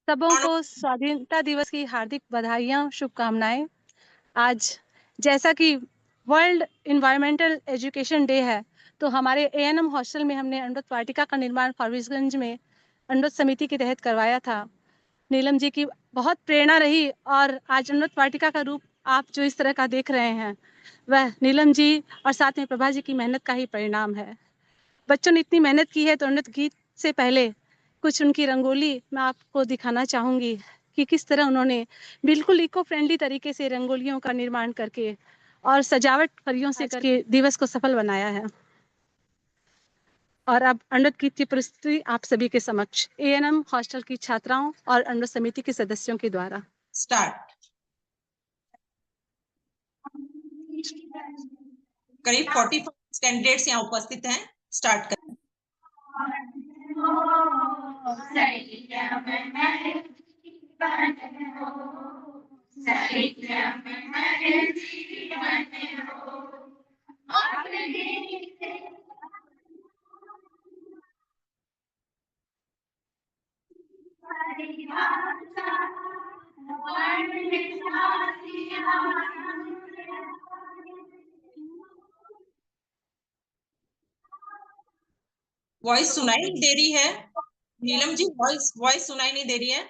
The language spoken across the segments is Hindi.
सबों को स्वाधीनता दिवस की हार्दिक बधाइयाँ, शुभकामनाएँ। आज जैसा कि वर्ल्ड एनवायरमेंटल एजुकेशन डे है, तो हमारे एएनएम हॉस्टल में हमने अमृत वाटिका का निर्माण फारबिसगंज में अमृत समिति के तहत करवाया था। नीलम जी की बहुत प्रेरणा रही और आज अमृत वाटिका का रूप आप जो इस तरह का देख रहे हैं, वह नीलम जी और साथ में प्रभा जी की मेहनत का ही परिणाम है। बच्चों ने इतनी मेहनत की है, तो अमृत गीत से पहले कुछ उनकी रंगोली मैं आपको दिखाना चाहूँगी कि किस तरह उन्होंने बिल्कुल इको फ्रेंडली तरीके से रंगोलियों का निर्माण करके और सजावट परियों से करके दिवस को सफल बनाया है। और अब अमृत गीत की प्रस्तुति आप सभी के समक्ष एएनएम हॉस्टल की छात्राओं और अमृत समिति के सदस्यों के द्वारा। स्टार्ट। करीब 45 कैंडिडेट्स यहाँ उपस्थित हैं। स्टार्ट करें। वॉइस सुनाई नहीं दे रही है नीलम जी, वॉइस सुनाई नहीं दे रही है।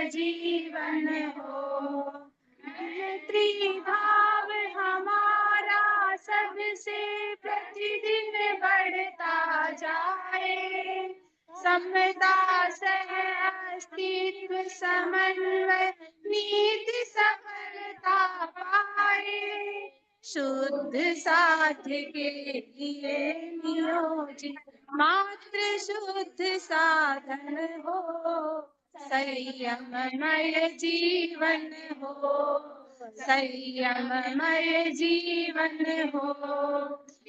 जीवन हो त्रिभाव हमारा सबसे प्रतिदिन बढ़ता जाए, समता सह अस्तित्व समन्वय नीति सफलता पाए, शुद्ध साध के लिए नियोजित मात्र शुद्ध साधन हो, संयममय जीवन हो, संयममय जीवन हो,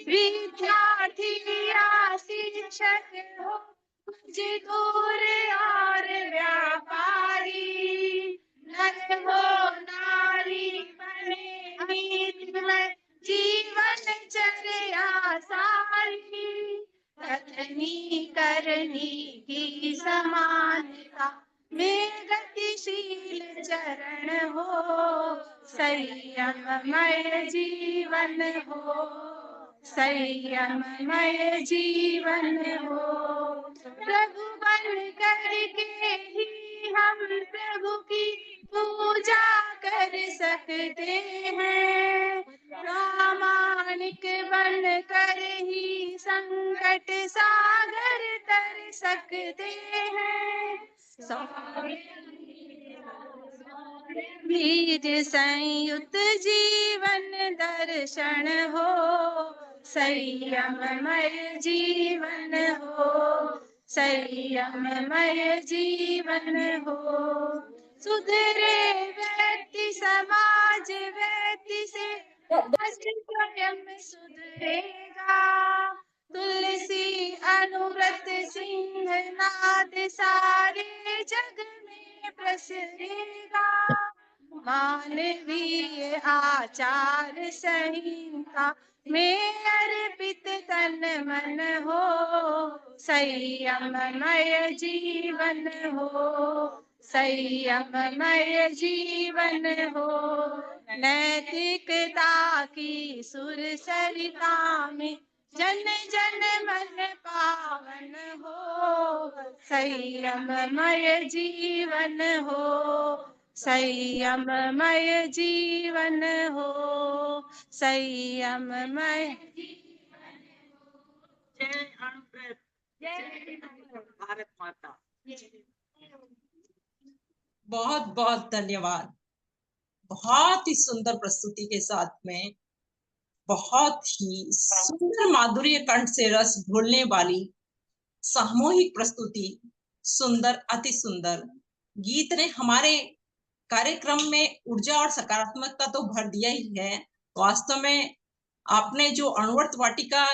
विद्यार्थी या शिक्षक हो, मजदूर और व्यापारी, नर हो नारी बने नीतिमय जीवनचर्या सारी, कथनी करनी की समानता में गतिशील चरण हो, संयममय जीवन हो, संयममय जीवन हो, प्रभु बन करके ही हम प्रभु की पूजा कर सकते हैं, प्रामाणिक बन कर ही संकट सागर तर सकते हैं, बीज संयुक्त जीवन दर्शन हो, संयममय जीवन हो, संयममय जीवन हो, सुधरे व्यक्ति समाज व्यक्ति से राष्ट्र स्वयं सुधरेगा, तुलसी अनुव्रत सिंह नाद सारे जग में प्रसरेगा, मानवीय आचार संहिता में अर्पित तन मन हो, संयममय जीवन हो, संयममय जीवन हो, नैतिकता की सुर सरिता में जन जन मन पावन हो, संयममय जीवन हो, संयममय जीवन हो, संयममय जय अमृत, जय भारत माता। बहुत बहुत धन्यवाद। बहुत ही सुंदर प्रस्तुति के साथ में बहुत ही सुंदर माधुर्य कंठ से रस घोलने वाली सामूहिक प्रस्तुति, सुंदर, अति सुंदर गीत ने हमारे कार्यक्रम में ऊर्जा और सकारात्मकता तो भर दिया ही है। वास्तव में आपने जो अणुव्रत वाटिका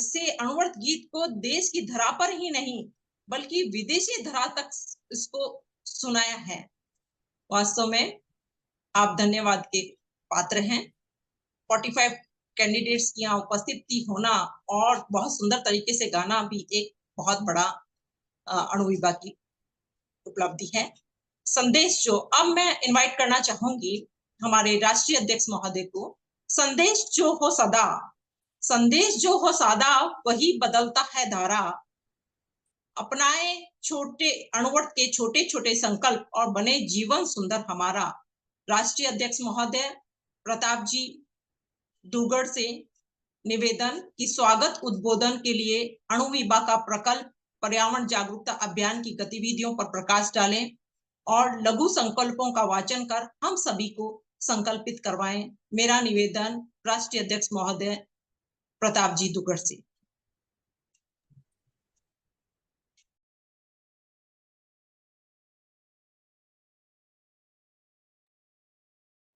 से अणुव्रत गीत को देश की धरा पर ही नहीं बल्कि विदेशी धरा तक इसको सुनाया है। वास्तव में आप धन्यवाद के पात्र हैं। 45 कैंडिडेट्स की यहाँ उपस्थिति होना और बहुत सुंदर तरीके से गाना भी एक बहुत बड़ा अणु विभाग की उपलब्धि है। संदेश जो अब मैं इनवाइट करना चाहूंगी हमारे राष्ट्रीय अध्यक्ष महोदय को। संदेश जो हो सदा, संदेश जो हो सादा वही बदलता है धारा। अपनाए छोटे अणुवर्त के छोटे छोटे संकल्प और बने जीवन सुंदर हमारा। राष्ट्रीय अध्यक्ष महोदय प्रताप जी दुगड़ से निवेदन कि स्वागत उद्बोधन के लिए अणु विभाग का प्रकल्प पर्यावरण जागरूकता अभियान की गतिविधियों पर प्रकाश डालें और लघु संकल्पों का वाचन कर हम सभी को संकल्पित करवाएं। मेरा निवेदन राष्ट्रीय अध्यक्ष महोदय प्रताप जी दुगड़ से।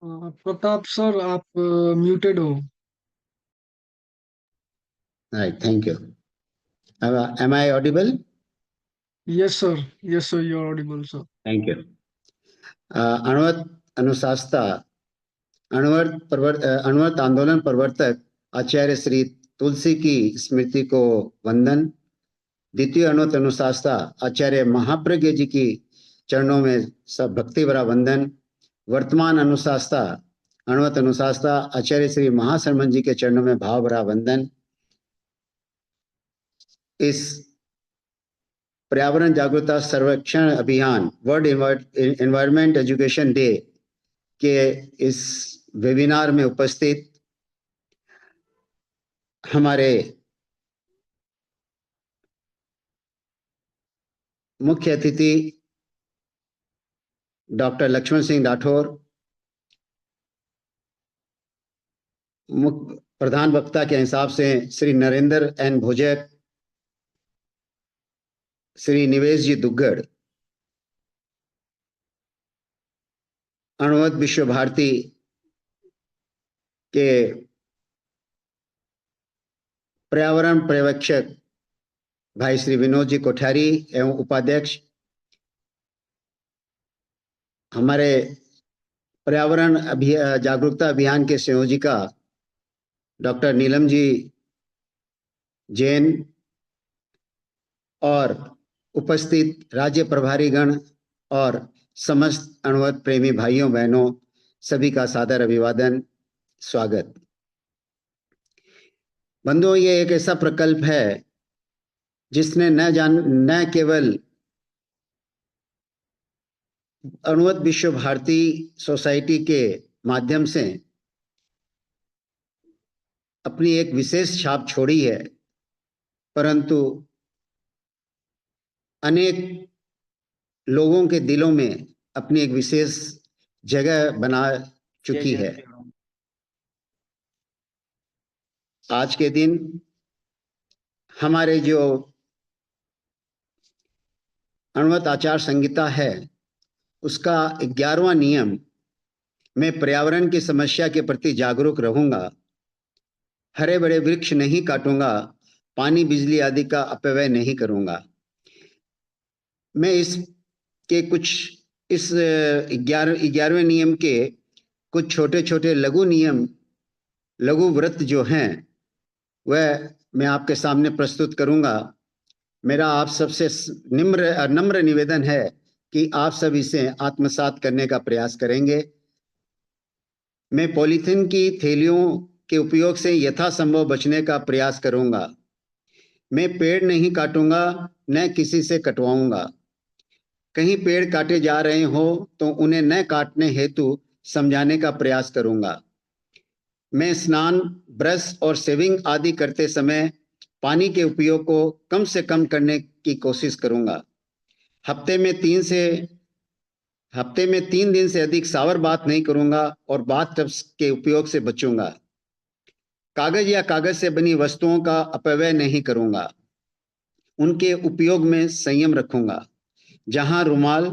प्रताप सर, आप म्यूटेड हो। Right, thank you. Am I audible? Yes sir, you are audible sir. Thank you. अणुवर्त अनुशास्ता अणुवर्त आंदोलन प्रवर्तक आचार्य श्री तुलसी की स्मृति को वंदन। द्वितीय अणुवर्त अनुशास्ता आचार्य महाप्रज्ञ जी की चरणों में सब भक्ति भरा वंदन। वर्तमान अनुशास्ता अणुवर्त अनुशास्ता आचार्य श्री महाशर्मन जी के चरणों में भाव भरा वंदन। इस पर्यावरण जागरूकता सर्वेक्षण अभियान वर्ल्ड एनवायरमेंट एजुकेशन डे के इस वेबिनार में उपस्थित हमारे मुख्य अतिथि डॉक्टर लक्ष्मण सिंह राठौर, मुख्य प्रधान वक्ता के हिसाब से श्री नरेंद्र एन भोजक, श्री निवेश जी दुग्गड़, अणुवर्त विश्व भारती के पर्यावरण पर्यवेक्षक भाई श्री विनोद जी कोठारी एवं उपाध्यक्ष, हमारे पर्यावरण जागरूकता अभियान के संयोजिका डॉक्टर नीलम जी जैन और उपस्थित राज्य प्रभारी गण और समस्त अणुवर्त प्रेमी भाइयों बहनों, सभी का सादर अभिवादन, स्वागत। बंधुओं, ये एक ऐसा प्रकल्प है जिसने न केवल अणुवर्त विश्व भारती सोसाइटी के माध्यम से अपनी एक विशेष छाप छोड़ी है, परंतु अनेक लोगों के दिलों में अपनी एक विशेष जगह बना चुकी है। आज के दिन हमारे जो अणुवर्त आचार संहिता है उसका 11वां नियम, मैं पर्यावरण की समस्या के प्रति जागरूक रहूंगा, हरे बड़े वृक्ष नहीं काटूंगा, पानी बिजली आदि का अपव्यय नहीं करूंगा। मैं इस 11वें नियम के कुछ छोटे छोटे लघु व्रत जो हैं वह मैं आपके सामने प्रस्तुत करूंगा। मेरा आप सबसे नम्र निवेदन है कि आप सब इसे आत्मसात करने का प्रयास करेंगे। मैं पॉलीथीन की थैलियों के उपयोग से यथासंभव बचने का प्रयास करूंगा। मैं पेड़ नहीं काटूंगा, न किसी से कटवाऊंगा। कहीं पेड़ काटे जा रहे हो तो उन्हें न काटने हेतु समझाने का प्रयास करूंगा। मैं स्नान, ब्रश और शेविंग आदि करते समय पानी के उपयोग को कम से कम करने की कोशिश करूंगा। हफ्ते में 3 दिन से अधिक शावर बाथ नहीं करूंगा और बाथ टब्स के उपयोग से बचूंगा। कागज या कागज से बनी वस्तुओं का अपव्यय नहीं करूंगा। उनके उपयोग में संयम रखूंगा। जहां रुमाल,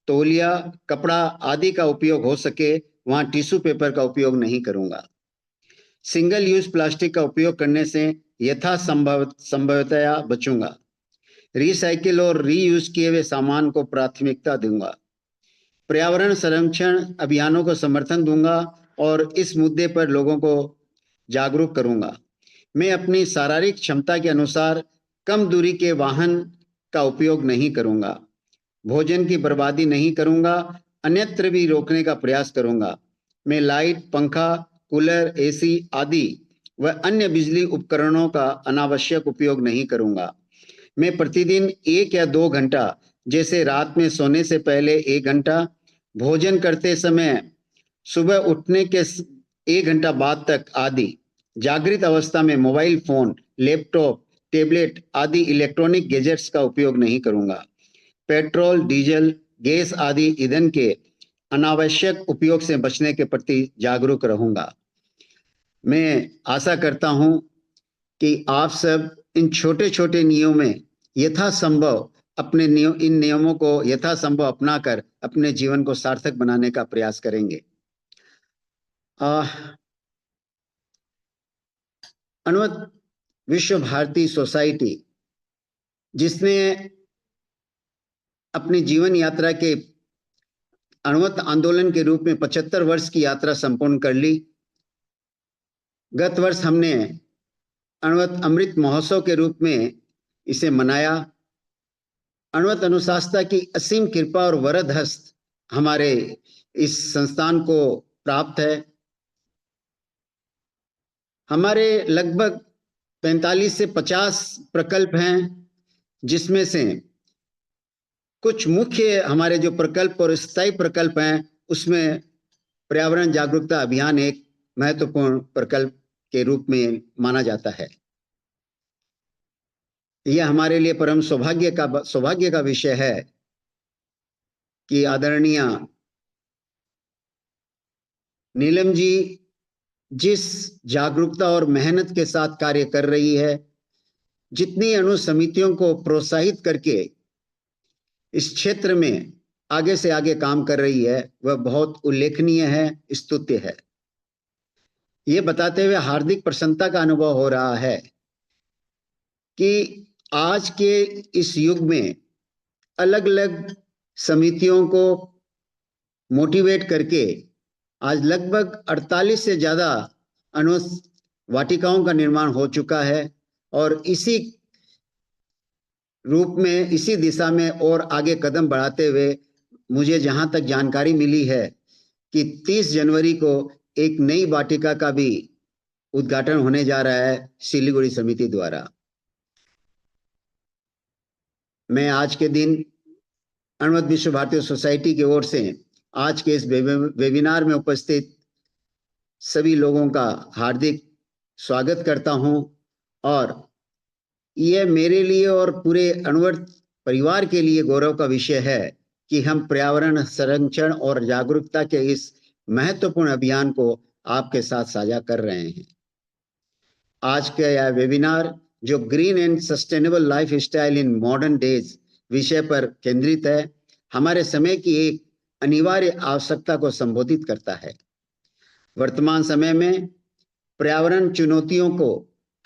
तौलिया, कपड़ा आदि का उपयोग हो सके वहां टिश्यू पेपर का उपयोग नहीं करूंगा। सिंगल यूज प्लास्टिक का उपयोग करने से संभवतया बचूंगा। रिसाइकिल और रीयूज किए हुए सामान को प्राथमिकता दूंगा। पर्यावरण संरक्षण अभियानों को समर्थन दूंगा और इस मुद्दे पर लोगों को जागरूक करूंगा। मैं अपनी शारीरिक क्षमता के अनुसार कम दूरी के वाहन का उपयोग नहीं करूंगा, भोजन की बर्बादी नहीं करूंगा, अन्यत्र भी रोकने का प्रयास करूंगा। मैं लाइट, पंखा, कूलर, एसी आदि व अन्य बिजली उपकरणों का अनावश्यक उपयोग नहीं करूंगा। मैं प्रतिदिन 1 या 2 घंटा, जैसे रात में सोने से पहले 1 घंटा, भोजन करते समय, सुबह उठने के 1 घंटा बाद तक आदि जागृत अवस्था में मोबाइल फोन, लैपटॉप, टैबलेट आदि इलेक्ट्रॉनिक गैजेट्स का उपयोग नहीं करूंगा। पेट्रोल, डीजल, गैस आदि ईंधन के अनावश्यक उपयोग से बचने के प्रति जागरूक रहूंगा। मैं आशा करता हूं कि आप सब इन छोटे छोटे नियमों में यथासंभव इन नियमों को यथासंभव अपनाकर अपने जीवन को सार्थक बनाने का प्रयास करेंगे। अणुवत विश्व भारती सोसाइटी, जिसने अपनी जीवन यात्रा के अणुवत आंदोलन के रूप में 75 वर्ष की यात्रा संपूर्ण कर ली। गत वर्ष हमने अणुवत अमृत महोत्सव के रूप में इसे मनाया। अणुवत अनुशासनता की असीम कृपा और वरद हस्त हमारे इस संस्थान को प्राप्त है। हमारे लगभग 45 से 50 प्रकल्प हैं, जिसमें से कुछ मुख्य हमारे जो प्रकल्प और स्थायी प्रकल्प हैं, उसमें पर्यावरण जागरूकता अभियान एक महत्वपूर्ण प्रकल्प के रूप में माना जाता है। यह हमारे लिए परम सौभाग्य का विषय है कि आदरणीय नीलम जी जिस जागरूकता और मेहनत के साथ कार्य कर रही है, जितनी अणु समितियों को प्रोत्साहित करके इस क्षेत्र में आगे से आगे काम कर रही है, वह बहुत उल्लेखनीय है, स्तुत्य है। ये बताते हुए हार्दिक प्रसन्नता का अनुभव हो रहा है कि आज के इस युग में अलग अलग समितियों को मोटिवेट करके आज लगभग 48 से ज्यादा अणु वाटिकाओं का निर्माण हो चुका है और इसी रूप में, इसी दिशा में और आगे कदम बढ़ाते हुए मुझे जहां तक जानकारी मिली है कि 30 जनवरी को एक नई वाटिका का भी उद्घाटन होने जा रहा है सिलीगुड़ी समिति द्वारा। मैं आज के दिन अणुवत विश्व भारती सोसाइटी की ओर से आज के इस वेबिनार में उपस्थित सभी लोगों का हार्दिक स्वागत करता हूं और यह मेरे लिए और पूरे अणुवत परिवार के लिए गौरव का विषय है कि हम पर्यावरण संरक्षण और जागरूकता के इस महत्वपूर्ण अभियान को आपके साथ साझा कर रहे हैं। आज का यह वेबिनार जो green and sustainable life style in modern days विषय पर केंद्रित है, हमारे समय की एक अनिवार्य आवश्यकता को संबोधित करता है। वर्तमान समय में पर्यावरण चुनौतियों को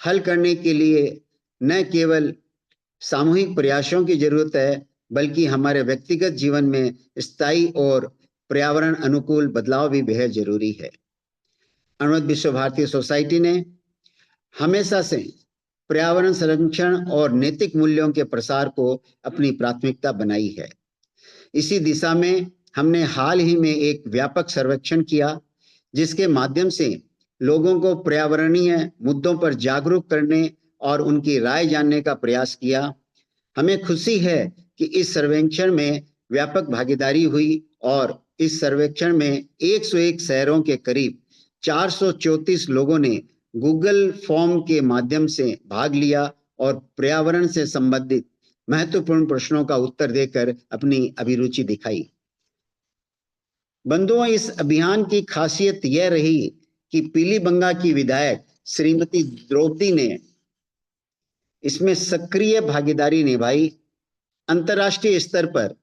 हल करने के लिए न केवल सामूहिक प्रयासों की जरूरत है, बल्कि हमारे व्यक्तिगत जीवन में स्थायी और पर्यावरण अनुकूल बदलाव भी बेहद जरूरी है। अणुवत विश्व भारती सोसाइटी ने हमेशा से पर्यावरण संरक्षण और नैतिक मूल्यों के प्रसार को अपनी प्राथमिकता बनाई है। इसी दिशा में हमने हाल ही में एक व्यापक सर्वेक्षण किया, जिसके माध्यम से लोगों को पर्यावरणीय मुद्दों पर जागरूक करने और उनकी राय जानने का प्रयास किया। हमें खुशी है कि इस सर्वेक्षण में व्यापक भागीदारी हुई और इस सर्वेक्षण में 101 शहरों के करीब 434 लोगों ने गूगल फॉर्म के माध्यम से भाग लिया और पर्यावरण से संबंधित महत्वपूर्ण प्रश्नों का उत्तर देकर अपनी अभिरुचि दिखाई। बंधुओं, इस अभियान की खासियत यह रही कि पीलीबंगा की विधायक श्रीमती द्रौपदी ने इसमें सक्रिय भागीदारी निभाई। अंतर्राष्ट्रीय स्तर पर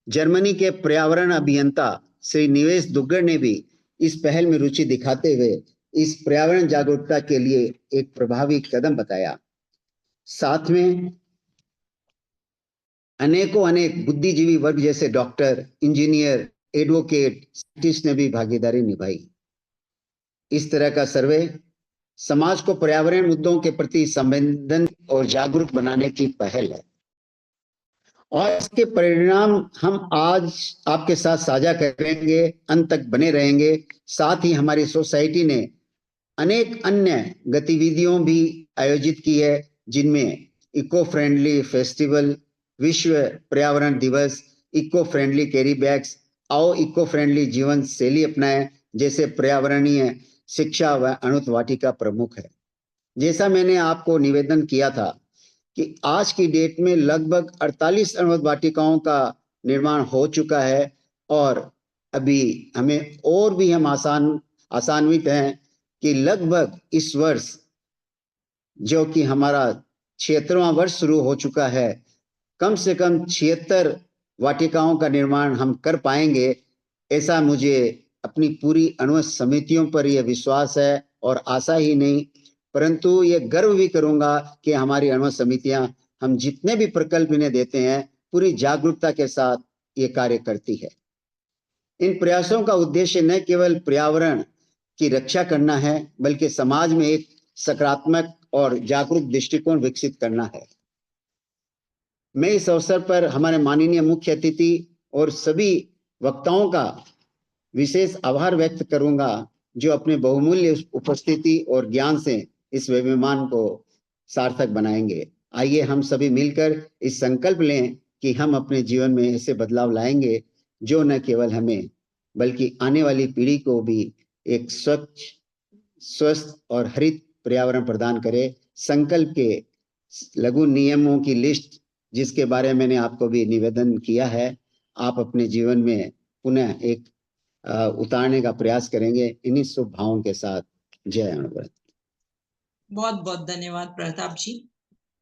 जर्मनी के पर्यावरण अभियंता श्री निवेश दुग्गड़ ने भी इस पहल में रुचि दिखाते हुए इस पर्यावरण जागरूकता के लिए एक प्रभावी कदम बताया। साथ में अनेक बुद्धिजीवी वर्ग जैसे डॉक्टर, इंजीनियर, एडवोकेट, साइंटिस्ट ने भी भागीदारी निभाई। इस तरह का सर्वे समाज को पर्यावरण मुद्दों के प्रति संवेदन और जागरूक बनाने की पहल है और इसके परिणाम हम आज आपके साथ साझा करेंगे, अंत तक बने रहेंगे। साथ ही हमारी सोसाइटी ने अनेक अन्य गतिविधियों भी आयोजित की है, जिनमें इको फ्रेंडली फेस्टिवल, विश्व पर्यावरण दिवस, इको फ्रेंडली कैरी बैग्स, आओ इको फ्रेंडली जीवन शैली अपनाएं जैसे पर्यावरणीय शिक्षा व अणुत वाटिका प्रमुख है। जैसा मैंने आपको निवेदन किया था कि आज की डेट में लगभग 48 अणुत वाटिकाओं का निर्माण हो चुका है और अभी हमें और भी हम आशान्वित हैं कि लगभग इस वर्ष, जो कि हमारा 76वां वर्ष शुरू हो चुका है, कम से कम 76 वाटिकाओं का निर्माण हम कर पाएंगे। ऐसा मुझे अपनी पूरी अणुवत समितियों पर यह विश्वास है और आशा ही नहीं, परंतु ये गर्व भी करूंगा कि हमारी अणुवत समितियां हम जितने भी प्रकल्प इन्हें देते हैं पूरी जागरूकता के साथ ये कार्य करती है। इन प्रयासों का उद्देश्य न केवल पर्यावरण की रक्षा करना है, बल्कि समाज में एक सकारात्मक और जागरूक दृष्टिकोण विकसित करना है। मैं इस अवसर पर हमारे माननीय मुख्य अतिथि और सभी वक्ताओं का विशेष आभार व्यक्त करूंगा, जो अपने बहुमूल्य उपस्थिति और ज्ञान से इस वेबिनार को सार्थक बनाएंगे। आइए हम सभी मिलकर इस संकल्प लें कि हम अपने जीवन में ऐसे बदलाव लाएंगे जो न केवल हमें बल्कि आने वाली पीढ़ी को भी एक स्वच्छ, स्वस्थ और हरित पर्यावरण प्रदान करे। संकल्प के लघु नियमों की लिस्ट, जिसके बारे में मैंने आपको भी निवेदन किया है, आप अपने जीवन में पुनः एक उतारने का प्रयास करेंगे। इन्हीं शुभ भावों के साथ जय अणुव्रत। बहुत बहुत धन्यवाद प्रताप जी,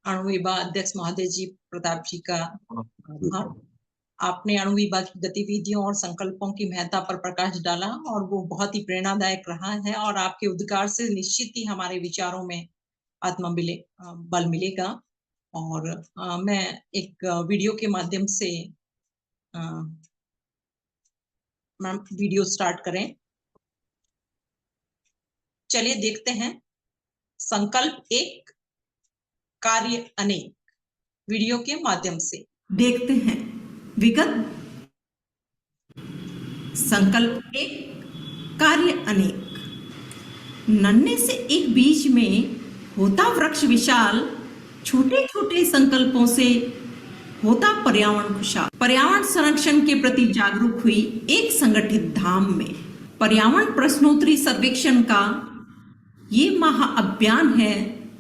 अणु विभाग अध्यक्ष महोदय जी, प्रताप जी का आभार। आपने अणु विभाग की गतिविधियों और संकल्पों की महत्ता पर प्रकाश डाला और वो बहुत ही प्रेरणादायक रहा है और आपके उद्गार से निश्चित ही हमारे विचारों में बल मिलेगा। और मैं एक वीडियो के माध्यम से मैम वीडियो स्टार्ट करें। चलिए देखते हैं संकल्प एक कार्य अनेक वीडियो के माध्यम से देखते हैं विगत संकल्प एक कार्य अनेक। नन्हे से एक बीज में होता वृक्ष विशाल, छोटे छोटे संकल्पों से होता पर्यावरण खुशहाल। पर्यावरण संरक्षण के प्रति जागरूक हुई एक संगठित धाम में पर्यावरण प्रश्नोत्तरी सर्वेक्षण का ये महाअभियान है।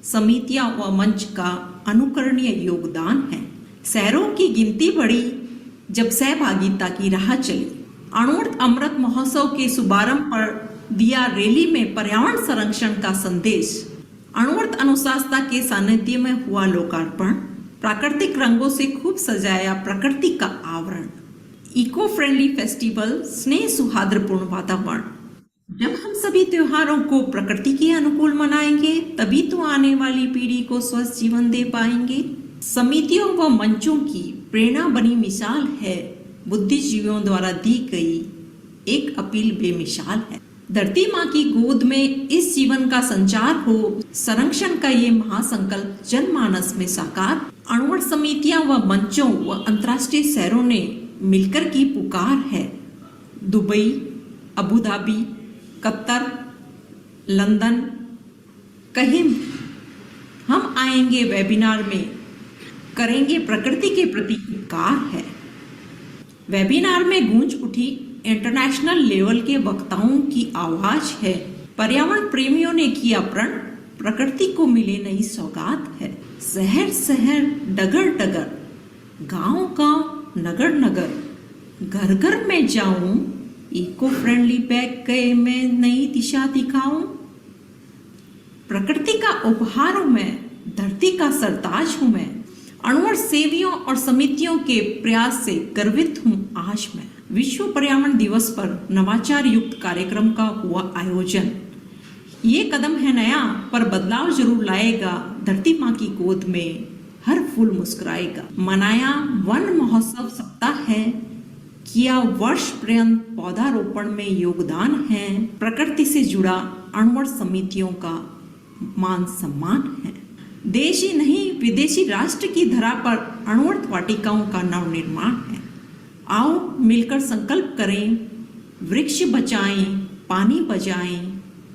समितियां व मंच का अनुकरणीय योगदान है। शहरों की गिनती बढ़ी जब सहभागिता की राह चली। अणुवर्त अमृत महोत्सव के शुभारंभ पर दिया रैली में पर्यावरण संरक्षण का संदेश। अणुवर्त अनुशासना के सानिध्य में हुआ लोकार्पण। प्राकृतिक रंगों से खूब सजाया प्रकृति का आवरण। इको फ्रेंडली फेस्टिवल, स्नेह सौहार्दपूर्ण वातावरण। जब हम सभी त्योहारों को प्रकृति के अनुकूल मनाएंगे, तभी तो आने वाली पीढ़ी को स्वस्थ जीवन दे पाएंगे। समितियों व मंचों की प्रेरणा बनी मिसाल है। बुद्धिजीवियों द्वारा दी गई एक अपील बेमिसाल है। धरती माँ की गोद में इस जीवन का संचार हो, संरक्षण का ये महासंकल्प जनमानस में साकार। अणुवर्त समितियां व मंचों व अंतर्राष्ट्रीय शहरों ने मिलकर की पुकार है। Dubai, Abu Dhabi, Qatar, London, कहीं हम आएंगे वेबिनार में, करेंगे प्रकृति के प्रति उपकार है। वेबिनार में गूंज उठी इंटरनेशनल लेवल के वक्ताओं की आवाज है। पर्यावरण प्रेमियों ने किया प्रण, प्रकृति को मिले नई सौगात है। शहर शहर, डगर डगर, गांव गांव, नगर नगर, घर घर में जाऊं, इको फ्रेंडली बैग गए मैं नई दिशा दिखाऊं। प्रकृति का उपहार हूं मैं, धरती का सरताज हूं मैं। अणुवर्त सेवियों और समितियों के प्रयास से गर्वित हूं आज मैं। विश्व पर्यावरण दिवस पर नवाचार युक्त कार्यक्रम का हुआ आयोजन। ये कदम है नया, पर बदलाव जरूर लाएगा। धरती माँ की गोद में हर फूल मुस्कुराएगा। मनाया वन महोत्सव सप्ताह है, किया वर्ष पर्यंत पौधारोपण में योगदान है। प्रकृति से जुड़ा अणुवट समितियों का मान सम्मान है। देश ही नहीं विदेशी राष्ट्र की धरा पर अणुवट वाटिकाओं का नवनिर्माण है। आओ मिलकर संकल्प करें, वृक्ष बचाएं, पानी बचाएं,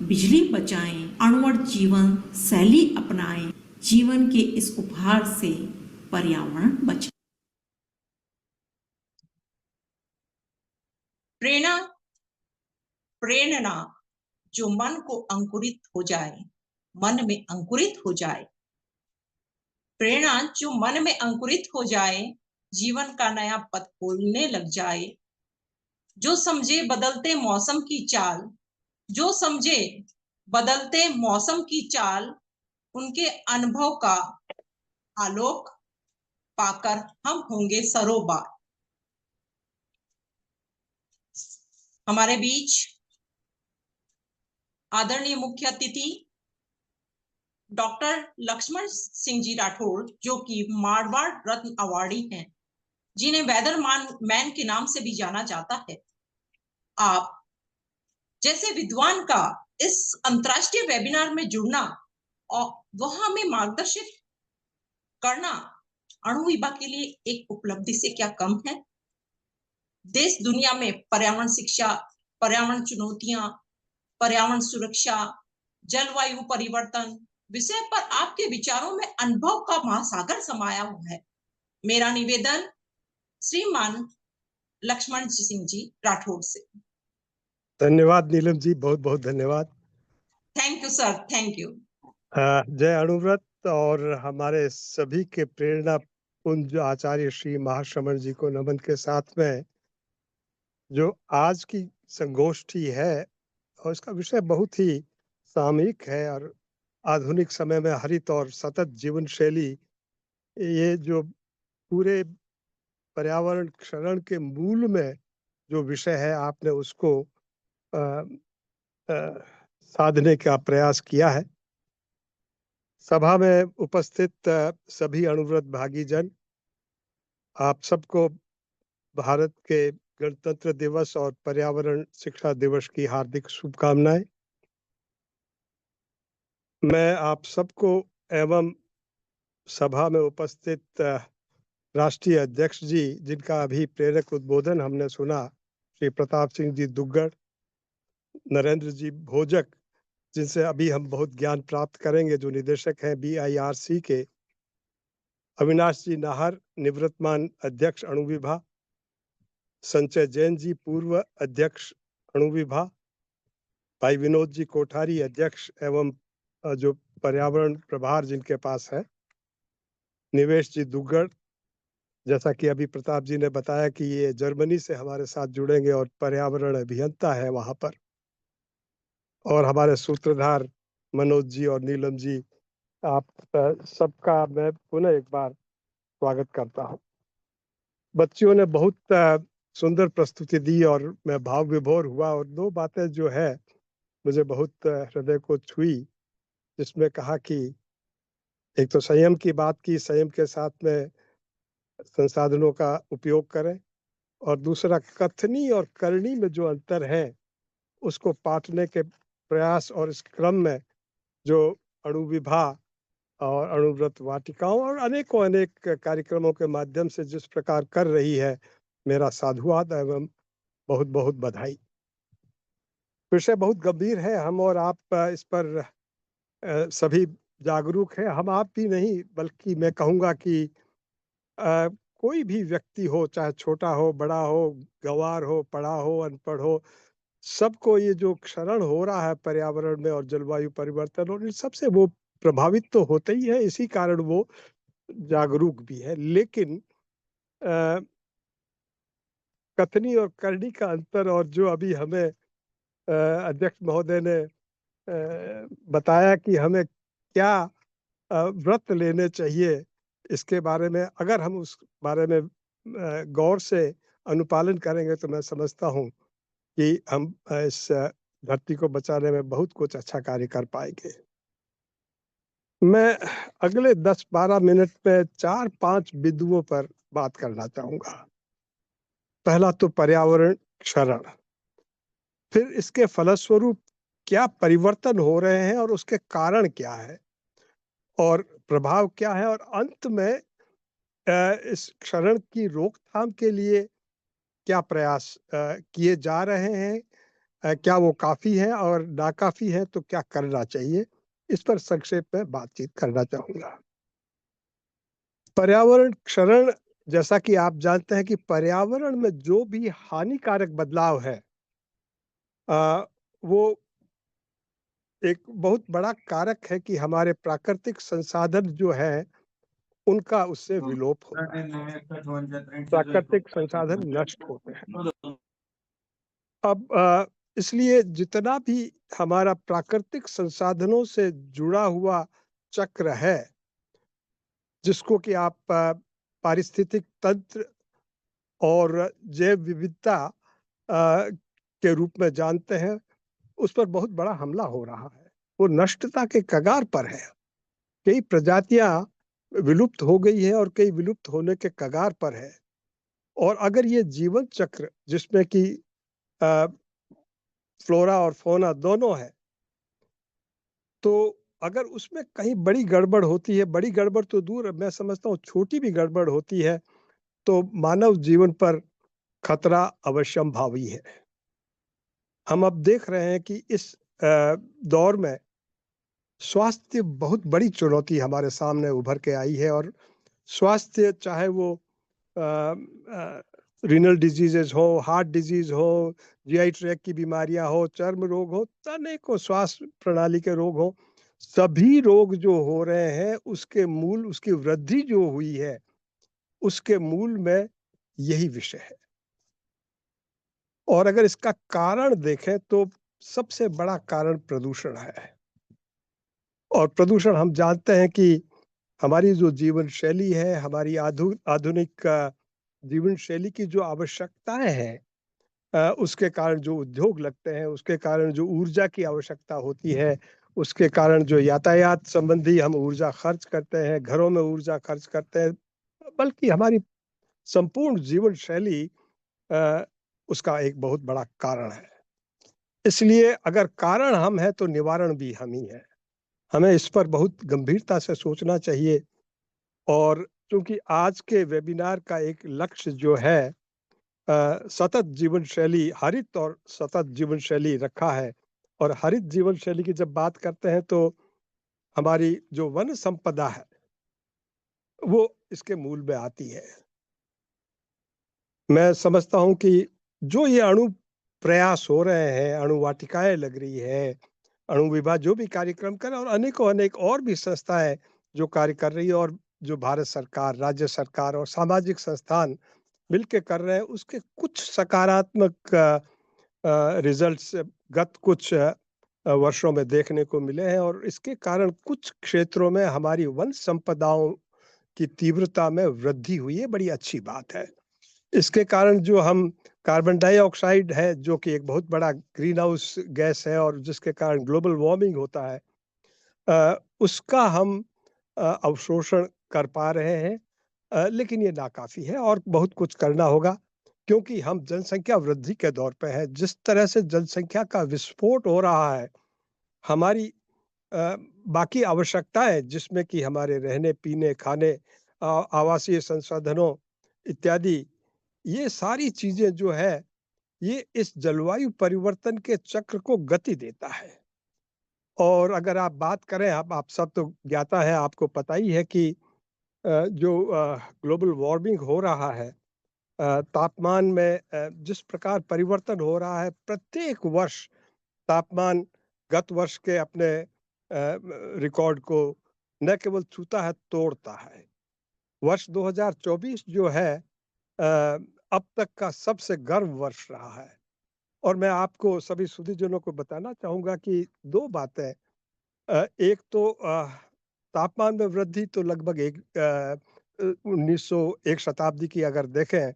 बिजली बचाएं, अणुवट जीवन शैली अपनाएं, जीवन के इस उपहार से पर्यावरण बचाएं। प्रेरणा जो मन को अंकुरित हो जाए, मन में अंकुरित हो जाए। प्रेरणा जो मन में अंकुरित हो जाए, जीवन का नया पथ खोलने लग जाए। जो समझे बदलते मौसम की चाल, जो समझे बदलते मौसम की चाल, उनके अनुभव का आलोक पाकर हम होंगे सरोबार। हमारे बीच आदरणीय मुख्य अतिथि डॉक्टर लक्ष्मण सिंह जी राठौड़, जो कि मारवाड़ रत्न अवार्डी हैं, जिन्हें वेदर मैन के नाम से भी जाना जाता है। आप जैसे विद्वान का इस अंतर्राष्ट्रीय वेबिनार में जुड़ना और वह हमें मार्गदर्शित करना अणु विभाग के लिए एक उपलब्धि से क्या कम है। देश दुनिया में पर्यावरण शिक्षा, पर्यावरण चुनौतियां, पर्यावरण सुरक्षा, जलवायु परिवर्तन विषय पर आपके विचारों में अनुभव का महासागर समाया हुआ है। मेरा निवेदन श्रीमान लक्ष्मण सिंह जी राठौड़ से। धन्यवाद नीलम जी, बहुत बहुत धन्यवाद। Thank you sir, thank you. जय अणुव्रत और हमारे सभी के प्रेरणा पुंज आचार्य श्री महाश्रमण जी को नमन के साथ में जो आज की संगोष्ठी है और इसका विषय बहुत ही सामयिक है और आधुनिक समय में हरित और सतत जीवन शैली, ये जो पूरे पर्यावरण क्षरण के मूल में जो विषय है आपने उसको साधने का प्रयास किया है। सभा में उपस्थित सभी अणुव्रत भागी जन, आप सबको भारत के गणतंत्र दिवस और पर्यावरण शिक्षा दिवस की हार्दिक शुभकामनाएं। मैं आप सबको एवं सभा में उपस्थित राष्ट्रीय अध्यक्ष जी, जिनका अभी प्रेरक उद्बोधन हमने सुना, श्री प्रताप सिंह जी दुग्गड़, नरेंद्र जी भोजक, जिनसे अभी हम बहुत ज्ञान प्राप्त करेंगे, जो निदेशक हैं BIRC के, अविनाश जी नाहर, निवृत्तमान अध्यक्ष अणु विभाग, संजय जैन जी पूर्व अध्यक्ष अणु विभाग, भाई विनोद जी कोठारी अध्यक्ष एवं जो पर्यावरण प्रभार जिनके पास है, निवेश जी दुग्गड़, जैसा कि अभी प्रताप जी ने बताया कि ये जर्मनी से हमारे साथ जुड़ेंगे और पर्यावरण अभियंता है वहां पर, और हमारे सूत्रधार मनोज जी और नीलम जी, आप सबका मैं पुनः एक बार स्वागत करता हूं। बच्चियों ने बहुत सुंदर प्रस्तुति दी और मैं भाव विभोर हुआ, और दो बातें जो है मुझे बहुत हृदय को छुई, जिसमें कहा कि एक तो संयम की बात की, संयम के साथ में संसाधनों का उपयोग करें, और दूसरा कथनी और करनी में जो अंतर है उसको पाटने के प्रयास, और इस क्रम में जो अणु विभाग और अणुव्रत वाटिकाओं और अनेकों अनेक कार्यक्रमों के माध्यम से जिस प्रकार कर रही है, मेरा साधुवाद एवं बहुत बहुत बधाई। विषय बहुत गंभीर है, हम और आप इस पर सभी जागरूक हैं। हम आप भी नहीं, बल्कि मैं कहूँगा कि कोई भी व्यक्ति हो, चाहे छोटा हो, बड़ा हो, गंवार हो, पढ़ा हो, अनपढ़ हो, सबको ये जो क्षरण हो रहा है पर्यावरण में और जलवायु परिवर्तन, और इन सबसे वो प्रभावित तो होते ही है, इसी कारण वो जागरूक भी है। लेकिन कथनी और करनी का अंतर, और जो अभी हमें अध्यक्ष महोदय ने बताया कि हमें क्या व्रत लेने चाहिए, इसके बारे में अगर हम उस बारे में गौर से अनुपालन करेंगे तो मैं समझता हूँ कि हम इस धरती को बचाने में बहुत कुछ अच्छा कार्य कर पाएंगे। मैं अगले 10-12 मिनट में 4-5 बिंदुओं पर बात करना चाहूंगा। पहला तो पर्यावरण क्षरण, फिर इसके फलस्वरूप क्या परिवर्तन हो रहे हैं और उसके कारण क्या है और प्रभाव क्या है, और अंत में इस क्षरण की रोकथाम के लिए क्या प्रयास किए जा रहे हैं, क्या वो काफी है, और नाकाफी है तो क्या करना चाहिए, इस पर संक्षेप में बातचीत करना चाहूंगा। पर्यावरण क्षरण, जैसा कि आप जानते हैं कि पर्यावरण में जो भी हानिकारक बदलाव है वो एक बहुत बड़ा कारक है कि हमारे प्राकृतिक संसाधन जो है उनका उससे विलोप होता है, प्राकृतिक संसाधन नष्ट होते हैं। अब इसलिए जितना भी हमारा प्राकृतिक संसाधनों से जुड़ा हुआ चक्र है, जिसको कि आप पारिस्थितिक तंत्र और जैव विविधता के रूप में जानते हैं, उस पर बहुत बड़ा हमला हो रहा है। वो नष्टता के कगार पर है। कई प्रजातियां विलुप्त हो गई है और कई विलुप्त होने के कगार पर है। और अगर ये जीवन चक्र जिसमें कि फ्लोरा और फौना दोनों है, तो अगर उसमें कहीं बड़ी गड़बड़ होती है, बड़ी गड़बड़ तो दूर, मैं समझता हूँ छोटी भी गड़बड़ होती है, तो मानव जीवन पर खतरा अवश्यंभावी है। हम अब देख रहे हैं कि इस दौर में स्वास्थ्य बहुत बड़ी चुनौती हमारे सामने उभर के आई है। और स्वास्थ्य, चाहे वो रीनल डिजीजेज हो, हार्ट डिजीज हो, जीआई ट्रैक की बीमारियां हो, चर्म रोग हो, अनेकों श्वास प्रणाली के रोग हो, सभी रोग जो हो रहे हैं उसके मूल, उसकी वृद्धि जो हुई है उसके मूल में यही विषय है। और अगर इसका कारण देखें तो सबसे बड़ा कारण प्रदूषण है। और प्रदूषण, हम जानते हैं कि हमारी जो जीवन शैली है, हमारी आधुनिक जीवन शैली की जो आवश्यकताएं हैं, उसके कारण जो उद्योग लगते हैं, उसके कारण जो ऊर्जा की आवश्यकता होती है, उसके कारण जो यातायात संबंधी हम ऊर्जा खर्च करते हैं, घरों में ऊर्जा खर्च करते हैं, बल्कि हमारी संपूर्ण जीवन शैली उसका एक बहुत बड़ा कारण है। इसलिए अगर कारण हम हैं तो निवारण भी हम ही है। हमें इस पर बहुत गंभीरता से सोचना चाहिए। और क्योंकि आज के वेबिनार का एक लक्ष्य जो है सतत जीवन शैली, हरित और सतत जीवन शैली रखा है। और हरित जीवन शैली की जब बात करते हैं तो हमारी जो वन संपदा है वो इसके मूल में आती है। मैं समझता हूं कि जो ये अणु प्रयास हो रहे हैं, अणु वाटिकाएं लग रही है, अणु विभाग जो भी कार्यक्रम कर रहे हैं, और अनेकों अनेक और भी संस्थाएं जो कार्य कर रही है, और जो भारत सरकार, राज्य सरकार और सामाजिक संस्थान मिलके कर रहे हैं, उसके कुछ सकारात्मक रिजल्ट्स गत कुछ वर्षों में देखने को मिले हैं। और इसके कारण कुछ क्षेत्रों में हमारी वन संपदाओं की तीव्रता में वृद्धि हुई है, बड़ी अच्छी बात है। इसके कारण जो हम कार्बन डाइऑक्साइड है, जो कि एक बहुत बड़ा ग्रीन हाउस गैस है और जिसके कारण ग्लोबल वार्मिंग होता है, उसका हम अवशोषण कर पा रहे हैं, लेकिन ये नाकाफी है और बहुत कुछ करना होगा, क्योंकि हम जनसंख्या वृद्धि के दौर पे हैं। जिस तरह से जनसंख्या का विस्फोट हो रहा है, हमारी बाकी आवश्यकताएं, जिसमें कि हमारे रहने, पीने, खाने, आवासीय संसाधनों इत्यादि, ये सारी चीजें जो है, ये इस जलवायु परिवर्तन के चक्र को गति देता है। और अगर आप बात करें, आप सब तो ज्ञाता है, आपको पता ही है कि जो ग्लोबल वार्मिंग हो रहा है, तापमान में जिस प्रकार परिवर्तन हो रहा है, प्रत्येक वर्ष तापमान गत वर्ष के अपने रिकॉर्ड को न केवल छूता है, तोड़ता है। वर्ष 2024 जो है अब तक का सबसे गर्म वर्ष रहा है। और मैं आपको, सभी सुधीजनों को बताना चाहूंगा कि दो बातें। एक तो तापमान में वृद्धि तो लगभग 1901 शताब्दी की अगर देखें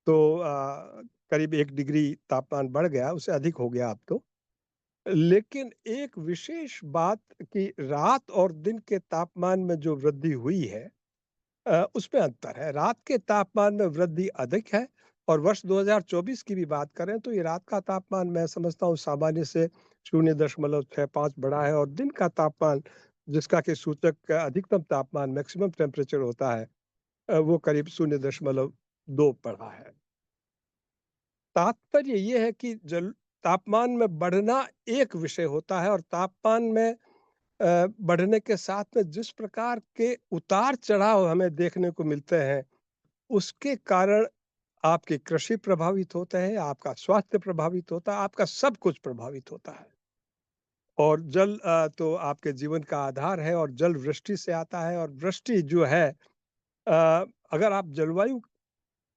तो करीब 1 डिग्री तापमान बढ़ गया, उससे अधिक हो गया अब तो। लेकिन एक विशेष बात कि रात और दिन के तापमान में जो वृद्धि हुई है, उसमें अंतर है। रात के तापमान में वृद्धि अधिक है। और वर्ष 2024 की भी बात करें तो ये रात का तापमान, मैं समझता हूँ, सामान्य से 0.65 बढ़ा है और दिन का तापमान जिसका कि सूचक अधिकतम तापमान मैक्सिमम टेम्परेचर होता है वो करीब 0.2 बढ़ा है। तात्पर्य ये है कि जल तापमान में बढ़ना एक विषय होता है और तापमान में बढ़ने के साथ में जिस प्रकार के उतार चढ़ाव हमें देखने को मिलते हैं उसके कारण आपकी कृषि प्रभावित होते हैं, आपका स्वास्थ्य प्रभावित होता है, आपका सब कुछ प्रभावित होता है। और जल तो आपके जीवन का आधार है और जल वृष्टि से आता है और वृष्टि जो है अगर आप जलवायु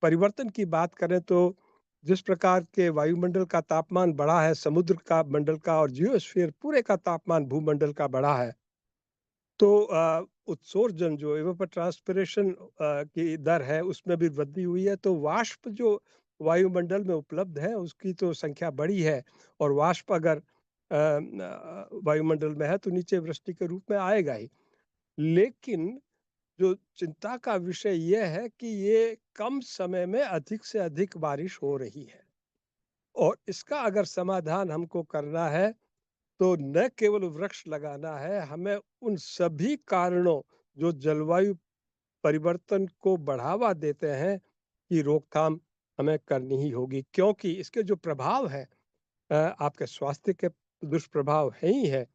परिवर्तन की बात करें तो जिस प्रकार के वायुमंडल का तापमान बढ़ा है, समुद्र का मंडल का और जियोस्फीयर पूरे का तापमान भूमंडल का बढ़ा है, तो उत्सर्जन जो इवेपर ट्रांसपिरेशन की दर है उसमें भी वृद्धि हुई है। तो वाष्प जो वायुमंडल में उपलब्ध है उसकी तो संख्या बढ़ी है और वाष्प अगर वायुमंडल में है तो नीचे वृष्टि के रूप में आएगा ही। लेकिन जो चिंता का विषय यह है कि ये कम समय में अधिक से अधिक बारिश हो रही है और इसका अगर समाधान हमको करना है तो न केवल वृक्ष लगाना है, हमें उन सभी कारणों जो जलवायु परिवर्तन को बढ़ावा देते हैं की रोकथाम हमें करनी ही होगी, क्योंकि इसके जो प्रभाव है आपके स्वास्थ्य के दुष्प्रभाव है ही है,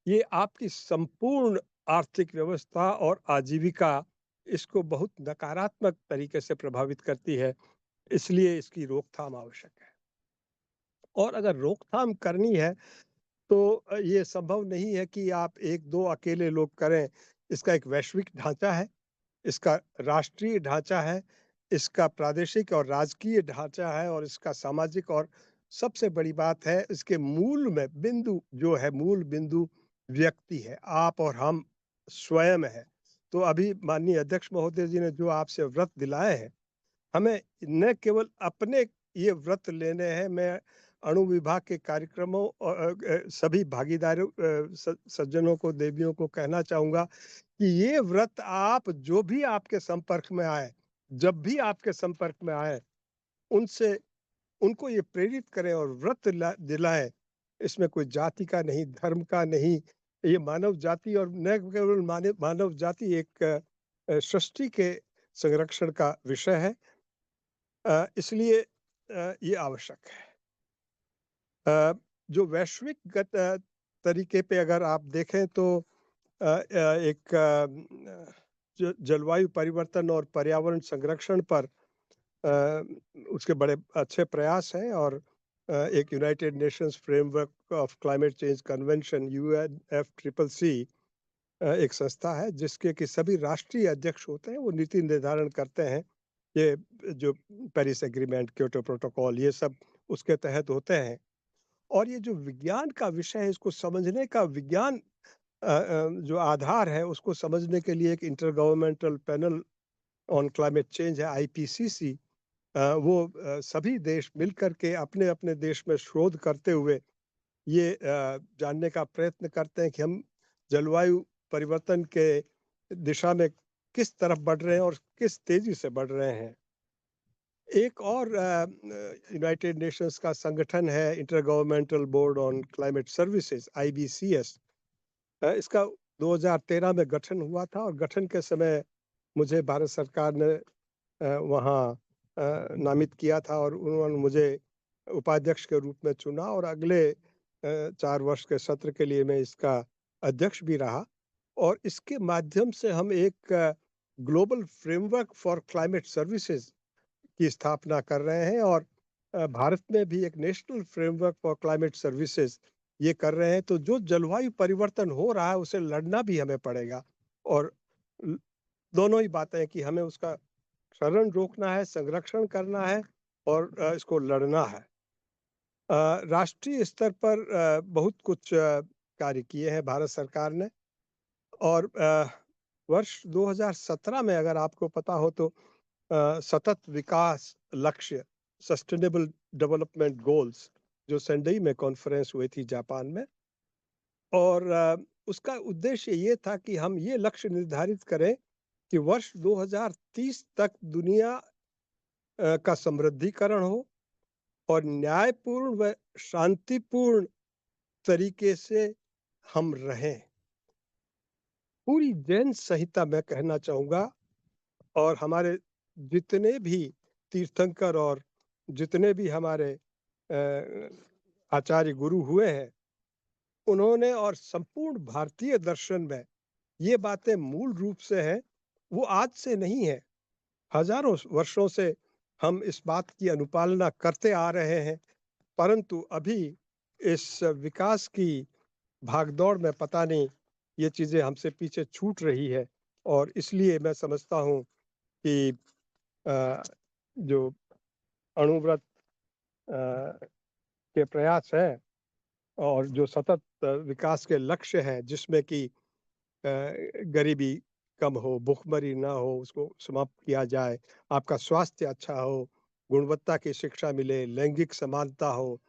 ये आपकी संपूर्ण आर्थिक व्यवस्था और आजीविका इसको बहुत नकारात्मक तरीके से प्रभावित करती है। इसलिए इसकी रोकथाम आवश्यक है और अगर रोकथाम करनी है तो ये संभव नहीं है कि आप एक दो अकेले लोग करें। इसका एक वैश्विक ढांचा है, इसका राष्ट्रीय ढांचा है, इसका प्रादेशिक और राजकीय ढांचा है और इसका सामाजिक और सबसे बड़ी बात है इसके मूल में बिंदु जो है, मूल बिंदु व्यक्ति है, आप और हम स्वयं है। तो अभी माननीय अध्यक्ष महोदय जी ने जो आपसे व्रत दिलाए हैं, हमें न केवल अपने ये व्रत लेने हैं, मैं अणु विभाग के कार्यक्रमों और सभी भागीदारों सज्जनों को, देवियों को कहना चाहूँगा कि ये व्रत आप जो भी आपके संपर्क में आए, जब भी आपके संपर्क में आए, उनसे उनको ये प्रेरित करें और व्रत दिलाएं। इसमें कोई जाति का नहीं, धर्म का नहीं, ये मानव जाति और न केवल मानव जाति एक सृष्टि के संरक्षण का विषय है। इसलिए ये आवश्यक है। जो वैश्विक तरीके पे अगर आप देखें तो एक जलवायु परिवर्तन और पर्यावरण संरक्षण पर उसके बड़े अच्छे प्रयास हैं और एक United Nations framework of climate change convention UNFCCC एक संस्था है जिसके कि सभी राष्ट्रीय अध्यक्ष होते हैं, वो नीति निर्धारण करते हैं। ये जो पेरिस एग्रीमेंट, क्योटो प्रोटोकॉल, ये सब उसके तहत होते हैं और ये जो विज्ञान का विषय है इसको समझने का विज्ञान जो आधार है उसको समझने के लिए एक inter governmental panel on climate change है, IPCC। वो सभी देश मिलकर के अपने अपने देश में शोध करते हुए ये जानने का प्रयत्न करते हैं कि हम जलवायु परिवर्तन के दिशा में किस तरफ बढ़ रहे हैं और किस तेजी से बढ़ रहे हैं। एक और यूनाइटेड नेशंस का संगठन है, inter governmental board on climate services, IBCS। इसका 2013 में गठन हुआ था और गठन के समय मुझे भारत सरकार ने वहाँ नामित किया था और उन्होंने मुझे उपाध्यक्ष के रूप में चुना और अगले 4 वर्ष के सत्र के लिए मैं इसका अध्यक्ष भी रहा और इसके माध्यम से हम एक global framework for climate services की स्थापना कर रहे हैं और भारत में भी एक national framework for climate services ये कर रहे हैं। तो जो जलवायु परिवर्तन हो रहा है उसे लड़ना भी हमें पड़ेगा और दोनों ही बातें कि हमें उसका क्षरण रोकना है, संरक्षण करना है और इसको लड़ना है। राष्ट्रीय स्तर पर बहुत कुछ कार्य किए हैं भारत सरकार ने और वर्ष 2017 में अगर आपको पता हो तो सतत विकास लक्ष्य, सस्टेनेबल डेवलपमेंट गोल्स, जो सेंडई में कॉन्फ्रेंस हुई थी जापान में, और उसका उद्देश्य ये था कि हम ये लक्ष्य निर्धारित करें कि वर्ष 2030 तक दुनिया का समृद्धिकरण हो और न्यायपूर्ण व शांतिपूर्ण तरीके से हम रहें। पूरी जैन संहिता मैं कहना चाहूँगा और हमारे जितने भी तीर्थंकर और जितने भी हमारे आचार्य गुरु हुए हैं, उन्होंने और संपूर्ण भारतीय दर्शन में ये बातें मूल रूप से हैं, वो आज से नहीं है। हजारों वर्षों से हम इस बात की अनुपालना करते आ रहे हैं, परंतु अभी इस विकास की भागदौड़ में पता नहीं ये चीजें हमसे पीछे छूट रही है। और इसलिए मैं समझता हूँ कि जो अणुव्रत के प्रयास हैं और जो सतत विकास के लक्ष्य हैं, जिसमें कि गरीबी कम हो, भूखमरी ना हो, उसको समाप्त किया जाए, आपका स्वास्थ्य अच्छा हो, गुणवत्ता की शिक्षा मिले, लैंगिक समानता हो,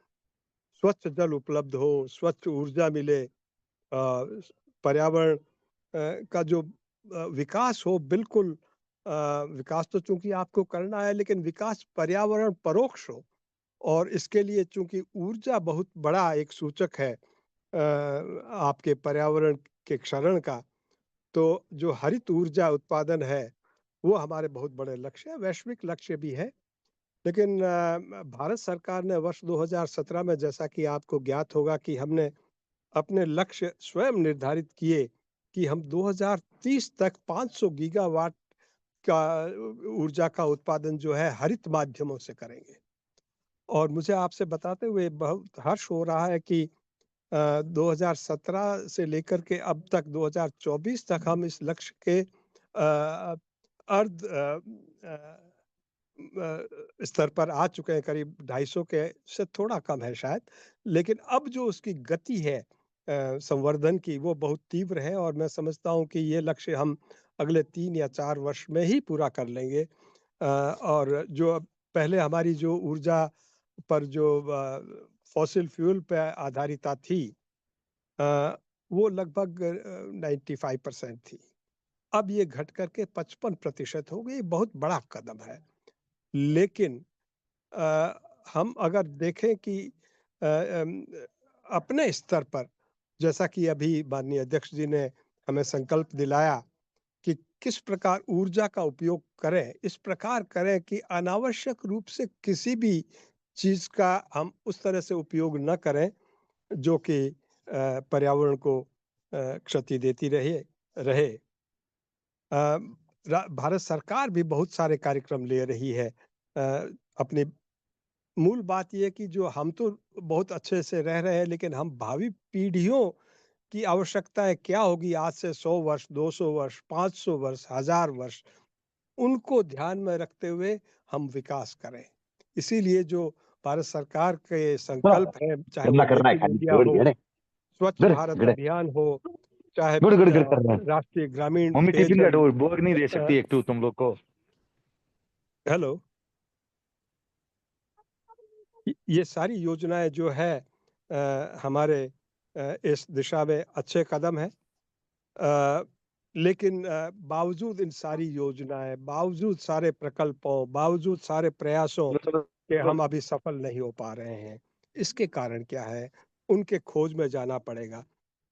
स्वच्छ जल उपलब्ध हो, स्वच्छ ऊर्जा मिले, पर्यावरण का जो विकास हो, बिल्कुल विकास तो चूंकि आपको करना है, लेकिन विकास पर्यावरण परोक्ष हो। और इसके लिए चूंकि ऊर्जा बहुत बड़ा एक सूचक है आपके पर्यावरण के क्षरण का, तो जो हरित ऊर्जा उत्पादन है वो हमारे बहुत बड़े लक्ष्य है, वैश्विक लक्ष्य भी है। लेकिन भारत सरकार ने वर्ष 2017 में, जैसा कि आपको ज्ञात होगा, कि हमने अपने लक्ष्य स्वयं निर्धारित किए कि हम 2030 तक 500 गीगावाट का ऊर्जा का उत्पादन जो है हरित माध्यमों से करेंगे। और मुझे आपसे बताते हुए बहुत हर्ष हो रहा है कि 2017 से लेकर के अब तक 2024 तक हम इस लक्ष्य के अर्ध स्तर पर आ चुके हैं, करीब 250 के से थोड़ा कम है शायद। लेकिन अब जो उसकी गति है संवर्धन की, वो बहुत तीव्र है और मैं समझता हूँ कि ये लक्ष्य हम अगले 3 या 4 वर्ष में ही पूरा कर लेंगे। और जो पहले हमारी जो ऊर्जा पर जो फॉसिल फ्यूल पे आधारिता थी, वो लगभग 95% थी। अब ये घट करके 55% हो गई, बहुत बड़ा कदम है। लेकिन हम अगर देखें कि अपने स्तर पर, जैसा कि अभी माननीय अध्यक्ष जी ने हमें संकल्प दिलाया कि किस प्रकार ऊर्जा का उपयोग करें, इस प्रकार करें कि अनावश्यक रूप से किसी भी चीज का हम उस तरह से उपयोग न करें जो कि पर्यावरण को क्षति देती रहे। भारत सरकार भी बहुत सारे कार्यक्रम ले रही है। अपनी मूल बात यह कि जो हम तो बहुत अच्छे से रह रहे हैं, लेकिन हम भावी पीढ़ियों की आवश्यकताएं क्या होगी आज से 100 वर्ष, 200 वर्ष, 500 वर्ष, 1000 वर्ष, उनको ध्यान में रखते हुए हम विकास करें। इसीलिए जो भारत सरकार के संकल्प है, चाहे वो करना है मेक इन खाली इंडिया गड़ हो, गड़े स्वच्छ गड़ भारत गड़े अभियान हो, चाहे गुड़ गुड़ गुड़ कर रहा है। राष्ट्रीय ग्रामीण मम्मी टिफिन का पेयजल, डोर बोग नहीं दे सकती एक तू तुम लोग को। हेलो, ये सारी योजनाएं जो है हमारे इस दिशा में अच्छे कदम है। लेकिन बावजूद इन सारी योजनाएं, बावजूद सारे प्रकल्पों, बावजूद सारे प्रयासों के हम अभी सफल नहीं हो पा रहे हैं। इसके कारण क्या है, उनके खोज में जाना पड़ेगा,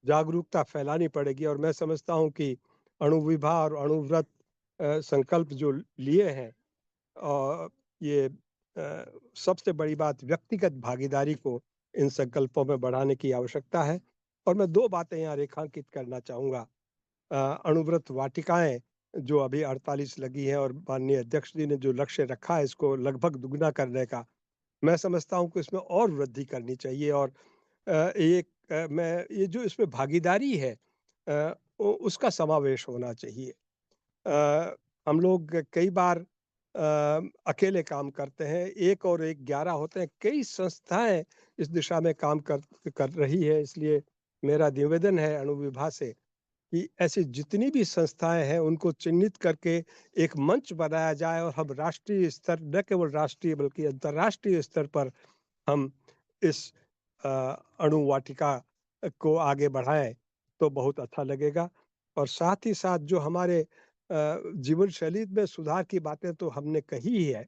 जागरूकता फैलानी पड़ेगी। और मैं समझता हूं कि अणुविभा और अणुव्रत संकल्प जो लिए हैं, और ये सबसे बड़ी बात, व्यक्तिगत भागीदारी को इन संकल्पों में बढ़ाने की आवश्यकता है। और मैं 2 बातें यहाँ रेखांकित करना चाहूँगा। अणुव्रत वाटिकाएं जो अभी 48 लगी हैं, और माननीय अध्यक्ष जी ने जो लक्ष्य रखा है इसको लगभग दुगना करने का, मैं समझता हूँ कि इसमें और वृद्धि करनी चाहिए। और मैं ये जो इसमें भागीदारी है उसका समावेश होना चाहिए। हम लोग कई बार अकेले काम करते हैं, 1 और 1 11 होते हैं, कई संस्थाएं इस दिशा में काम कर रही है। इसलिए मेरा निवेदन है अणुविभा से कि ऐसी जितनी भी संस्थाएं हैं उनको चिन्हित करके एक मंच बनाया जाए, और हम राष्ट्रीय स्तर, न केवल राष्ट्रीय बल्कि अंतर्राष्ट्रीय स्तर पर हम इस अणु वाटिका को आगे बढ़ाएं तो बहुत अच्छा लगेगा। और साथ ही साथ जो हमारे जीवन शैली में सुधार की बातें तो हमने कही ही है,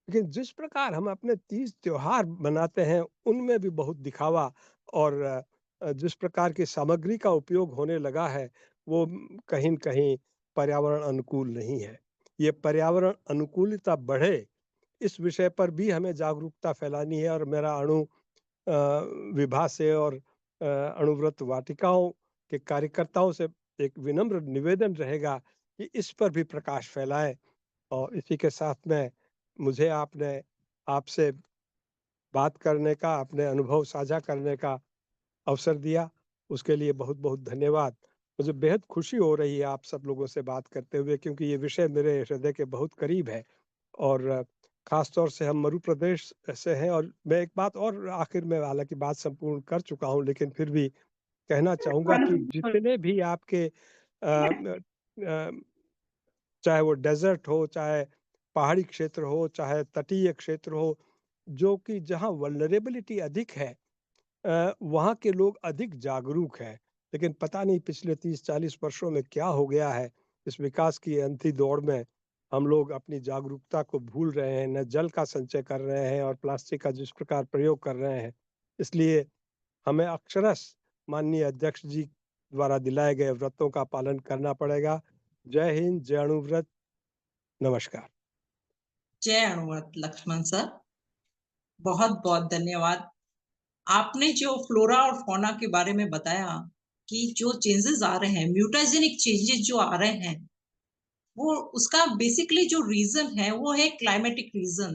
लेकिन जिस प्रकार हम अपने तीज त्योहार मनाते हैं उनमें भी बहुत दिखावा और जिस प्रकार की सामग्री का उपयोग होने लगा है वो कहीं न कहीं पर्यावरण अनुकूल नहीं है। ये पर्यावरण अनुकूलता बढ़े इस विषय पर भी हमें जागरूकता फैलानी है और मेरा विभा से और अणुव्रत वाटिकाओं के कार्यकर्ताओं से एक विनम्र निवेदन रहेगा कि इस पर भी प्रकाश फैलाएं। और इसी के साथ में मुझे आपसे बात करने का, अपने अनुभव साझा करने का अवसर दिया, उसके लिए बहुत-बहुत धन्यवाद। मुझे बेहद खुशी हो रही है आप सब लोगों से बात करते हुए क्योंकि ये विषय मेरे हृदय के बहुत करीब है और ख़ास तौर से हम मध्य प्रदेश से हैं और मैं एक बात और आखिर में हालाँकि बात संपूर्ण कर चुका हूँ लेकिन फिर भी कहना चाहूँगा कि जितने भी आपके चाहे वो डेज़र्ट हो, चाहे पहाड़ी क्षेत्र हो, चाहे तटीय क्षेत्र हो, जो कि जहाँ वल्नरेबिलिटी अधिक है वहाँ के लोग अधिक जागरूक हैं। लेकिन पता नहीं पिछले 30-40 वर्षों में क्या हो गया है, इस विकास की अंधी दौड़ में हम लोग अपनी जागरूकता को भूल रहे हैं, न जल का संचय कर रहे हैं और प्लास्टिक का जिस प्रकार प्रयोग कर रहे हैं। इसलिए हमें अक्षरशः माननीय अध्यक्ष जी द्वारा दिलाए गए व्रतों का पालन करना पड़ेगा। जय हिंद, जय अणुव्रत, नमस्कार। जय अणुव्रत लक्ष्मण सर, बहुत-बहुत धन्यवाद। आपने जो फ्लोरा और फौना के बारे में बताया कि जो चेंजेस आ रहे हैं, म्यूटाजेनिक चेंजेस जो आ रहे हैं, वो उसका बेसिकली जो रीज़न है, वो है क्लाइमेटिक रीज़न।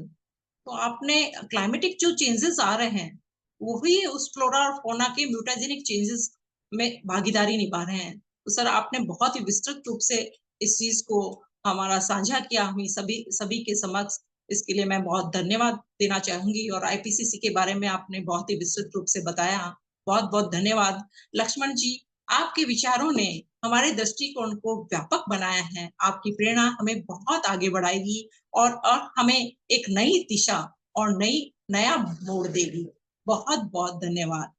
तो आपने क्लाइमेटिक जो चेंजेस आ रहे हैं, वही उस फ्लोरा और फौना के म्यूटाजेनिक चेंजेस में भागीदारी निभा रहे हैं। तो सर आपने बहुत ही विस्तृत रूप से इस चीज़ को हमारा साझा किया हमें सभी के समक्ष। इसके लिए मैं बहुत धन्यवाद देना चाहूँगी और आईपीसीसी के बारे में आपने बहुत ही विस्तृत रूप से बताया। बहुत-बहुत धन्यवाद। लक्ष्मण जी, आपके विचारों ने हमारे दृष्टिकोण को व्यापक बनाया है। आपकी प्रेरणा हमें बहुत आगे बढ़ाएगी और हमें एक नई दिशा और नया मोड़ देगी। बहुत-बहुत धन्यवाद।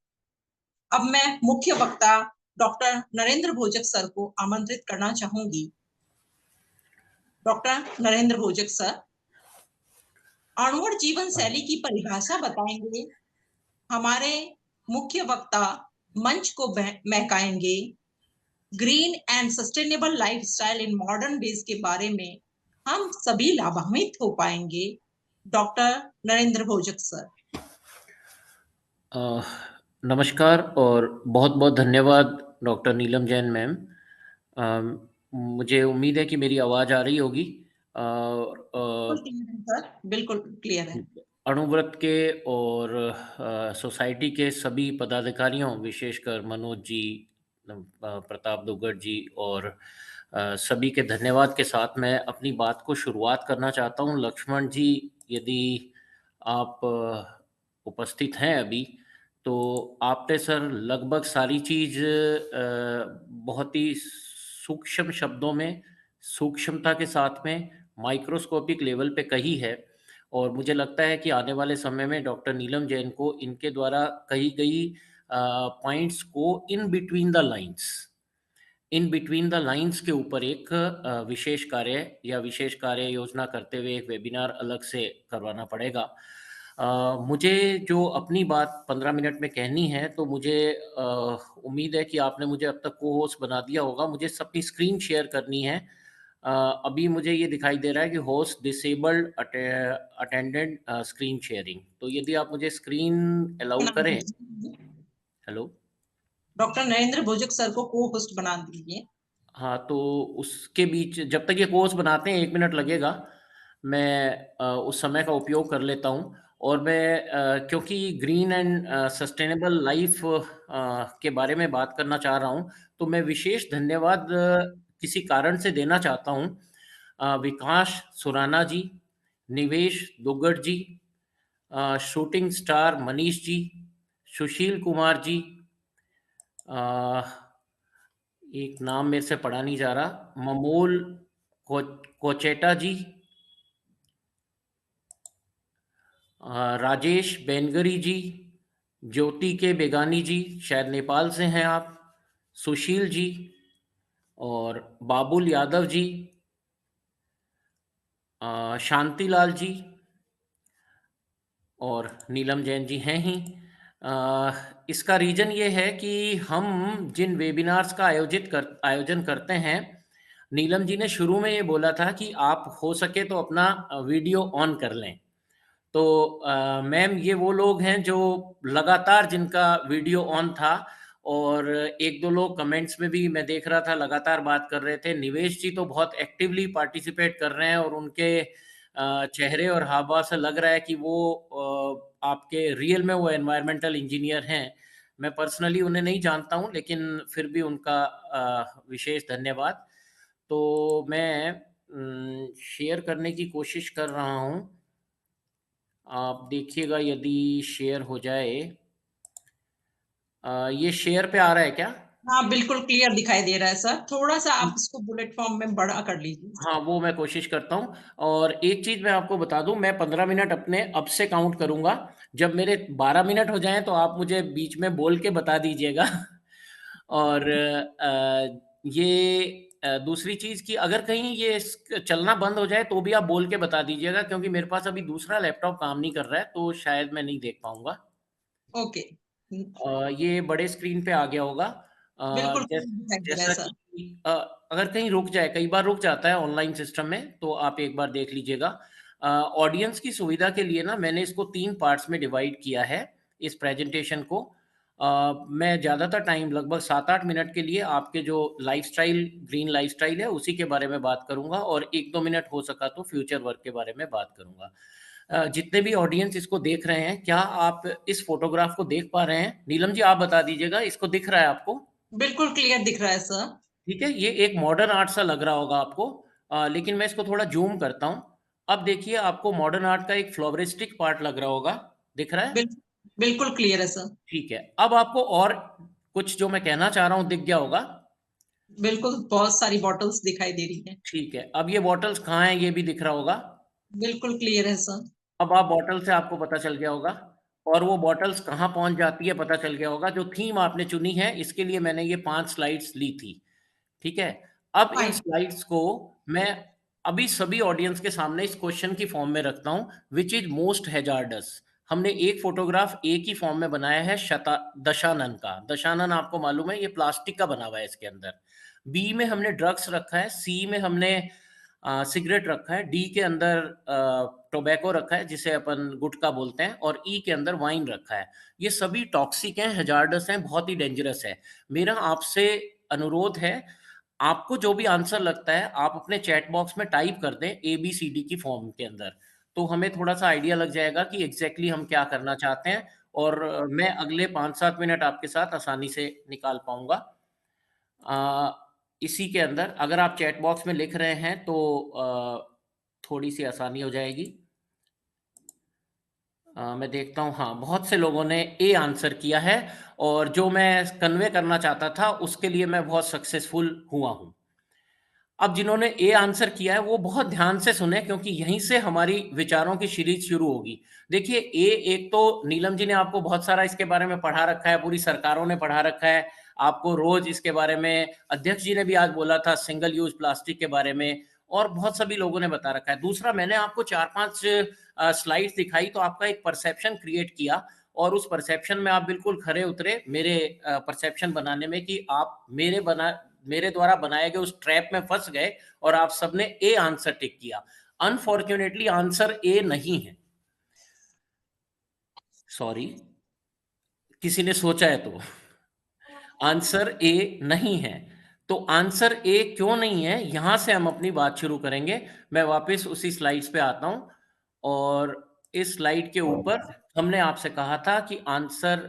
अब मैं मुख्य वक्ता डॉक्टर नरेंद्र भोजक सर को आमंत्रित करना चाहूँगी। डॉक्टर नरेंद्र भोजक सर, अणुवत जीवन शैली की परिभाषा बताएँगे। हमारे मुख्य वक्ता मंच को महकाएँगे। Green and sustainable lifestyle in modern days के बारे में हम सभी लाभान्वित हो पाएंगे। डॉक्टर नरेंद्र भोजक सर। नमस्कार और बहुत-बहुत धन्यवाद डॉक्टर नीलम जैन मैम। मुझे उम्मीद है कि मेरी आवाज़ आ रही होगी। बिल्कुल क्लियर है सर, बिल्कुल क्लियर है। अणुव्रत के और सोसाइटी के सभी पदाधिकारियों, विशेषकर मनोज जी, प्रताप दुग्गड़ जी और सभी के धन्यवाद के साथ मैं अपनी बात को शुरुआत करना चाहता हूँ। लक्ष्मण जी, यदि आप उपस्थित हैं अभी, तो आपने सर लगभग सारी चीज़ बहुत ही सूक्ष्म शब्दों में, सूक्ष्मता के साथ में, माइक्रोस्कोपिक लेवल पे कही है और मुझे लगता है कि आने वाले समय में डॉक्टर नीलम जैन को इनके द्वारा कही गई पॉइंट्स को इन बिटवीन द लाइन्स के ऊपर एक विशेष कार्य या विशेष कार्य योजना करते हुए एक वेबिनार अलग से करवाना पड़ेगा। मुझे जो अपनी बात 15 मिनट में कहनी है, तो मुझे उम्मीद है कि आपने मुझे अब तक को-होस्ट बना दिया होगा। मुझे अपनी स्क्रीन शेयर करनी है। अभी मुझे ये दिखाई दे रहा है कि host disabled attendant screen sharing. तो यदि आप मुझे स्क्रीन अलाउ करें। हेलो, डॉक्टर नरेंद्र भोजक सर को को-होस्ट बना दीजिए। हाँ, तो उसके बीच जब तक ये को-होस्ट बनाते हैं 1 मिनट लगेगा। मैं उस समय का उपयोग कर लेता हूँ और मैं क्योंकि ग्रीन एंड सस्टेनेबल लाइफ के बारे में बात करना चाह रहा हूँ, तो मैं विशेष धन्यवाद किसी कारण से देना चाहता हूँ। विकास सुराना जी, निवेश दुग्गड़ जी, शूटिंग स्टार मनीष जी, सुशील कुमार जी, एक नाम मेरे से पढ़ा नहीं जा रहा, ममोल कोचेटा जी, राजेश बेनगरी जी, ज्योति के बेगानी जी, शायद नेपाल से हैं आप, सुशील जी और बाबुल यादव जी, शांतिलाल जी और नीलम जैन जी हैं ही। इसका रीज़न ये है कि हम जिन वेबिनार्स का आयोजन करते हैं, नीलम जी ने शुरू में ये बोला था कि आप हो सके तो अपना वीडियो ऑन कर लें। तो मैम ये वो लोग हैं जो लगातार जिनका वीडियो ऑन था, और 1-2 लोग कमेंट्स में भी मैं देख रहा था लगातार बात कर रहे थे। निवेश जी तो बहुत एक्टिवली पार्टिसिपेट कर रहे हैं और उनके चेहरे और हाव-भाव से लग रहा है कि वो आपके रियल में वो एनवायरमेंटल इंजीनियर हैं। मैं पर्सनली उन्हें नहीं जानता हूँ, लेकिन फिर भी उनका विशेष धन्यवाद। तो मैं शेयर करने की कोशिश कर रहा हूँ। आप देखिएगा यदि शेयर हो जाए। ये शेयर पे आ रहा है क्या? हाँ, बिल्कुल क्लियर दिखाई दे रहा है सर। थोड़ा-सा आप इसको बुलेट फॉर्म में बड़ा कर लीजिए। हाँ, वो मैं कोशिश करता हूँ। और एक चीज़ मैं आपको बता दूँ, मैं 15 मिनट अपने अब से काउंट करूँगा। जब मेरे 12 मिनट हो जाएँ तो आप मुझे बीच में बोल के बता दीजिएगा। और ये दूसरी चीज़ कि अगर कहीं ये चलना बंद हो जाए तो भी आप बोल के बता दीजिएगा, क्योंकि मेरे पास अभी दूसरा लैपटॉप काम नहीं कर रहा है, तो शायद मैं नहीं देख पाऊँगा। ओके। ये बड़े स्क्रीन पे आ गया होगा। बिल्कुल जैस क्लियर दिखाई दे रहा है जैसा सर। कि अगर कहीं रुक जाए, कई बार रुक जाता है ऑनलाइन सिस्टम में, तो आप एक बार देख लीजिएगा। ऑडियंस की सुविधा के लिए ना मैंने इसको 3 पार्ट्स में डिवाइड किया है, इस प्रेज़ेंटेशन को। मैं ज़्यादातर टाइम लगभग 7-8 मिनट के लिए आपके जो लाइफ़स्टाइल, ग्रीन लाइफ़स्टाइल है, उसी के बारे में बात करूँगा, और 1-2 मिनट हो सका तो फ्यूचर वर्क के बारे में बात करूँगा। जितने भी ऑडियंस इसको देख रहे हैं, क्या आप इस फ़ोटोग्राफ को देख पा रहे हैं? नीलम जी आप बता दीजिएगा, इसको दिख रहा है आपको? बिल्कुल क्लियर दिख रहा है सर। ठीक है, ये एक मॉडर्न आर्ट सा लग रहा होगा आपको, लेकिन मैं इसको थोड़ा ज़ूम करता हूँ। अब देखिए आपको मॉडर्न आर्ट का एक फ्लोरिस्टिक पार्ट लग रहा होगा, दिख रहा है? बिल बिल्कुल क्लियर है सर। ठीक है, अब आपको और कुछ जो मैं कहना चाह रहा हूँ दिख गया होगा? बिल्कुल, बहुत सारी बॉटल्स दिखाई दे रही हैं। ठीक है, अब ये बॉटल्स कहाँ हैं ये भी दिख रहा होगा? बिल्कुल क्लियर है सर। अब आप बॉटल से आपको पता चल गया होगा, और वो बॉटल्स कहाँ पहुँच जाती है पता चल गया होगा। जो थीम आपने चुनी है, इसके लिए मैंने ये 5 स्लाइड्स ली थी, ठीक है? अब इन फाइन। स्लाइड्स को मैं अभी सभी ऑडियंस के सामने इस क्वेश्चन की फॉर्म में रखता हूँ, व्हिच इज़ मोस्ट हैज़ार्डस? हमने एक फ़ोटोग्राफ ए की फॉर्म में बनाया है दशानन का। दशानन आपको मालूम है, ये प्लास्टिक का बना हुआ है इसके अंदर। बी में हमने ड्रग्स रखा है, सी में हमने सिगरेट रखा है, डी के अंदर टोबैको रखा है जिसे अपन गुटखा बोलते हैं, और ई के अंदर वाइन रखा है। ये सभी टॉक्सिक हैं, हैज़ार्डस हैं, बहुत ही डेंजरस है। मेरा आपसे अनुरोध है, आपको जो भी आंसर लगता है, आप अपने चैट बॉक्स में टाइप कर दें एबीसीडी की फॉर्म के अंदर। तो हमें थोड़ा-सा आइडिया लग जाएगा कि एग्ज़ैक्टली हम क्या करना चाहते हैं, और मैं अगले 5-7 मिनट आपके साथ आसानी से निकाल पाऊँगा। इसी के अंदर अगर आप चैट बॉक्स में लिख रहे हैं तो थोड़ी-सी आसानी हो जाएगी। मैं देखता हूँ, हाँ, बहुत से लोगों ने ए आंसर किया है, और जो मैं कन्वे करना चाहता था उसके लिए मैं बहुत सक्सेसफुल हुआ हूँ। अब जिन्होंने ए आंसर किया है वो बहुत ध्यान से सुनें, क्योंकि यहीं से हमारी विचारों की सीरीज़ शुरू होगी। देखिए, एक तो नीलम जी ने आपको बहुत सारा इसके बारे में पढ़ा रखा है, पूरी सरकारों ने पढ़ा रखा है, आपको रोज़ इसके बारे में अध्यक्ष जी ने भी आज बोला था सिंगल यूज़ प्लास्टिक के बारे में, और बहुत सभी लोगों ने बता रखा है। दूसरा, मैंने आपको 4-5 स्लाइड्स दिखाई तो आपका एक परसेप्शन क्रिएट किया, और उस परसेप्शन में आप बिल्कुल खरे उतरे मेरे परसेप्शन बनाने में कि आप मेरे द्वारा बनाए गए उस ट्रैप में फँस गए, और आप सबने ए आंसर टिक किया। अनफॉर्च्यूनेटली आंसर ए नहीं है। सॉरी, किसी ने सोचा है तो। आंसर ए नहीं है। तो आंसर ए क्यों नहीं है, यहां से हम अपनी बात शुरू करेंगे। मैं वापस उसी स्लाइड्स पे आता हूं, और इस स्लाइड के ऊपर हमने आपसे कहा था कि आंसर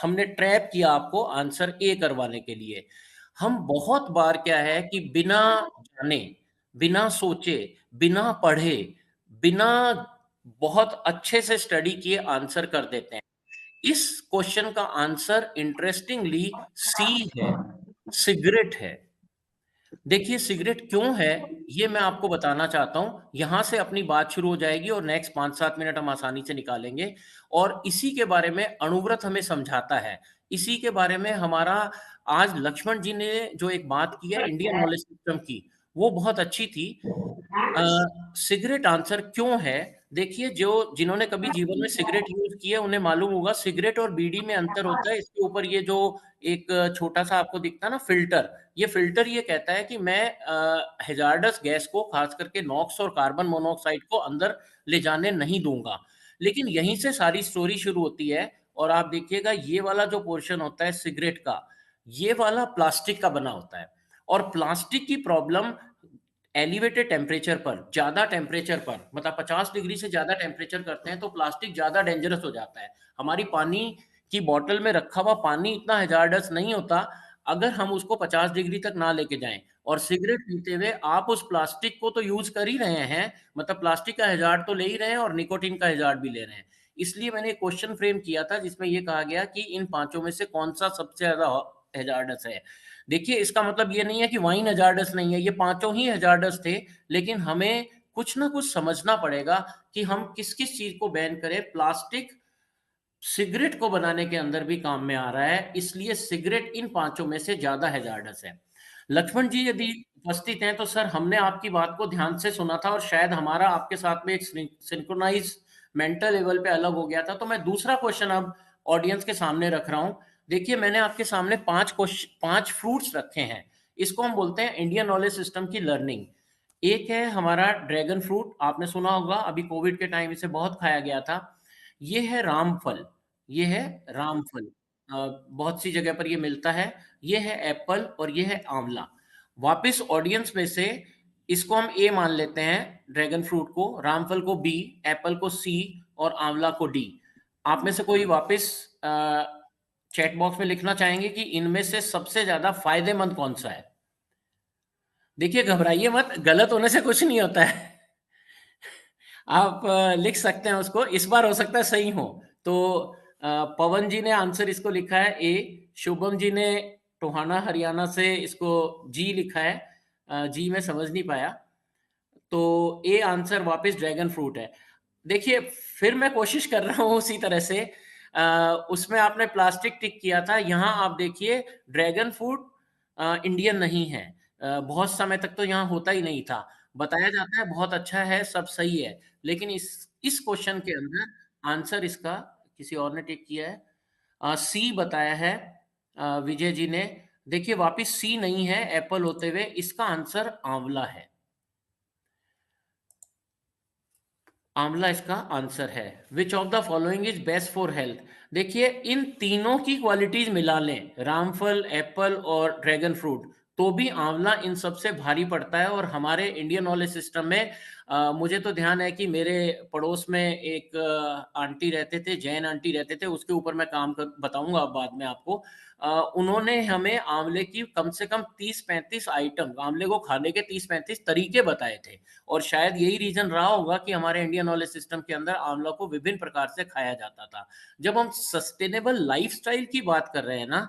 हमने ट्रैप किया आपको आंसर ए करवाने के लिए। हम बहुत बार क्या है कि बिना जाने, बिना सोचे, बिना पढ़े, बिना बहुत अच्छे से स्टडी किए आंसर कर देते हैं। इस क्वेश्चन का आंसर इंटरेस्टिंगली सी है, सिगरेट है। देखिए सिगरेट क्यों है, ये मैं आपको बताना चाहता हूँ। यहाँ से अपनी बात शुरू हो जाएगी और नेक्स्ट 5-7 मिनट हम आसानी से निकालेंगे, और इसी के बारे में अणुव्रत हमें समझाता है। इसी के बारे में हमारा आज लक्ष्मण जी ने जो एक बात की है इंडियन नॉलेज सिस्टम की, वो बहुत अच्छी थी। सिगरेट आंसर क्यों है? देखिए, जो जिन्होंने कभी जीवन में सिगरेट यूज़ की है, उन्हें मालूम होगा सिगरेट और बीड़ी में अंतर होता है। इसके ऊपर ये जो एक छोटा-सा आपको दिखता है ना फ़िल्टर, ये फ़िल्टर ये कहता है कि मैं हैज़ार्डस गैस को ख़ास करके नॉक्स और कार्बन मोनोऑक्साइड को अंदर ले जाने नहीं दूँगा। लेकिन यहीं से सारी स्टोरी शुरू होती है और आप देखिएगा ये वाला जो पोर्शन होता है सिगरेट का, ये वाला प्लास्टिक का बना होता है और प्लास्टिक की प्रॉब्लम एलिवेटेड टेम्परेचर पर, ज़्यादा टेम्परेचर पर मतलब 50 डिग्री से ज़्यादा टेम्परेचर करते हैं तो प्लास्टिक ज़्यादा डेंजरस हो जाता है। हमारी पानी की बॉटल में रखा हुआ पानी इतना हैज़ार्डस नहीं होता अगर हम उसको 50 डिग्री तक ना लेके जाएँ और सिगरेट पीते हुए आप उस प्लास्टिक को तो यूज़ कर ही रहे हैं, मतलब प्लास्टिक का हैज़ार्ड तो ले ही रहे हैं और निकोटीन का हैज़ार्ड भी ले रहे हैं। इसलिए मैंने एक क्वेश्चन फ्रेम किया था जिसमें ये कहा गया कि इन पाँचों में से कौन-सा सबसे ज़्यादा हैज़ार्डस है। देखिए, इसका मतलब ये नहीं है कि वाइन हज़ार्डस नहीं है, ये पाँचों ही हज़ार्डस थे, लेकिन हमें कुछ ना कुछ समझना पड़ेगा कि हम किस-किस चीज़ को बैन करें। प्लास्टिक सिगरेट को बनाने के अंदर भी काम में आ रहा है, इसलिए सिगरेट इन पाँचों में से ज़्यादा हैज़ार्डस है। लक्ष्मण जी यदि उपस्थित हैं, तो सर हमने आपकी बात को ध्यान से सुना था और शायद हमारा आपके साथ में एक सिंक्रोनाइज़ मेंटल लेवल पे अलग हो गया था, तो मैं दूसरा क्वेश्चन अब ऑडियंस के सामने रख रहा हूँ। देखिए, मैंने आपके सामने 5 फ्रूट्स रखे हैं। इसको हम बोलते हैं इंडियन नॉलेज सिस्टम की लर्निंग। एक है हमारा ड्रैगन फ्रूट, आपने सुना होगा, अभी कोविड के टाइम इसे बहुत खाया गया था। ये है रामफल, ये है रामफल। बहुत सी जगह पर ये मिलता है। ये है एप्पल और ये है आंवला। वापिस ऑडियंस में से इसको हम ए मान लेते हैं, ड्रैगन फ्रूट को, रामफल को बी, एप्पल को सी और आंवला को डी। आप में से कोई वापिस चैट बॉक्स में लिखना चाहेंगे कि इनमें से सबसे ज़्यादा फ़ायदेमंद कौन-सा है? देखिए, घबराइए मत, गलत होने से कुछ नहीं होता है। आप लिख सकते हैं उसको, इस बार हो सकता है सही हो। तो पवन जी ने आंसर इसको लिखा है ए, शुभम जी ने टोहाना हरियाणा से इसको जी लिखा है। जी मैं समझ नहीं पाया। तो ए आंसर वापस ड्रैगन फ्रूट है। देखिए, फिर मैं कोशिश कर रहा हूँ उसी तरह से। उसमें आपने प्लास्टिक टिक किया था, यहाँ आप देखिए ड्रैगन फ्रूट इंडियन नहीं है। बहुत समय तक तो यहाँ होता ही नहीं था। बताया जाता है बहुत अच्छा है, सब सही है, लेकिन इस क्वेश्चन के अंदर आंसर इसका किसी और ने टिक किया है। सी बताया है विजय जी ने। देखिए, वापिस सी नहीं है एप्पल होते हुए, इसका आंसर आंवला है। आंवला इसका आंसर है। Which of the following is best for health? देखिए, इन तीनों की क्वालिटीज मिला लें, रामफल, एप्पल और ड्रैगन फ्रूट, तो भी आंवला इन सबसे भारी पड़ता है। और हमारे इंडियन नॉलेज सिस्टम में मुझे तो ध्यान है कि मेरे पड़ोस में एक आंटी रहते थे, जैन आंटी रहते थे, उसके ऊपर मैं काम कर बताऊंगा बाद में आपको। उन्होंने हमें आंवले की कम से कम 30-35 आइटम, आंवले को खाने के 30-35 तरीके बताए थे। और शायद यही रीज़न रहा होगा कि हमारे इंडियन नॉलेज सिस्टम के अंदर आंवला को विभिन्न प्रकार से खाया जाता था। जब हम सस्टेनेबल लाइफ़स्टाइल की बात कर रहे हैं ना,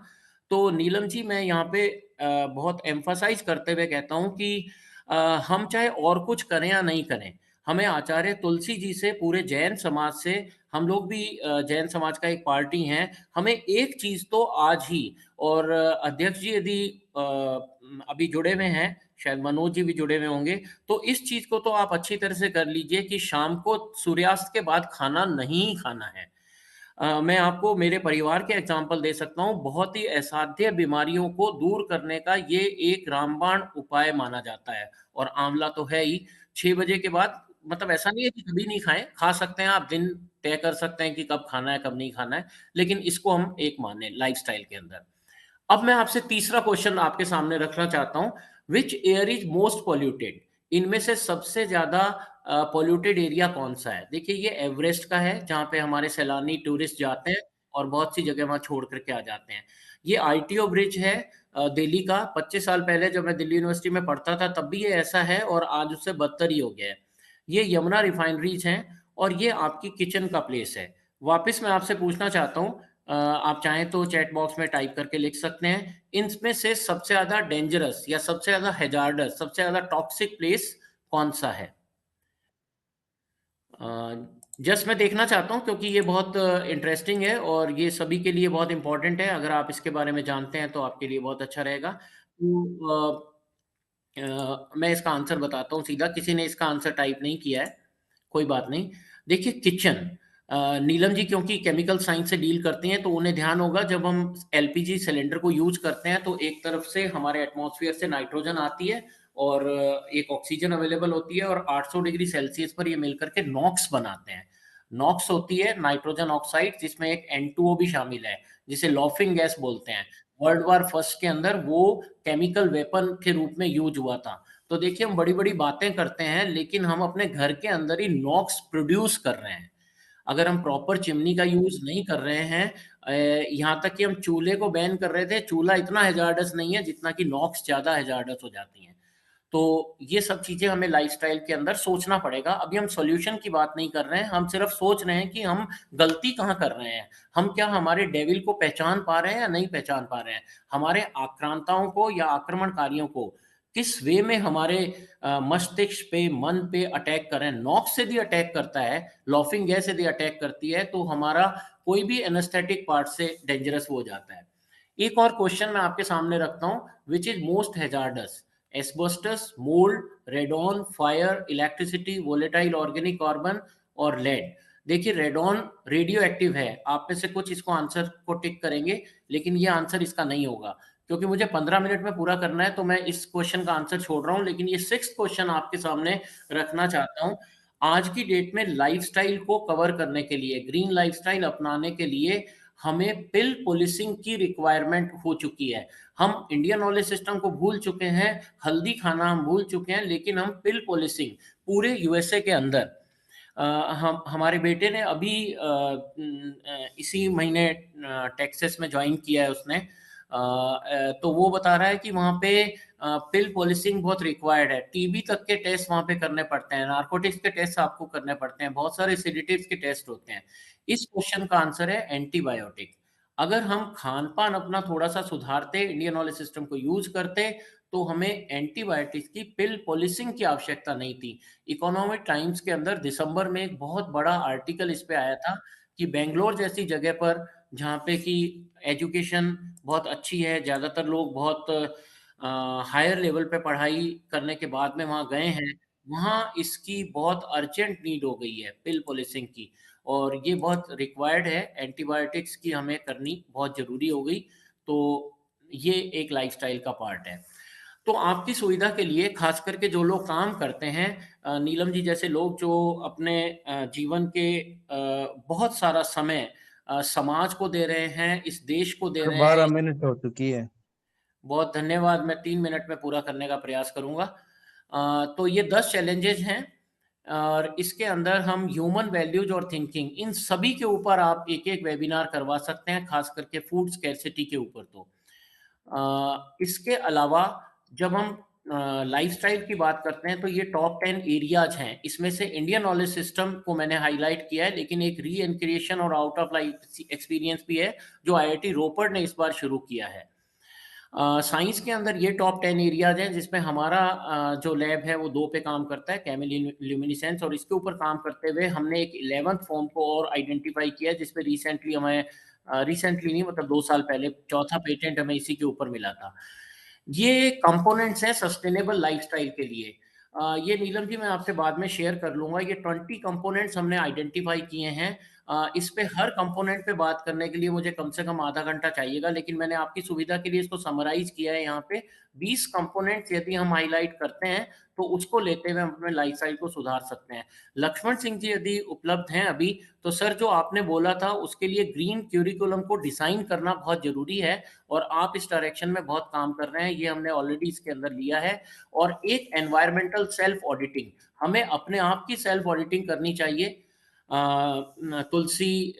तो नीलम जी मैं यहाँ पे बहुत एम्फसाइज़ करते हुए कहता हूँ कि अ, हम चाहे और कुछ करें या नहीं करें, हमें आचार्य तुलसी जी से, पूरे जैन समाज से, हम लोग भी जैन समाज का एक पार्टी हैं, हमें एक चीज़ तो आज ही, और अध्यक्ष जी यदि अभी जुड़े हुए हैं, शायद मनोज जी भी जुड़े हुए होंगे, तो इस चीज़ को तो आप अच्छी तरह से कर लीजिए कि शाम को सूर्यास्त के बाद खाना नहीं खाना है। मैं आपको मेरे परिवार के एग्ज़ाम्पल दे सकता हूँ, बहुत ही असाध्य बीमारियों को दूर करने का ये एक रामबाण उपाय माना जाता है और आंवला तो है ही। 6 बजे के बाद, मतलब ऐसा नहीं है कि कभी नहीं खाएँ, खा सकते हैं आप, दिन तय कर सकते हैं कि कब खाना है, कब नहीं खाना है, लेकिन इसको हम एक माने लाइफ़स्टाइल के अंदर। अब मैं आपसे तीसरा क्वेश्चन आपके सामने रखना चाहता हूँ, which air is most polluted? इनमें से सबसे ज़्यादा पॉल्यूटेड एरिया कौन-सा है? देखिए, ये एवरेस्ट का है, जहाँ पे हमारे सैलानी टूरिस्ट जाते हैं और बहुत सी जगह वहाँ छोड़ कर के आ जाते हैं। ये आईटीओ ब्रिज है दिल्ली का। 25 साल पहले जब मैं दिल्ली यूनिवर्सिटी में पढ़ता था, तब भी ये ऐसा है और आज उससे बदतर ही हो गया है। ये यमुना रिफाइनरीज़ हैं और ये आपकी किचन का प्लेस है। वापस मैं आपसे पूछना चाहता हूँ, आप चाहें तो चैट बॉक्स में टाइप करके लिख सकते हैं, इनमें से सबसे ज़्यादा डेंजरस या सबसे ज़्यादा हैज़ार्डस, सबसे ज़्यादा टॉक्सिक प्लेस कौन-सा है? जस्ट मैं देखना चाहता हूँ क्योंकि ये बहुत इंटरेस्टिंग है और ये सभी के लिए बहुत इम्पोर्टेंट है। अगर आप इसके बारे में जानते हैं तो आपके लिए बहुत अच्छा रहेगा। तो मैं इसका आंसर बताता हूँ सीधा, किसी ने इसका आंसर टाइप नहीं किया है, कोई बात नहीं। देखिए किचन, नीलम जी क्योंकि केमिकल साइंस से डील करती हैं तो उन्हें ध्यान होगा, जब हम एलपीजी सिलेंडर को यूज करते हैं तो एक तरफ से हमारे एटमॉस्फेयर से नाइट्रोजन आती है और एक ऑक्सीजन अवेलेबल होती है, और 800 डिग्री सेल्सियस पर ये मिलकर के नॉक्स बनाते हैं। नॉक्स होती है नाइट्रोजन ऑक्साइड, जिसमें एक N2O भी शामिल है, जिसे लॉफिंग गैस बोलते हैं। वर्ल्ड वार फर्स्ट के अंदर वो केमिकल वेपन के रूप में यूज हुआ था। तो देखिए हम बड़ी बड़ी बातें करते हैं लेकिन हम अपने घर के अंदर ही नॉक्स प्रोड्यूस कर रहे हैं। अगर हम प्रॉपर चिमनी का यूज नहीं कर रहे हैं, यहाँ तक कि हम चूल्हे को बैन कर रहे थे, चूल्हा इतना हैजार्डस नहीं है जितना कि नॉक्स ज्यादा हैजार्डस हो जाती हैं। तो ये सब चीजें हमें लाइफस्टाइल के अंदर सोचना पड़ेगा। अभी हम सॉल्यूशन की बात नहीं कर रहे हैं, हम सिर्फ सोच रहे हैं कि हम गलती कहाँ कर रहे हैं, हम क्या हमारे डेविल को पहचान पा रहे हैं या नहीं पहचान पा रहे हैं, हमारे आक्रांताओं को या आक्रमणकारियों को किस वे में हमारे मस्तिष्क पे, मन पे अटैक कर रहे हैं। नॉक्स से भी अटैक करता है, लॉफिंग गैस से भी अटैक करती है, तो हमारा कोई भी एनेस्थेटिक पार्ट से डेंजरस हो जाता है। एक और क्वेश्चन मैं आपके सामने रखता हूं, which is most hazards, asbestos, mould, radon, fire, electricity, volatile organic carbon और लेड। देखिए रेडॉन रेडियो एक्टिव है, आप में से कुछ इसको आंसर को टिक करेंगे, लेकिन ये आंसर इसका नहीं होगा, क्योंकि मुझे 15 मिनट में पूरा करना है, तो मैं इस क्वेश्चन का आंसर छोड़ रहा हूं। लेकिन ये 6th क्वेश्चन आपके सामने रखना चाहता हूं। आज की डेट में लाइफस्टाइल को कवर करने के लिए, ग्रीन लाइफस्टाइल अपनाने के लिए हमें पिल पॉलिशिंग की रिक्वायरमेंट हो चुकी है। हम इंडियन नॉलेज सिस्टम को भूल चुके हैं, हल्दी खाना हम भूल चुके हैं, लेकिन हम पिल पॉलिशिंग पूरे यूएसए के अंदर, हम हमारे बेटे ने अभी इसी महीने टेक्सास में ज्वाइन किया है उसने, तो वो बता रहा है कि वहाँ पे पिल पॉलिशिंग बहुत रिक्वायर्ड है। टीबी तक के टेस्ट वहाँ पे करने पड़ते हैं, नार्कोटिक्स के टेस्ट आपको करने पड़ते हैं, बहुत सारे सेडेटिव्स के टेस्ट होते हैं। इस क्वेश्चन का आंसर है एंटीबायोटिक। अगर हम खान पान अपना थोड़ा सा सुधारते, इंडियन नॉलेज सिस्टम को यूज करते, तो हमें एंटीबायोटिक्स की पिल पॉलिशिंग की आवश्यकता नहीं थी। इकोनॉमिक टाइम्स के अंदर दिसंबर में एक बहुत बड़ा आर्टिकल इस पे आया था कि बेंगलोर जैसी जगह पर, जहाँ पे कि एजुकेशन बहुत अच्छी है, ज़्यादातर लोग बहुत हायर लेवल पे पढ़ाई करने के बाद में वहाँ गए हैं, वहाँ इसकी बहुत अर्जेंट नीड हो गई है पिल पॉलिशिंग की, और ये बहुत रिक्वायर्ड है। एंटीबायोटिक्स की हमें करनी बहुत ज़रूरी हो गई। तो ये एक लाइफस्टाइल का पार्ट है। तो आपकी सुविधा के लिए, खास करके जो लोग काम करते हैं, नीलम जी जैसे लोग जो अपने जीवन के बहुत सारा समय समाज को दे रहे हैं, इस देश को दे रहे हैं। 12 मिनट हो चुकी है। बहुत धन्यवाद, मैं 3 मिनट में पूरा करने का प्रयास करूंगा। तो ये 10 चैलेंजेस हैं, और इसके अंदर हम ह्यूमन वैल्यूज और थिंकिंग, इन सभी के ऊपर आप एक एक वेबिनार करवा सकते हैं, खास करके फूड स्कैर्सिटी के ऊपर। तो इसके अलावा जब हम लाइफस्टाइल की बात करते हैं तो ये टॉप 10 एरियाज हैं। इसमें से इंडियन नॉलेज सिस्टम को मैंने हाईलाइट किया है, लेकिन एक री एनक्रिएशन और आउट ऑफ लाइफ एक्सपीरियंस भी है जो आईआईटी रोपड़ ने इस बार शुरू किया है। साइंस के अंदर ये टॉप 10 एरियाज हैं, जिसमें हमारा जो लैब है वो 2 पे काम करता है, केमिल्यूमिनेसेंस, और इसके ऊपर काम करते हुए हमने एक 11th फॉर्म को और आइडेंटिफाई किया, जिसमें रिसेंटली हमें, रिसेंटली नहीं मतलब 2 साल पहले, चौथा पेटेंट हमें इसी के ऊपर मिला था। ये कंपोनेंट्स हैं सस्टेनेबल लाइफस्टाइल के लिए। ये नीलम जी मैं आपसे बाद में शेयर कर लूंगा। ये 20 कंपोनेंट्स हमने आइडेंटिफाई किए हैं। इस पे हर कंपोनेंट पे बात करने के लिए मुझे कम से कम आधा घंटा चाहिएगा, लेकिन मैंने आपकी सुविधा के लिए इसको समराइज किया है यहाँ पे। 20 कंपोनेंट्स यदि हम हाईलाइट करते हैं तो उसको लेते हुए हम अपने लाइफस्टाइल को सुधार सकते हैं। लक्ष्मण सिंह जी यदि उपलब्ध हैं अभी, तो सर जो आपने बोला था उसके लिए ग्रीन क्यूरिकुलम को डिजाइन करना बहुत जरूरी है, और आप इस डायरेक्शन में बहुत काम कर रहे हैं, ये हमने ऑलरेडी इसके अंदर लिया है। और एक एनवायरमेंटल सेल्फ ऑडिटिंग, हमें अपने आप की सेल्फ ऑडिटिंग करनी चाहिए। तुलसी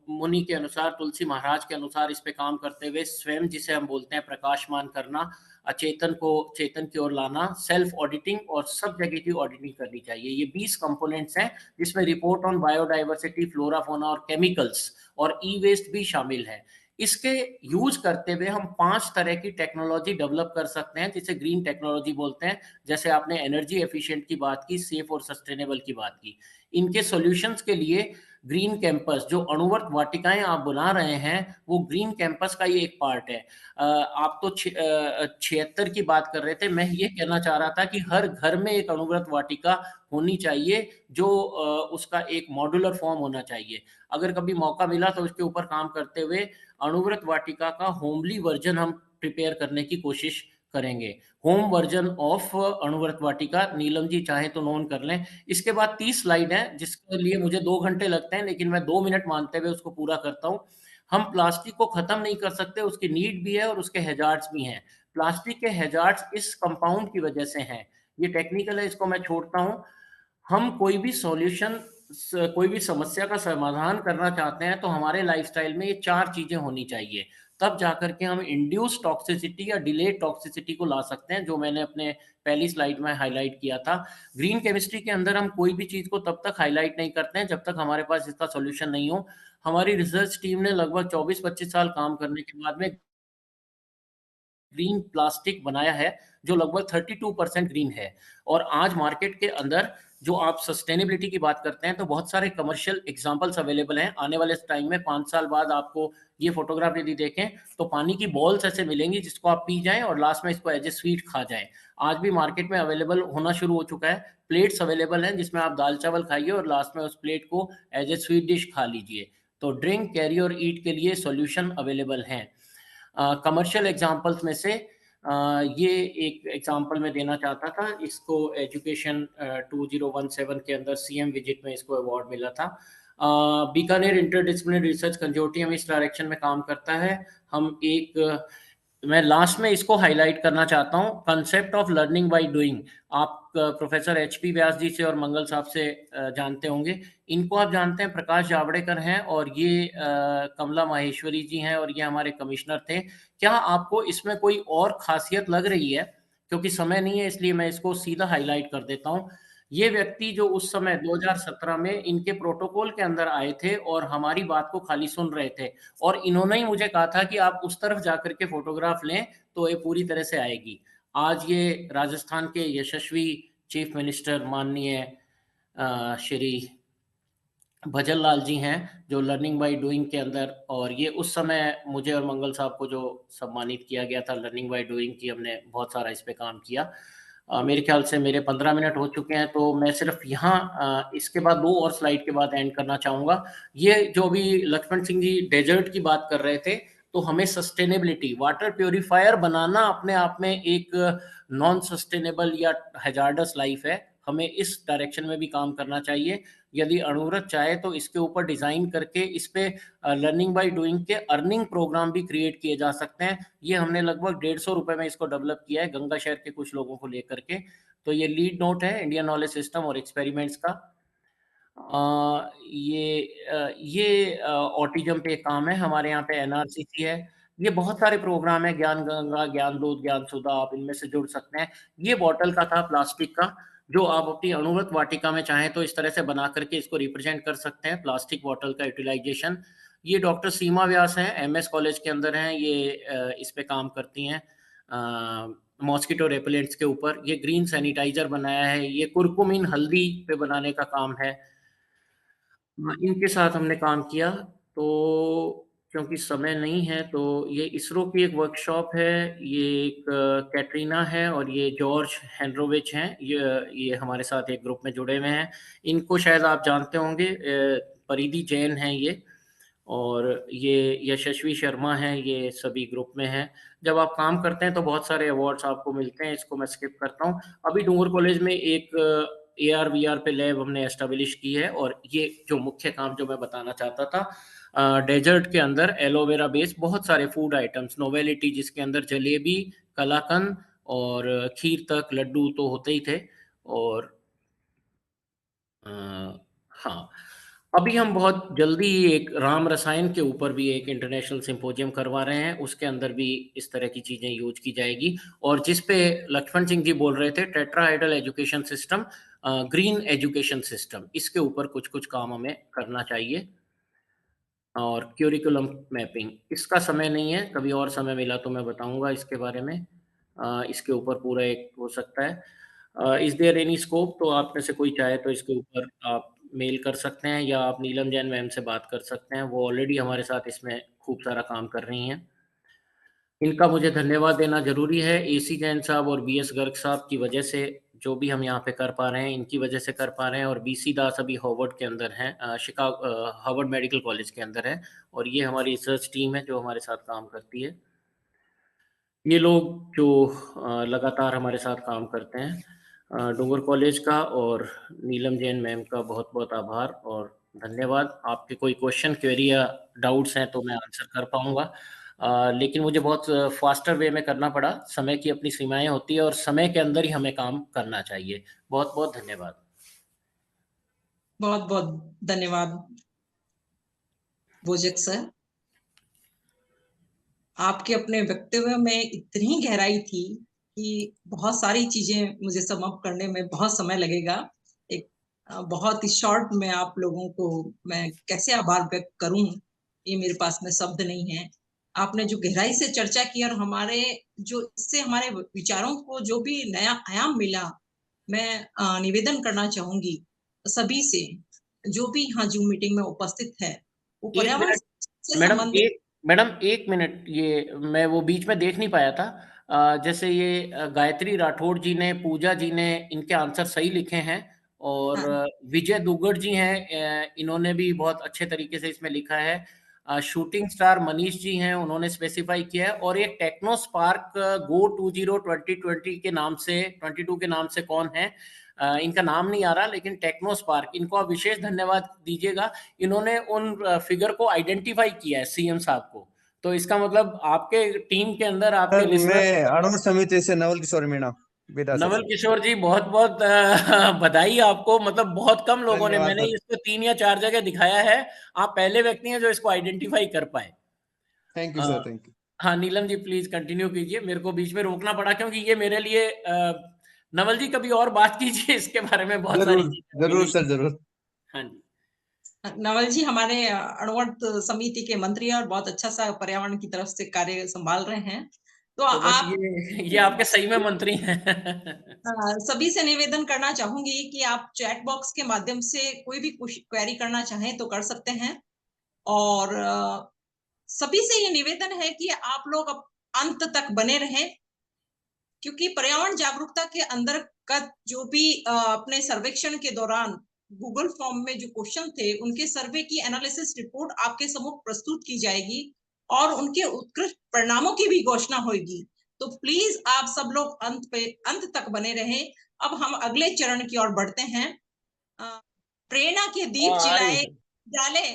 मुनि के अनुसार, तुलसी महाराज के अनुसार इस पे काम करते हुए स्वयं, जिसे हम बोलते हैं प्रकाशमान करना, अचेतन को चेतन की ओर लाना, सेल्फ ऑडिटिंग और सब जगह की ऑडिटिंग करनी चाहिए। ये 20 कंपोनेंट्स हैं, जिसमें report on biodiversity, flora fauna और केमिकल्स और ई वेस्ट भी शामिल है। इसके यूज करते हुए हम 5 तरह की टेक्नोलॉजी डेवलप कर सकते हैं, जिसे ग्रीन टेक्नोलॉजी बोलते हैं। जैसे आपने एनर्जी एफिशिएंट की बात की, सेफ और सस्टेनेबल की बात की। इनके सॉल्यूशंस के लिए ग्रीन कैंपस, जो अणुव्रत वाटिकाएं आप बना रहे हैं, वो ग्रीन कैंपस का ही एक पार्ट है। आप तो 76 की बात कर रहे थे, मैं ये कहना चाह रहा था कि हर घर में एक अणुव्रत वाटिका होनी चाहिए, जो उसका एक मॉड्यूलर फॉर्म होना चाहिए। अगर कभी मौका मिला तो उसके ऊपर काम करते हुए अणुव्रत वाटिका का होमली वर्जन हम प्रिपेयर करने की कोशिश करेंगे। होम वर्जन ऑफ अणुव्रत वाटिका, नीलम जी चाहे तो नोन कर लें। इसके बाद 30 स्लाइड है, जिसके लिए मुझे 2 घंटे लगते हैं, लेकिन मैं 2 मिनट मानते हुए उसको पूरा करता हूँ। हम प्लास्टिक को खत्म नहीं कर सकते, उसकी नीड भी है और उसके हैजार्ड्स भी हैं। प्लास्टिक के हैजार्ड्स इस कंपाउंड की वजह से हैं। ये टेक्निकल है, इसको मैं छोड़ता हूँ। हम कोई भी सॉल्यूशन, कोई भी समस्या का समाधान करना चाहते हैं, तो हमारे लाइफस्टाइल में ये 4 चीजें होनी चाहिए। तब जाकर के हम इंड्यूस टॉक्सिसिटी या डिलेड टॉक्सिसिटी को ला सकते हैं, जो मैंने अपने पहली स्लाइड में हाईलाइट किया था। ग्रीन केमिस्ट्री के अंदर हम कोई भी चीज को तब तक हाईलाइट नहीं करते हैं जब तक हमारे पास इसका सॉल्यूशन नहीं हो। हमारी रिसर्च टीम ने लगभग 24-25 साल काम करने के बाद में ग्रीन प्लास्टिक बनाया है, जो लगभग 32% ग्रीन है। और आज मार्केट के अंदर जो आप सस्टेनेबिलिटी की बात करते हैं, तो बहुत सारे कमर्शियल एग्जांपल्स अवेलेबल हैं। आने वाले टाइम में 5 साल बाद आपको ये फोटोग्राफ यदि देखें, तो पानी की बॉल्स ऐसे मिलेंगी जिसको आप पी जाएं और लास्ट में इसको एज ए स्वीट खा जाएं। आज भी मार्केट में अवेलेबल होना शुरू हो चुका है। प्लेट्स अवेलेबल हैं जिसमें आप दाल चावल खाइए और लास्ट में उस प्लेट को एज ए स्वीट डिश खा लीजिए। तो ड्रिंक, कैरी और ईट के लिए सॉल्यूशन अवेलेबल हैं। कमर्शियल एग्जांपल्स में से ये एक एग्जांपल मैं देना चाहता था। इसको एजुकेशन 2017 के अंदर सीएम विजिट में इसको अवार्ड मिला था। बीकानेर इंटरडिसिप्लिनरी रिसर्च कंसोर्टियम इस डायरेक्शन में काम करता है। हम एक मैं लास्ट में इसको हाईलाइट करना चाहता हूँ, concept of learning by doing. आप प्रोफेसर एचपी व्यास जी से और मंगल साहब से जानते होंगे। इनको आप जानते हैं, प्रकाश जावड़ेकर हैं और ये कमला माहेश्वरी जी हैं और ये हमारे कमिश्नर थे। क्या आपको इसमें कोई और खासियत लग रही है? क्योंकि समय नहीं है, इसलिए मैं इसको सीधा हाईलाइट कर देता हूँ। ये व्यक्ति जो उस समय 2017 में इनके प्रोटोकॉल के अंदर आए थे और हमारी बात को खाली सुन रहे थे, और इन्होंने ही मुझे कहा था कि आप उस तरफ जाकर के फोटोग्राफ लें तो ये पूरी तरह से आएगी। आज ये राजस्थान के यशस्वी चीफ मिनिस्टर माननीय श्री भजन लाल जी हैं, जो लर्निंग बाय डूइंग के अंदर, और ये उस समय मुझे और मंगल साहब को जो सम्मानित किया गया था लर्निंग बाय डूइंग की, हमने बहुत सारा इस पे काम किया। मेरे ख्याल से मेरे 15 मिनट हो चुके हैं, तो मैं सिर्फ यहाँ इसके बाद 2 और स्लाइड के बाद एंड करना चाहूँगा। ये जो अभी लक्ष्मण सिंह जी डेजर्ट की बात कर रहे थे, तो हमें सस्टेनेबिलिटी, वाटर प्योरीफायर बनाना अपने आप में एक नॉन सस्टेनेबल या हैजार्डस लाइफ है। हमें इस डायरेक्शन में भी काम करना चाहिए। यदि अणुव्रत चाहे तो इसके ऊपर डिजाइन करके इस पे लर्निंग बाय डूइंग के अर्निंग प्रोग्राम भी क्रिएट किए जा सकते हैं। ये हमने लगभग 150 रुपए में इसको डेवलप किया है, गंगा शहर के कुछ लोगों को लेकर के। तो ये लीड नोट है इंडियन नॉलेज सिस्टम और एक्सपेरिमेंट्स का। ये ऑटिज्म पे काम है, हमारे यहाँ पे एनआरसीसी है। ये बहुत सारे प्रोग्राम है, ज्ञान गंगा, ज्ञान दूत, ज्ञान सुधा, आप इनमें से जुड़ सकते हैं। ये बॉटल का था प्लास्टिक का, जो आप अपनी अणुव्रत वाटिका में चाहें तो इस तरह से बना करके इसको रिप्रेजेंट कर सकते हैं, प्लास्टिक बॉटल का यूटिलाइजेशन। ये डॉक्टर सीमा व्यास हैं, एमएस कॉलेज के अंदर हैं, ये इस पे काम करती हैं मॉस्किटो रेपेलेंट्स के ऊपर। ये ग्रीन सैनिटाइजर बनाया है, ये कुरकुमिन हल्दी पे बनाने का काम है। इनके साथ हमने काम किया। तो क्योंकि समय नहीं है, तो ये इसरो की एक वर्कशॉप है, ये एक कैटरीना है और ये जॉर्ज हेनरोविच हैं, ये हमारे साथ एक ग्रुप में जुड़े हुए हैं। इनको शायद आप जानते होंगे, परिधि जैन हैं ये, और ये यशस्वी शर्मा हैं, ये सभी ग्रुप में हैं। जब आप काम करते हैं तो बहुत सारे अवार्ड्स आपको मिलते हैं, इसको मैं स्किप करता हूँ। अभी डूंगर कॉलेज में एक AR VR पे लैब हमने एस्टेब्लिश की है, और ये जो मुख्य काम जो मैं बताना चाहता था, डेजर्ट के अंदर एलोवेरा बेस्ड बहुत सारे फूड आइटम्स, नोवेलिटी, जिसके अंदर जलेबी, कलाकंद और खीर तक, लड्डू तो होते ही थे। और हाँ, अभी हम बहुत जल्दी एक राम रसायन के ऊपर भी एक इंटरनेशनल सिंपोजियम करवा रहे हैं, उसके अंदर भी इस तरह की चीजें यूज की जाएगी। और जिस पे लक्ष्मण सिंह जी बोल रहे थे, tetrahedral education system, green education system, इसके ऊपर कुछ कुछ काम हमें करना चाहिए। और क्यूरिकुलम मैपिंग, इसका समय नहीं है, कभी और समय मिला तो मैं बताऊंगा इसके बारे में। इसके ऊपर पूरा एक हो सकता है। Is there any scope? तो आप में से कोई चाहे तो इसके ऊपर आप मेल कर सकते हैं या आप नीलम जैन मैम से बात कर सकते हैं, वो ऑलरेडी हमारे साथ इसमें खूब सारा काम कर रही हैं। इनका मुझे धन्यवाद देना ज़रूरी है। एसी जैन साहब और बीएस गर्ग साहब की वजह से जो भी हम यहाँ पे कर पा रहे हैं, इनकी वजह से कर पा रहे हैं। और बीसी दास अभी हार्वर्ड के अंदर हैं, हार्वर्ड मेडिकल कॉलेज के अंदर है, और ये हमारी रिसर्च टीम है जो हमारे साथ काम करती है। ये लोग जो लगातार हमारे साथ काम करते हैं, डूंगर कॉलेज का और नीलम जैन मैम का बहुत बहुत आभार और धन्यवाद। आपके कोई क्वेश्चन, क्वेरी या डाउट्स हैं तो मैं आंसर कर पाऊंगा, लेकिन मुझे बहुत फास्टर वे में करना पड़ा। समय की अपनी सीमाएं होती है और समय के अंदर ही हमें काम करना चाहिए। बहुत बहुत धन्यवाद। बहुत बहुत धन्यवाद बोजक सर। आपके अपने वक्तव्य में इतनी गहराई थी कि बहुत सारी चीजें मुझे सम अप करने में बहुत समय लगेगा। एक बहुत ही शॉर्ट में आप लोगों को मैं कैसे आभार व्यक्त करूं, ये मेरे पास में शब्द नहीं है। आपने जो गहराई से चर्चा की और हमारे जो इससे हमारे विचारों को जो भी नया आयाम मिला, मैं निवेदन करना चाहूंगी सभी से जो भी यहाँ जूम मीटिंग में उपस्थित है, वो एक पर्यावरण मिनट से मैडम, संबंधित। मैडम एक मिनट, ये मैं वो बीच में देख नहीं पाया था। जैसे ये गायत्री राठौड़ जी ने, पूजा जी ने इनके आंसर सही लिखे हैं, और हाँ, विजय दुग्गड़ जी हैं, इन्होंने भी बहुत अच्छे तरीके से इसमें लिखा है। शूटिंग स्टार मनीष जी हैं, उन्होंने स्पेसिफाई किया है। और एक टेक्नो स्पार्क गो 20 के नाम से, 22 के नाम से कौन है, इनका नाम नहीं आ रहा, लेकिन टेक्नो स्पार्क, इनको आप विशेष धन्यवाद दीजिएगा। इन्होंने उन फिगर को आइडेंटिफाई किया है सीएम साहब को। तो इसका मतलब आपके टीम के अंदर आपके सर, लिसनर मैं अणु समिति से नवल किशोर मीणा बेदा नवल सर। किशोर जी, बहुत बहुत बधाई आपको। मतलब बहुत कम लोगों ने, धन्यवाद मैंने सर। इसको 3 या 4 जगह दिखाया है, आप पहले व्यक्ति हैं जो इसको आइडेंटिफाई कर पाए। Thank you a, sir, thank you. हाँ नीलम जी प्लीज कंटिन्यू कीजिए, मेरे को बीच में रोकना पड़ा क्योंकि ये मेरे लिए नवल जी कभी और बात कीजिए इसके बारे में, बहुत सारी जरूर चीजें अभी जरूर नहीं। सर, जरूर। हाँ जी। नवल जी हमारे अणुवर्त समिति के मंत्री हैं और बहुत अच्छा सा पर्यावरण की तरफ से कार्य संभाल रहे हैं। तो तो बस आप ये आपके सही में मंत्री हैं। सभी से निवेदन करना चाहूंगी कि आप चैट बॉक्स के माध्यम से कोई भी क्वेरी करना चाहें तो कर सकते हैं। और सभी से ये निवेदन है कि आप लोग अंत तक बने रहें, क्योंकि पर्यावरण जागरूकता के अंतर्गत जो भी अपने सर्वेक्षण के दौरान गूगल फॉर्म में जो क्वेश्चन थे, उनके सर्वे की एनालिसिस रिपोर्ट आपके सम्मुख प्रस्तुत की जाएगी और उनके उत्कृष्ट परिणामों की भी घोषणा होगी। तो प्लीज आप सब लोग अंत तक बने रहें। अब हम अगले चरण की ओर बढ़ते हैं। प्रेरणा के दीप जिलाए जाले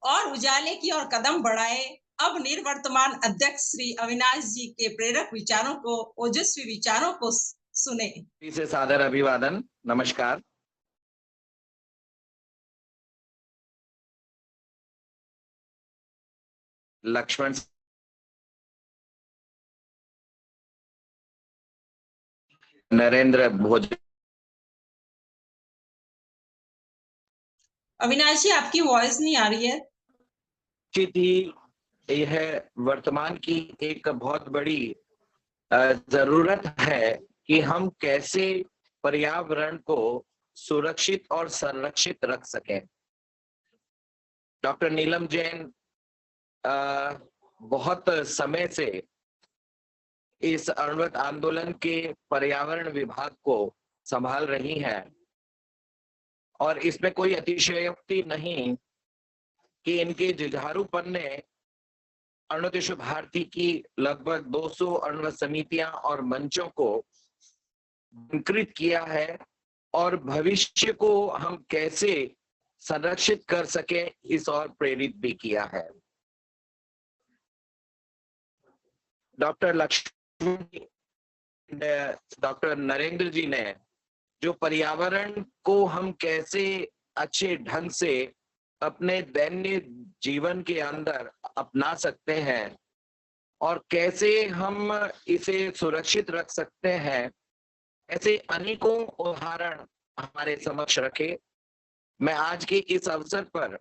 और उजाले की ओर कदम बढ़ाए। अब निवर्तमान अध्यक्ष श्री अविनाश जी के प्रेरक विचारों को, ओजस्वी विचारों को सुने। से सादर अभिवादन, नमस्कार। लक्ष्मण नरेंद्र भोज। अविनाश जी आपकी वॉइस नहीं आ रही है। थी यह वर्तमान की एक बहुत बड़ी जरूरत है कि हम कैसे पर्यावरण को सुरक्षित और संरक्षित रख सकें। डॉक्टर नीलम जैन बहुत समय से इस अण्वत आंदोलन के पर्यावरण विभाग को संभाल रही हैं, और इसमें कोई अतिशयोक्ति नहीं कि इनके जुझारूपन ने अण्वत विश्व भारती की लगभग 200 अण्वत समितियां और मंचों को अंकुरित किया है, और भविष्य को हम कैसे संरक्षित कर सके इस और प्रेरित भी किया है। डॉक्टर लक्ष्मण, डॉक्टर नरेंद्र जी ने जो पर्यावरण को हम कैसे अच्छे ढंग से अपने दैनिक जीवन के अंदर अपना सकते हैं और कैसे हम इसे सुरक्षित रख सकते हैं, ऐसे अनेकों उदाहरण हमारे समक्ष रखे। मैं आज के इस अवसर पर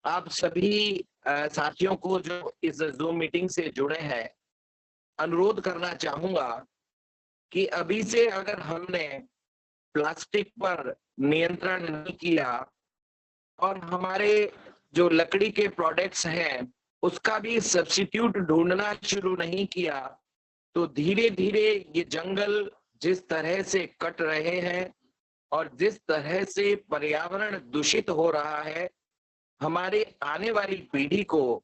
आप सभी साथियों को जो इस जूम मीटिंग से जुड़े हैं अनुरोध करना चाहूंगा कि अभी से अगर हमने प्लास्टिक पर नियंत्रण नहीं किया और हमारे जो लकड़ी के प्रोडक्ट्स हैं उसका भी सब्स्टिट्यूट ढूंढना शुरू नहीं किया, तो धीरे धीरे ये जंगल जिस तरह से कट रहे हैं और जिस तरह से पर्यावरण दूषित हो रहा है, हमारे आने वाली पीढ़ी को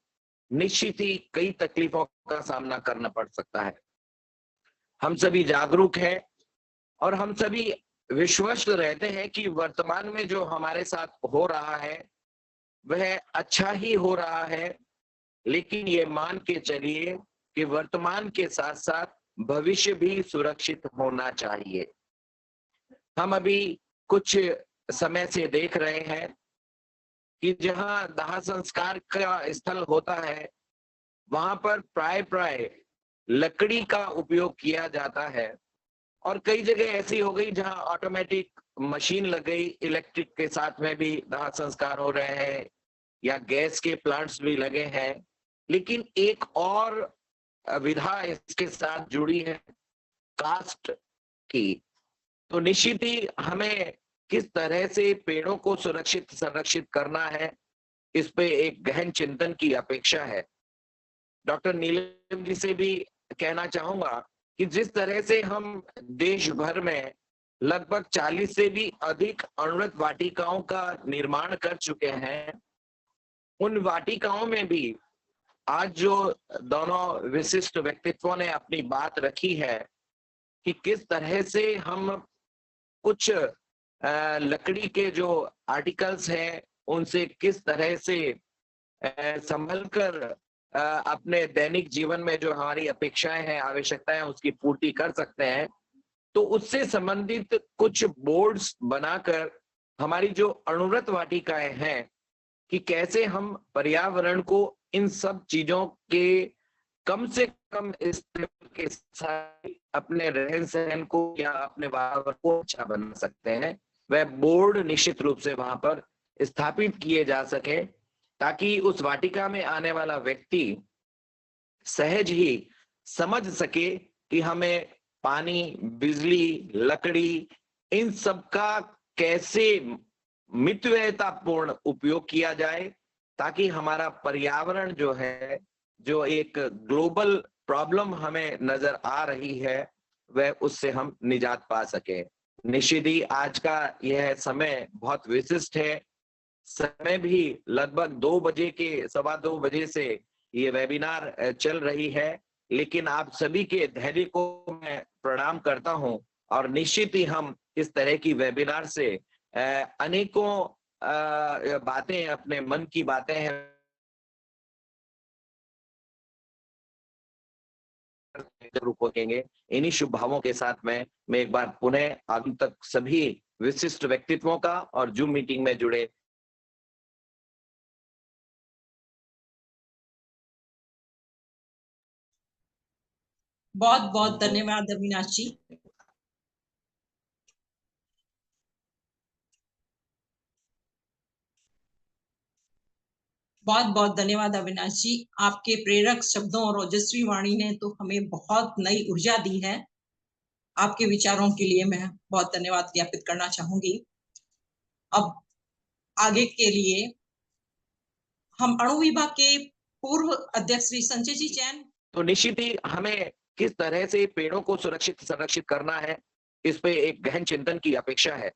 निश्चित ही कई तकलीफों का सामना करना पड़ सकता है। हम सभी जागरूक हैं और हम सभी विश्वस्त रहते हैं कि वर्तमान में जो हमारे साथ हो रहा है वह अच्छा ही हो रहा है, लेकिन ये मान के चलिए कि वर्तमान के साथ साथ भविष्य भी सुरक्षित होना चाहिए। हम अभी कुछ समय से देख रहे हैं कि जहां दाह संस्कार का स्थल होता है वहां पर प्राय लकड़ी का उपयोग किया जाता है, और कई जगह ऐसी हो गई जहां ऑटोमेटिक मशीन लग गई, इलेक्ट्रिक के साथ में भी दाह संस्कार हो रहे हैं या गैस के प्लांट्स भी लगे हैं। लेकिन एक और विधा इसके साथ जुड़ी है, कास्ट की। तो निश्चित ही हमें किस तरह से पेड़ों को संरक्षित करना है, इस पे एक गहन चिंतन की अपेक्षा है। डॉक्टर नीलम जी से भी कहना चाहूंगा कि जिस तरह से हम देश भर में लगभग 40 से भी अधिक अणुव्रत वाटिकाओं का निर्माण कर चुके हैं, उन वाटिकाओं में भी आज जो दोनों विशिष्ट व्यक्तित्वों ने अपनी बात रखी है कि किस तरह से हम कुछ लकड़ी के जो आर्टिकल्स हैं उनसे किस तरह से संभल कर अपने दैनिक जीवन में जो हमारी अपेक्षाएं हैं, आवश्यकताएं, उसकी पूर्ति कर सकते हैं। तो उससे संबंधित कुछ बोर्ड्स बनाकर हमारी जो अणुव्रत वाटिकाएं हैं कि कैसे हम पर्यावरण को इन सब चीजों के कम से कम इस्तेमाल के साथ अपने रहन सहन को या अपने वातावरण को अच्छा बना सकते हैं, वह बोर्ड निश्चित रूप से वहां पर स्थापित किए जा सके, ताकि उस वाटिका में आने वाला व्यक्ति सहज ही समझ सके कि हमें पानी, बिजली, लकड़ी, इन सब का कैसे मितव्ययितापूर्ण उपयोग किया जाए, ताकि हमारा पर्यावरण जो है, जो एक ग्लोबल प्रॉब्लम हमें नजर आ रही है, वह उससे हम निजात पा सके। निश्चित ही आज का यह समय बहुत विशिष्ट है। समय भी लगभग 2 बजे के 2:15 बजे से ये वेबिनार चल रही है, लेकिन आप सभी के धैर्य को मैं प्रणाम करता हूं और निश्चित ही हम इस तरह की वेबिनार से अनेकों बातें, अपने मन की बातें हैं, जरूर पहुंचेंगे। इन्हीं शुभ भावों के साथ मैं एक बार पुनः आगंतुक सभी विशिष्ट व्यक्तित्वों का और जूम मीटिंग में जुड़े बहुत बहुत धन्यवाद अविनाश जी। बहुत बहुत धन्यवाद अविनाश जी। आपके प्रेरक शब्दों और ओजस्वी वाणी ने तो हमें बहुत नई ऊर्जा दी है। आपके विचारों के लिए मैं बहुत धन्यवाद ज्ञापित करना चाहूंगी। अब आगे के लिए हम अणु विभाग के पूर्व अध्यक्ष श्री संजय जी जैन। तो निश्चित ही हमें किस तरह से पेड़ों को संरक्षित करना है, इस पे एक गहन चिंतन की अपेक्षा है।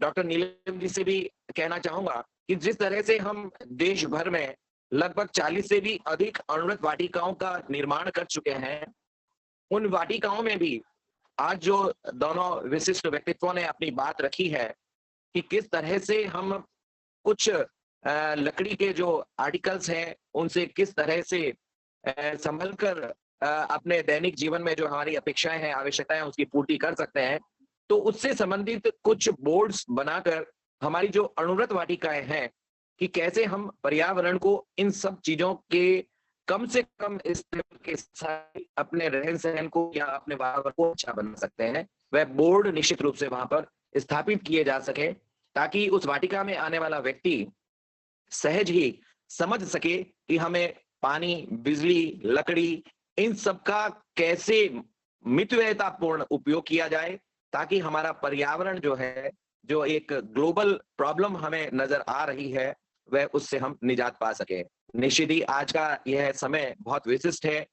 डॉक्टर नीलम जी से भी कहना चाहूंगा कि जिस तरह से हम देश भर में लगभग 40 से भी अधिक अणुव्रत वाटिकाओं का निर्माण कर चुके हैं, उन वाटिकाओं में भी आज जो दोनों विशिष्ट व्यक्तित्वों ने अपनी बात रखी है कि किस तरह से हम कुछ लकड़ी के जो आर्टिकल्स हैं उनसे किस तरह से संभल कर अपने दैनिक जीवन में जो हमारी अपेक्षाएं हैं, आवश्यकताएं, उसकी पूर्ति कर सकते हैं। तो उससे संबंधित कुछ बोर्ड्स बनाकर हमारी जो अणुव्रत वाटिकाएं हैं कि कैसे हम पर्यावरण को इन सब चीजों के कम से कम इस्तेमाल के साथ अपने रहन सहन को या अपने वातावरण को अच्छा बना सकते हैं, वह बोर्ड निश्चित रूप से वहां पर स्थापित किए जा सके, ताकि उस वाटिका में आने वाला व्यक्ति सहज ही समझ सके कि हमें पानी, बिजली, लकड़ी, इन सब का कैसे मितव्ययितापूर्ण उपयोग किया जाए, ताकि हमारा पर्यावरण जो है, जो एक ग्लोबल प्रॉब्लम हमें नजर आ रही है, वह उससे हम निजात पा सके। निश्चित ही आज का यह समय बहुत विशिष्ट है।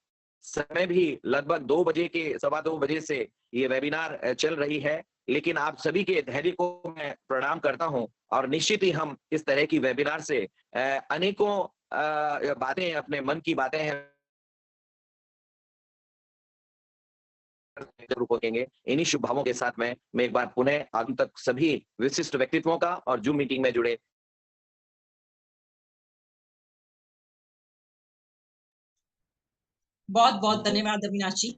समय भी लगभग 2 बजे के 2:15 बजे से ये वेबिनार चल रही है, लेकिन आप सभी के धैर्य को मैं प्रणाम करता हूं और निश्चित ही हम इस तरह की वेबिनार से अनेकों बातें, अपने मन की बातें हैं, जरूर पहुंचेंगे। इन्हीं शुभ भावों के साथ मैं एक बार पुनः आगुन तक सभी विशिष्ट व्यक्तित्वों का और जूम मीटिंग में जुड़े बहुत बहुत धन्यवाद अविनाश जी।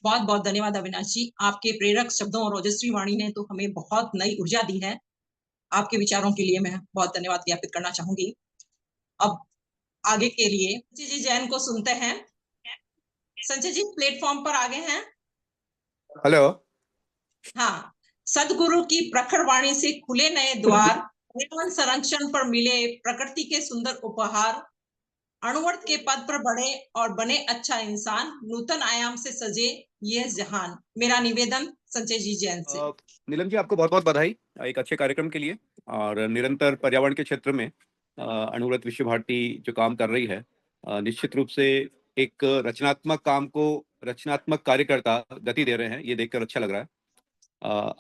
बहुत बहुत धन्यवाद अविनाश जी। आपके प्रेरक शब्दों और ओजस्वी वाणी ने तो हमें बहुत नई ऊर्जा दी है। आपके विचारों के लिए मैं बहुत धन्यवाद ज्ञापित करना चाहूंगी। अब आगे के लिए संजय जी जैन को सुनते हैं। संजय जी प्लेटफॉर्म पर आगे हैं। हेलो। हाँ, सदगुरु की प्रखर वाणी से खुले नए द्वार, पर्यावरण संरक्षण पर मिले प्रकृति के सुंदर उपहार, अणुवर्त के पद पर बढ़े और बने अच्छा इंसान, नूतन आयाम से सजे यह जहान। मेरा निवेदन संजय जी जैन से। नीलम जी, आपको बहुत बहुत बधाई एक अच्छे कार्यक्रम के लिए। और निरंतर पर्यावरण के क्षेत्र में अणुव्रत विश्व भारती जो काम कर रही है, निश्चित रूप से एक रचनात्मक काम को रचनात्मक कार्यकर्ता गति दे रहे हैं, ये देखकर अच्छा लग रहा है।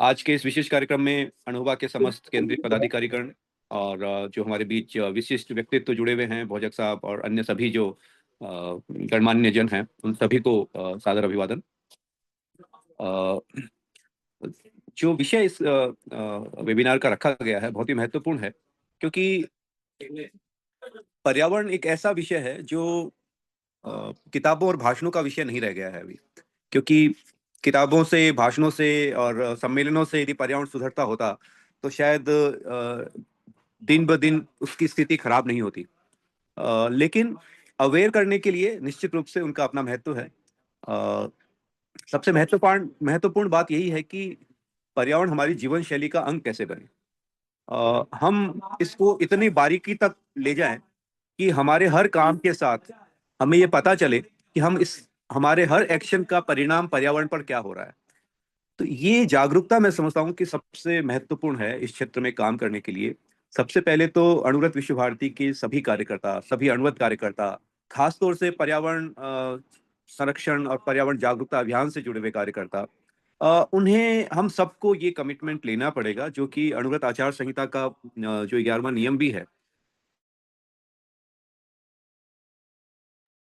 आज के इस विशेष कार्यक्रम में अणुवा के समस्त केंद्रीय पदाधिकारीगण और जो हमारे बीच विशिष्ट व्यक्तित्व जुड़े हुए हैं, भोजक साहब और अन्य सभी जो गणमान्य जन हैं, उन सभी को सादर अभिवादन। जो विषय इस वेबिनार का रखा गया है बहुत ही महत्वपूर्ण है, क्योंकि पर्यावरण एक ऐसा विषय है जो किताबों और भाषणों का विषय नहीं रह गया है अभी। क्योंकि किताबों से, भाषणों से और सम्मेलनों से यदि पर्यावरण सुधरता होता तो शायद दिन ब दिन उसकी स्थिति खराब नहीं होती। लेकिन अवेयर करने के लिए निश्चित रूप से उनका अपना महत्व है। सबसे महत्वपूर्ण बात यही है कि पर्यावरण हमारी जीवन शैली का अंग कैसे बने। हम इसको इतनी बारीकी तक ले जाएं कि हमारे हर काम के साथ हमें ये पता चले कि हमारे हर एक्शन का परिणाम पर्यावरण पर क्या हो रहा है। तो ये जागरूकता मैं समझता हूँ कि सबसे महत्वपूर्ण है इस क्षेत्र में काम करने के लिए। सबसे पहले तो अणुव्रत विश्व भारती के सभी कार्यकर्ता, सभी अणुव्रत कार्यकर्ता, खासतौर से पर्यावरण संरक्षण और पर्यावरण जागरूकता अभियान से जुड़े हुए कार्यकर्ता, उन्हें हम सबको ये कमिटमेंट लेना पड़ेगा, जो कि अणुव्रत आचार संहिता का जो 11वां नियम भी है,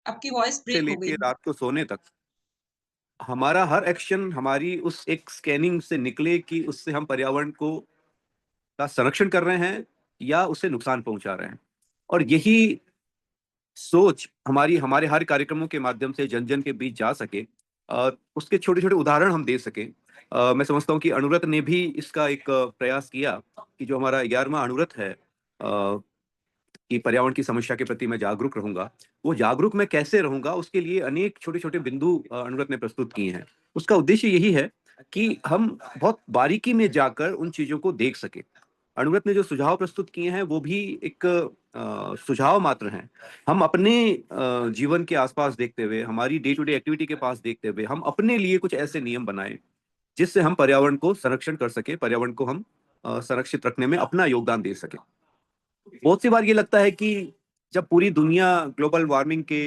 आपकी वॉइस से ब्रेक हो गई। लेके रात को सोने तक हमारा हर एक्शन हमारी उस एक स्कैनिंग से निकले कि उससे हम पर्यावरण का संरक्षण कर रहे हैं या उससे नुकसान पहुंचा रहे हैं। और यही सोच हमारे हर कार्यक्रमों के माध्यम से जन जन के बीच जा सके, उसके छोटे छोटे उदाहरण हम दे सकें। मैं समझता हूँ कि अणुव्रत ने भी इसका एक प्रयास किया कि जो हमारा 11वां अणुव्रत है कि पर्यावरण की समस्या के प्रति मैं जागरूक रहूंगा, वो जागरूक मैं कैसे रहूंगा, उसके लिए अनेक छोटे छोटे बिंदु अणुव्रत ने प्रस्तुत किए हैं। उसका उद्देश्य यही है कि हम बहुत बारीकी में जाकर उन चीजों को देख सके। अणुव्रत ने जो सुझाव प्रस्तुत किए हैं वो भी एक सुझाव मात्र हैं। हम अपने जीवन के आसपास देखते हुए, हमारी डे टू डे एक्टिविटी के पास देखते हुए, हम अपने लिए कुछ ऐसे नियम बनाएं जिससे हम पर्यावरण को संरक्षण कर सके, पर्यावरण को हम संरक्षित रखने में अपना योगदान दे सके। बहुत सी बार ये लगता है कि जब पूरी दुनिया ग्लोबल वार्मिंग के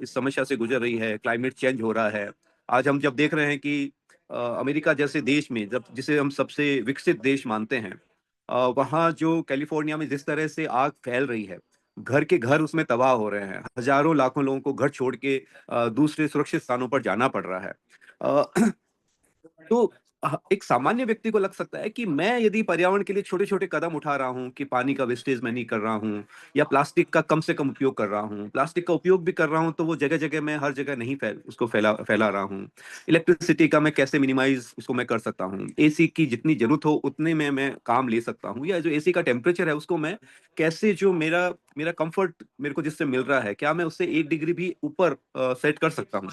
इस समस्या से गुजर रही है, क्लाइमेट चेंज हो रहा है, आज हम जब देख रहे हैं कि अमेरिका जैसे देश में, जब जिसे हम सबसे विकसित देश मानते हैं, वहाँ जो कैलिफोर्निया में जिस तरह से आग फैल रही है, घर के घर उसमें तबाह हो रहे हैं, हजारों लाखों लोगों को घर छोड़ के दूसरे सुरक्षित स्थानों पर जाना पड़ रहा है। तो एक सामान्य व्यक्ति को लग सकता है कि मैं यदि पर्यावरण के लिए छोटे छोटे कदम उठा रहा हूं कि पानी का वेस्टेज मैं नहीं कर रहा हूं, या प्लास्टिक का कम से कम उपयोग कर रहा हूं, प्लास्टिक का उपयोग भी कर रहा हूं तो वो जगह जगह मैं हर जगह नहीं उसको फैला रहा हूं, इलेक्ट्रिसिटी का मैं कैसे मिनिमाइज उसको मैं कर सकता हूं, एसी की जितनी जरूरत हो उतने में मैं काम ले सकता हूं, या जो एसी का टेम्परेचर है उसको मैं कैसे, जो मेरा कंफर्ट मेरे को जिससे मिल रहा है, क्या मैं उससे 1 डिग्री भी ऊपर सेट कर सकता हूँ।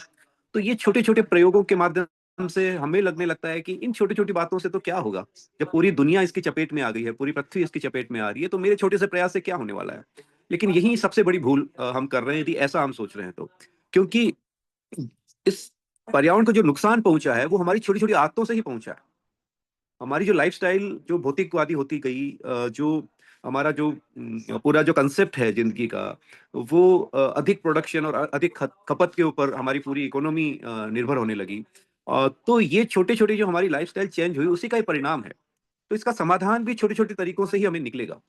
तो ये छोटे छोटे प्रयोगों के माध्यम से हमें लगने लगता है कि इन छोटी छोटी बातों से तो क्या होगा, जब पूरी दुनिया इसकी चपेट में आ गई है, पूरी पृथ्वी इसकी चपेट में आ रही है, तो मेरे छोटे से प्रयास से क्या होने वाला है। लेकिन यही सबसे बड़ी भूल हम कर रहे हैं यदि ऐसा हम सोच रहे हैं तो, क्योंकि इस पर्यावरण को जो नुकसान पहुंचा है वो हमारी छोटी छोटी आदतों से ही पहुंचा है। हमारी जो लाइफस्टाइल जो भौतिकवादी होती गई, जो हमारा जो पूरा जो कंसेप्ट है जिंदगी का, वो अधिक प्रोडक्शन और अधिक खपत के ऊपर हमारी पूरी इकोनॉमी निर्भर होने लगी। तो ये छोटे छोटे जो हमारी लाइफस्टाइल चेंज हुई उसी का ही परिणाम है। तो इसका समाधान भी छोटे छोटे तरीकों से ही हमें निकलेगा।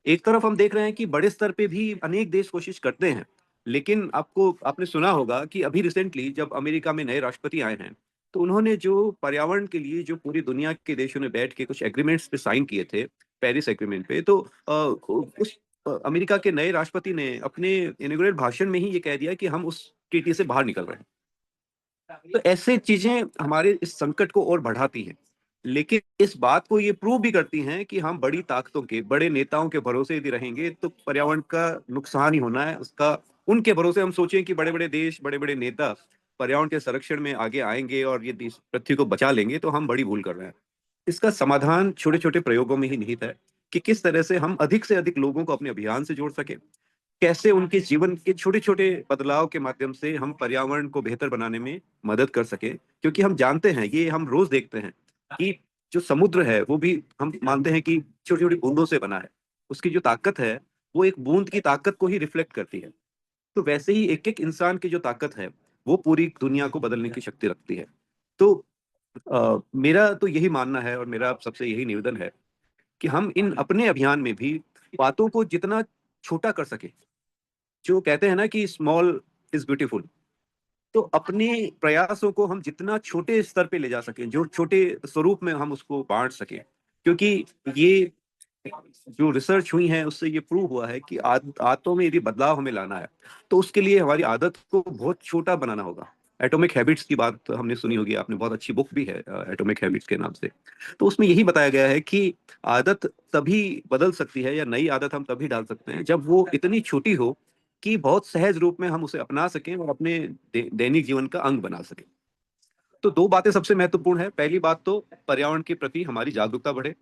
एक तरफ हम देख रहे हैं कि बड़े स्तर पे भी अनेक देश कोशिश करते हैं, लेकिन आपने सुना होगा कि अभी रिसेंटली जब अमेरिका में नए राष्ट्रपति आए हैं, तो उन्होंने जो पर्यावरण के लिए जो पूरी दुनिया के देशों ने बैठ के कुछ एग्रीमेंट्स पे साइन किए थे, पेरिस एग्रीमेंट पे, तो उस अमेरिका के नए राष्ट्रपति ने अपने इनॉग्रेट भाषण में ही ये कह दिया कि हम उस ट्रीटी से बाहर निकल रहे हैं। तो ऐसे चीजें हमारे इस संकट को और बढ़ाती हैं, लेकिन इस बात को ये प्रूव भी करती हैं कि हम बड़ी ताकतों के, बड़े नेताओं के भरोसे यदि रहेंगे तो पर्यावरण का नुकसान ही होना है उसका। उनके भरोसे हम सोचें कि बड़े बड़े देश, बड़े बड़े नेता पर्यावरण के संरक्षण में आगे आएंगे और ये पृथ्वी को बचा लेंगे, तो हम बड़ी भूल कर रहे हैं। इसका समाधान छोटे छोटे प्रयोगों में ही निहित है कि किस तरह से हम अधिक से अधिक लोगों को अपने अभियान से जोड़ सके, कैसे उनके जीवन के छोटे छोटे बदलाव के माध्यम से हम पर्यावरण को बेहतर बनाने में मदद कर सके। क्योंकि हम जानते हैं, ये हम रोज देखते हैं कि जो समुद्र है वो भी हम मानते हैं कि छोटी छोटी बूंदों से बना है। उसकी जो ताकत है वो एक बूंद की ताकत को ही रिफ्लेक्ट करती है। तो वैसे ही एक एक इंसान की जो ताकत है वो पूरी दुनिया को बदलने की शक्ति रखती है। तो मेरा तो यही मानना है और मेरा आप सबसे यही निवेदन है कि हम इन अपने अभियान में भी बातों को जितना छोटा कर सके, जो कहते हैं ना कि स्मॉल इज ब्यूटीफुल, तो अपने प्रयासों को हम जितना छोटे स्तर पे ले जा सकें, जो छोटे स्वरूप में हम उसको बांट सकें। क्योंकि ये जो रिसर्च हुई है उससे ये प्रूव हुआ है कि आदतों में यदि बदलाव हमें लाना है तो उसके लिए हमारी आदत को बहुत छोटा बनाना होगा। एटॉमिक हैबिट्स की बात हमने सुनी होगी, आपने, बहुत अच्छी बुक भी है एटॉमिक हैबिट्स के नाम से। तो उसमें यही बताया गया है कि आदत तभी बदल सकती है या नई आदत हम तभी डाल सकते हैं जब वो इतनी छोटी हो कि बहुत सहज रूप में हम उसे अपना सकें और अपने दैनिक जीवन का अंग बना सकें। तो दो बातें सबसे महत्वपूर्ण है। पहली बात तो पर्यावरण के प्रति हमारी जागरूकता बढ़े,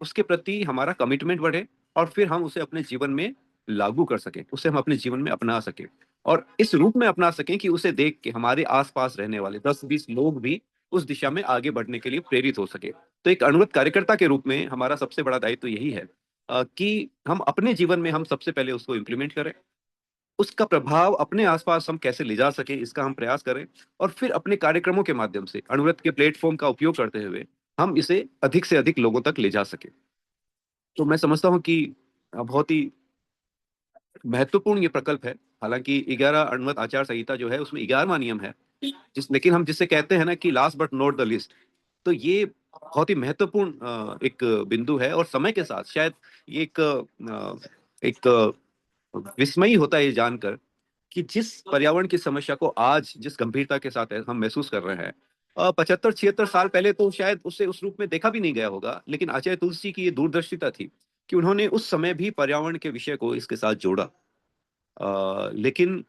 उसके प्रति हमारा कमिटमेंट बढ़े, और फिर हम उसे अपने जीवन में लागू कर सकें, उसे हम अपने जीवन में अपना सकें, और इस रूप में अपना सकें कि उसे देख के हमारे आसपास रहने वाले 10-20 लोग भी उस दिशा में आगे बढ़ने के लिए प्रेरित हो सके। तो एक अणुव्रत कार्यकर्ता के रूप में हमारा सबसे बड़ा दायित्व यही है कि हम अपने जीवन में हम सबसे पहले उसको इम्प्लीमेंट करें, उसका प्रभाव अपने आसपास हम कैसे ले जा सके इसका हम प्रयास करें, और फिर अपने कार्यक्रमों के माध्यम से अणुव्रत के प्लेटफॉर्म का उपयोग करते हुए हम इसे अधिक से अधिक लोगों तक ले जा सके। तो मैं समझता हूं कि बहुत ही महत्वपूर्ण ये प्रकल्प है। हालांकि 11 अणुव्रत आचार संहिता जो है उसमें 11वां नियम है, लेकिन हम जिसे कहते हैं ना कि last but not the list, तो ये बहुत ही महत्वपूर्ण एक बिंदु है। और समय के साथ शायद ये एक विस्मयी होता है ये जानकर कि जिस पर्यावरण की समस्या को आज जिस गंभीरता के साथ हम महसूस कर रहे हैं, 75-76 साल पहले तो शायद उसे उस रूप में देखा भी नहीं गया होगा। लेकिन आचार्य तुलसी की ये दूरदर्शिता थी कि उन्होंने उस समय भी पर्यावरण के विषय को इसके साथ जोड़ा। लेकिन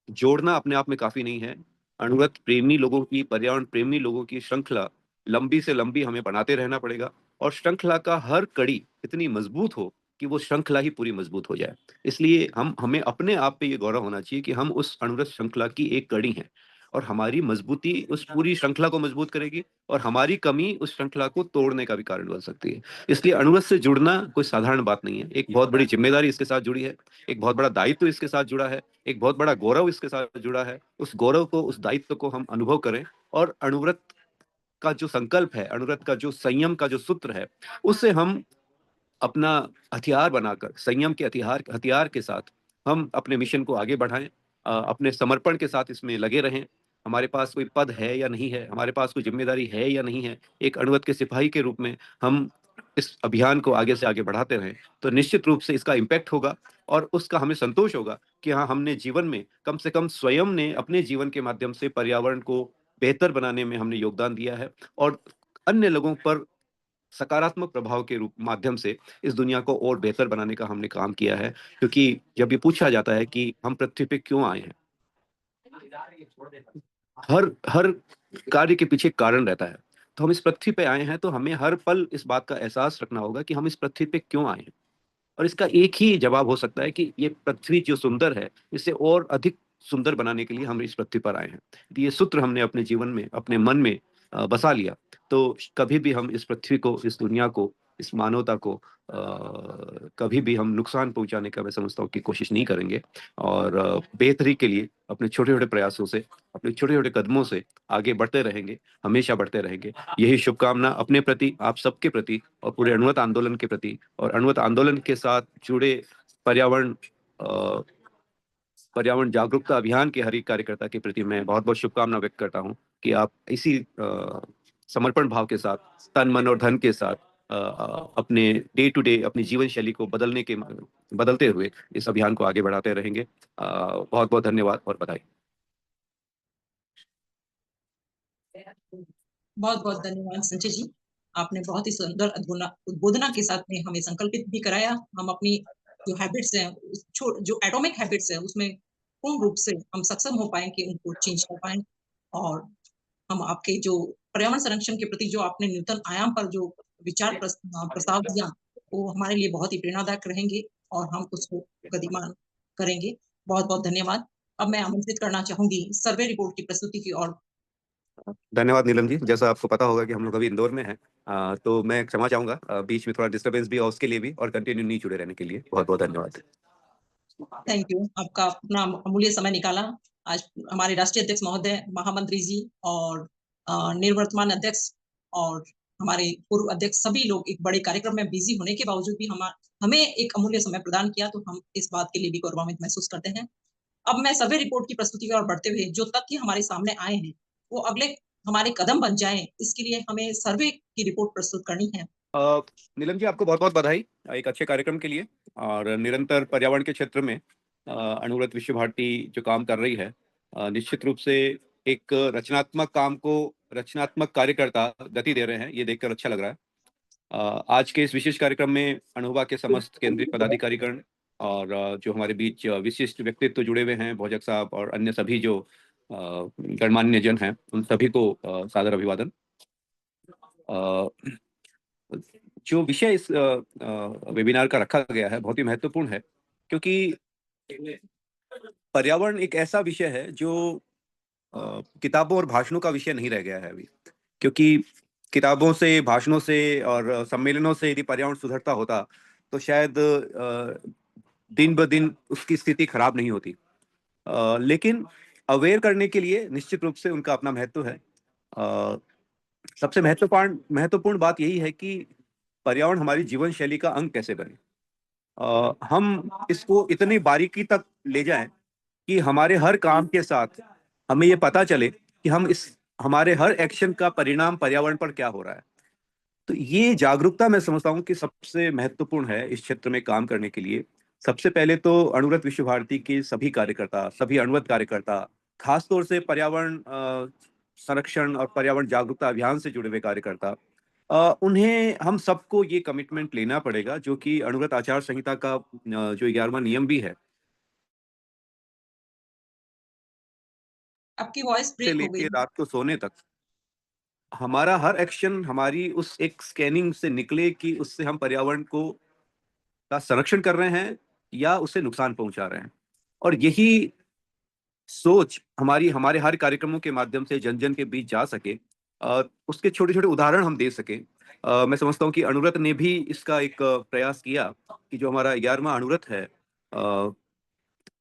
जोड़ना अपने आप में काफी नहीं है। अणुव्रत प्रेमी लोगों की, पर्यावरण प्रेमी लोगों की श्रृंखला लंबी से लंबी हमें बनाते रहना पड़ेगा, और श्रृंखला का हर कड़ी इतनी मजबूत हो कि वो श्रृंखला ही पूरी मजबूत हो जाए। इसलिए हमें अपने आप पे ये गौरव होना चाहिए कि हम उस अणुव्रत श्रृंखला की एक कड़ी हैं, और हमारी मजबूती उस पूरी श्रृंखला को मजबूत करेगी, और हमारी कमी उस श्रृंखला को तोड़ने का भी कारण बन सकती है। इसलिए अणुव्रत से जुड़ना कोई साधारण बात नहीं है, एक बहुत बड़ी जिम्मेदारी इसके साथ जुड़ी है, एक बहुत बड़ा दायित्व इसके साथ जुड़ा है, एक बहुत बड़ा गौरव इसके साथ जुड़ा है। उस गौरव को, उस दायित्व को हम अनुभव करें, और अणुव्रत का जो संकल्प है, अणुव्रत का जो संयम का जो सूत्र है, उससे हम अपना हथियार बनाकर, संयम के हथियार के साथ हम अपने मिशन को आगे बढ़ाएं, अपने समर्पण के साथ इसमें लगे रहें। हमारे पास कोई पद है या नहीं है, हमारे पास कोई जिम्मेदारी है या नहीं है, एक अणुव्रत के सिपाही के रूप में हम इस अभियान को आगे से आगे बढ़ाते रहें, तो निश्चित रूप से इसका इम्पैक्ट होगा, और उसका हमें संतोष होगा कि हाँ, हमने जीवन में कम से कम स्वयं ने अपने जीवन के माध्यम से पर्यावरण को बेहतर बनाने में हमने योगदान दिया है, और अन्य लोगों पर सकारात्मक प्रभाव के रूप माध्यम से इस दुनिया को और बेहतर बनाने का हमने काम किया है। क्योंकि जब ये पूछा जाता है कि हम पृथ्वी पे क्यों आए हैं, हर हर कार्य के पीछे कारण रहता है। तो हम इस पृथ्वी पे आए हैं तो हमें हर पल इस बात का एहसास रखना होगा कि हम इस पृथ्वी पे क्यों आए हैं। और इसका एक ही जवाब हो सकता है कि ये पृथ्वी जो सुंदर है, इसे और अधिक सुंदर बनाने के लिए हम इस पृथ्वी पर आए हैं। यदि ये सूत्र हमने अपने जीवन में, अपने मन में बसा लिया, तो कभी भी हम इस पृथ्वी को, इस दुनिया को, इस मानवता को कभी भी हम नुकसान पहुंचाने का, मैं समझता हूँ, कि कोशिश नहीं करेंगे। और बेहतरी के लिए अपने छोटे छोटे प्रयासों से, अपने छोटे छोटे कदमों से आगे बढ़ते रहेंगे, हमेशा बढ़ते रहेंगे। यही शुभकामना अपने प्रति, आप सबके प्रति, और पूरे अणुवत आंदोलन के प्रति, और अणुवत आंदोलन के साथ जुड़े पर्यावरण जागरूकता अभियान के हर एक कार्यकर्ता के प्रति मैं बहुत बहुत शुभकामना व्यक्त करता हूं कि आप इसी समर्पण भाव के साथ, तन मन और धन के साथ अपने डे टू डे अपनी जीवन शैली को बदलते हुए इस अभियान को आगे बढ़ाते रहेंगे। बहुत बहुत धन्यवाद और बधाई। बहुत बहुत धन्यवाद संजय जी, आपने बहुत ही सुंदर उद्बोधना के साथ में हमें संकल्पित भी कराया। हम अपनी जो हैबिट्स हैं, जो एटॉमिक हैबिट्स हैं, उसमें पूर्ण रूप से हम सक्षम हो पाए कि उनको चेंज कर पाए। और हम आपके जो पर्यावरण संरक्षण के प्रति जो आपने नूतन आयाम पर जो विचार प्रस्ताव दिया, वो हमारे लिए बहुत ही प्रेरणादायक रहेंगे और हम उसको गतिमान करेंगे। बहुत बहुत धन्यवाद। अब मैं आमंत्रित करना चाहूंगी सर्वे रिपोर्ट की प्रस्तुति की ओर। धन्यवाद नीलम जी। जैसा आपको पता होगा कि हम लोग अभी इंदौर में हैं, तो मैं क्षमा चाहूंगा बीच में थोड़ा डिस्टर्बेंस भी है, उसके लिए भी, और कंटिन्यू नहीं जुड़े रहने के लिए बहुत बहुत धन्यवाद। थैंक यू, आपका अपना अमूल्य समय निकाला। आज हमारे राष्ट्रीय अध्यक्ष महोदय, महामंत्री जी और निवर्तमान अध्यक्ष और हमारे पूर्व अध्यक्ष, सभी लोग एक बड़े कार्यक्रम में बिजी होने के बावजूद भी हमें एक अमूल्य समय प्रदान किया, तो हम इस बात के लिए भी गौरवान्वित महसूस करते हैं। अब मैं सर्वे रिपोर्ट की प्रस्तुति की ओर बढ़ते हुए जो तथ्य हमारे सामने आए हैं, वो अगले हमारे कदम बन जाएं, इसके लिए हमें सर्वे की रिपोर्ट प्रस्तुत करनी है। नीलम जी, आपको बहुत बहुत बधाई एक अच्छे कार्यक्रम के लिए। और निरंतर पर्यावरण के क्षेत्र में अणुव्रत विश्व भारती जो काम कर रही है, निश्चित रूप से एक रचनात्मक काम को रचनात्मक कार्यकर्ता गति दे रहे हैं, ये देखकर अच्छा लग रहा है। आज के इस विशेष कार्यक्रम में अणुवा के समस्त केंद्रीय पदाधिकारीगण और जो हमारे बीच विशिष्ट व्यक्तित्व जुड़े हुए हैं, भोजक साहब और अन्य सभी जो गणमान्य जन हैं, उन सभी को सादर अभिवादन। जो विषय इस वेबिनार का रखा गया है बहुत ही महत्वपूर्ण है, क्योंकि पर्यावरण एक ऐसा विषय है जो किताबों और भाषणों का विषय नहीं रह गया है अभी। क्योंकि किताबों से, भाषणों से और सम्मेलनों से यदि पर्यावरण सुधरता होता तो शायद दिन ब दिन उसकी स्थिति खराब नहीं होती। लेकिन अवेयर करने के लिए निश्चित रूप से उनका अपना महत्व है। सबसे महत्वपूर्ण बात यही है कि पर्यावरण हमारी जीवन शैली का अंग कैसे बने। हम इसको इतनी बारीकी तक ले जाएं कि हमारे हर काम के साथ हमें ये पता चले कि हमारे हर एक्शन का परिणाम पर्यावरण पर क्या हो रहा है। तो ये जागरूकता मैं समझता हूँ कि सबसे महत्वपूर्ण है इस क्षेत्र में काम करने के लिए। सबसे पहले तो अणुव्रत विश्व भारती के सभी कार्यकर्ता, सभी अणुव्रत कार्यकर्ता, खासतौर से पर्यावरण संरक्षण और पर्यावरण जागरूकता अभियान से जुड़े हुए कार्यकर्ता, उन्हें हम सबको ये कमिटमेंट लेना पड़ेगा, जो कि अणुव्रत आचार संहिता का जो 11वां नियम भी है, आपकी वॉइस से ब्रेक हो गई। लेके रात को सोने तक हमारा हर एक्शन हमारी उस एक स्कैनिंग से निकले कि उससे हम पर्यावरण का संरक्षण कर रहे हैं या उसे नुकसान पहुंचा रहे हैं। और यही सोच हमारे हर कार्यक्रमों के माध्यम से जन जन के बीच जा सके, उसके छोटे छोटे उदाहरण हम दे सके। मैं समझता हूँ कि अणुव्रत ने भी इसका एक प्रयास किया कि जो हमारा 11वां अणुव्रत है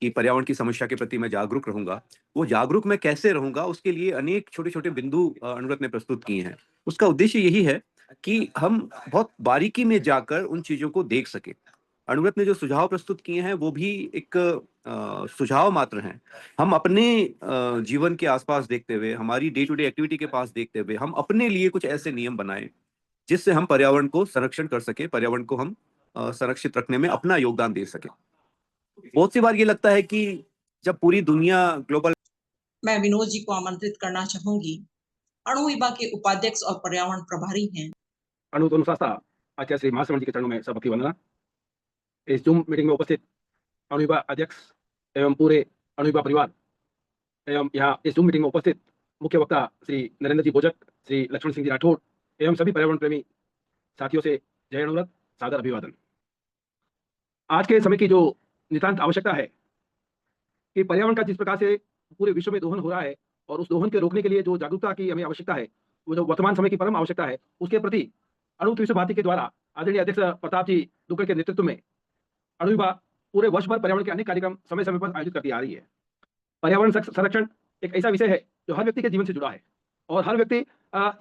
कि पर्यावरण की समस्या के प्रति मैं जागरूक रहूंगा, वो जागरूक मैं कैसे रहूंगा, उसके लिए अनेक छोटे छोटे बिंदु अणुव्रत ने प्रस्तुत किए हैं। उसका उद्देश्य यही है कि हम बहुत बारीकी में जाकर उन चीजों को देख सके। अणुव्रत ने जो सुझाव प्रस्तुत किए हैं वो भी एक सुझाव मात्र हैं। हम अपने जीवन के आसपास देखते हुए, हमारी डे टू डे एक्टिविटी के पास देखते हुए, हम अपने लिए कुछ ऐसे नियम बनाएं जिससे हम पर्यावरण को संरक्षण कर सके, पर्यावरण को हम संरक्षित रखने में अपना योगदान दे सके। बहुत सी बार ये लगता है कि जब पूरी दुनिया ग्लोबल, मैं विनोद जी को आमंत्रित करना चाहूंगी। अणु विभाग के उपाध्यक्ष और पर्यावरण प्रभारी हैं। अणु अनुशासन आचार्य श्री महाश्रवण जी के चरणों में सबकी वंदना। इस जूम मीटिंग में उपस्थित अणु विभाग अध्यक्ष एवं पूरे अणु विभाग परिवार एवं यहाँ इस जूम मीटिंग में उपस्थित मुख्य वक्ता श्री नरेंद्र जी भोजक, श्री लक्ष्मण सिंह जी राठौड़ एवं सभी पर्यावरण प्रेमी साथियों से जय अणुव्रत, सादर अभिवादन। आज के समय की जो नितांत आवश्यकता है कि पर्यावरण का जिस प्रकार से पूरे विश्व में दोहन हो रहा है और उस दोहन के रोकने के लिए जो जागरूकता की हमें आवश्यकता है, वो जो वर्तमान समय की परम आवश्यकता है, उसके प्रति अणु विश्व भारती के द्वारा आदरणीय अध्यक्ष प्रताप जी दुग्गल के नेतृत्व में अणु विभाग पूरे वर्ष भर पर्यावरण के अनेक कार्यक्रम समय समय पर आयोजित करती आ रही है। पर्यावरण संरक्षण एक ऐसा विषय है जो हर व्यक्ति के जीवन से जुड़ा है और हर व्यक्ति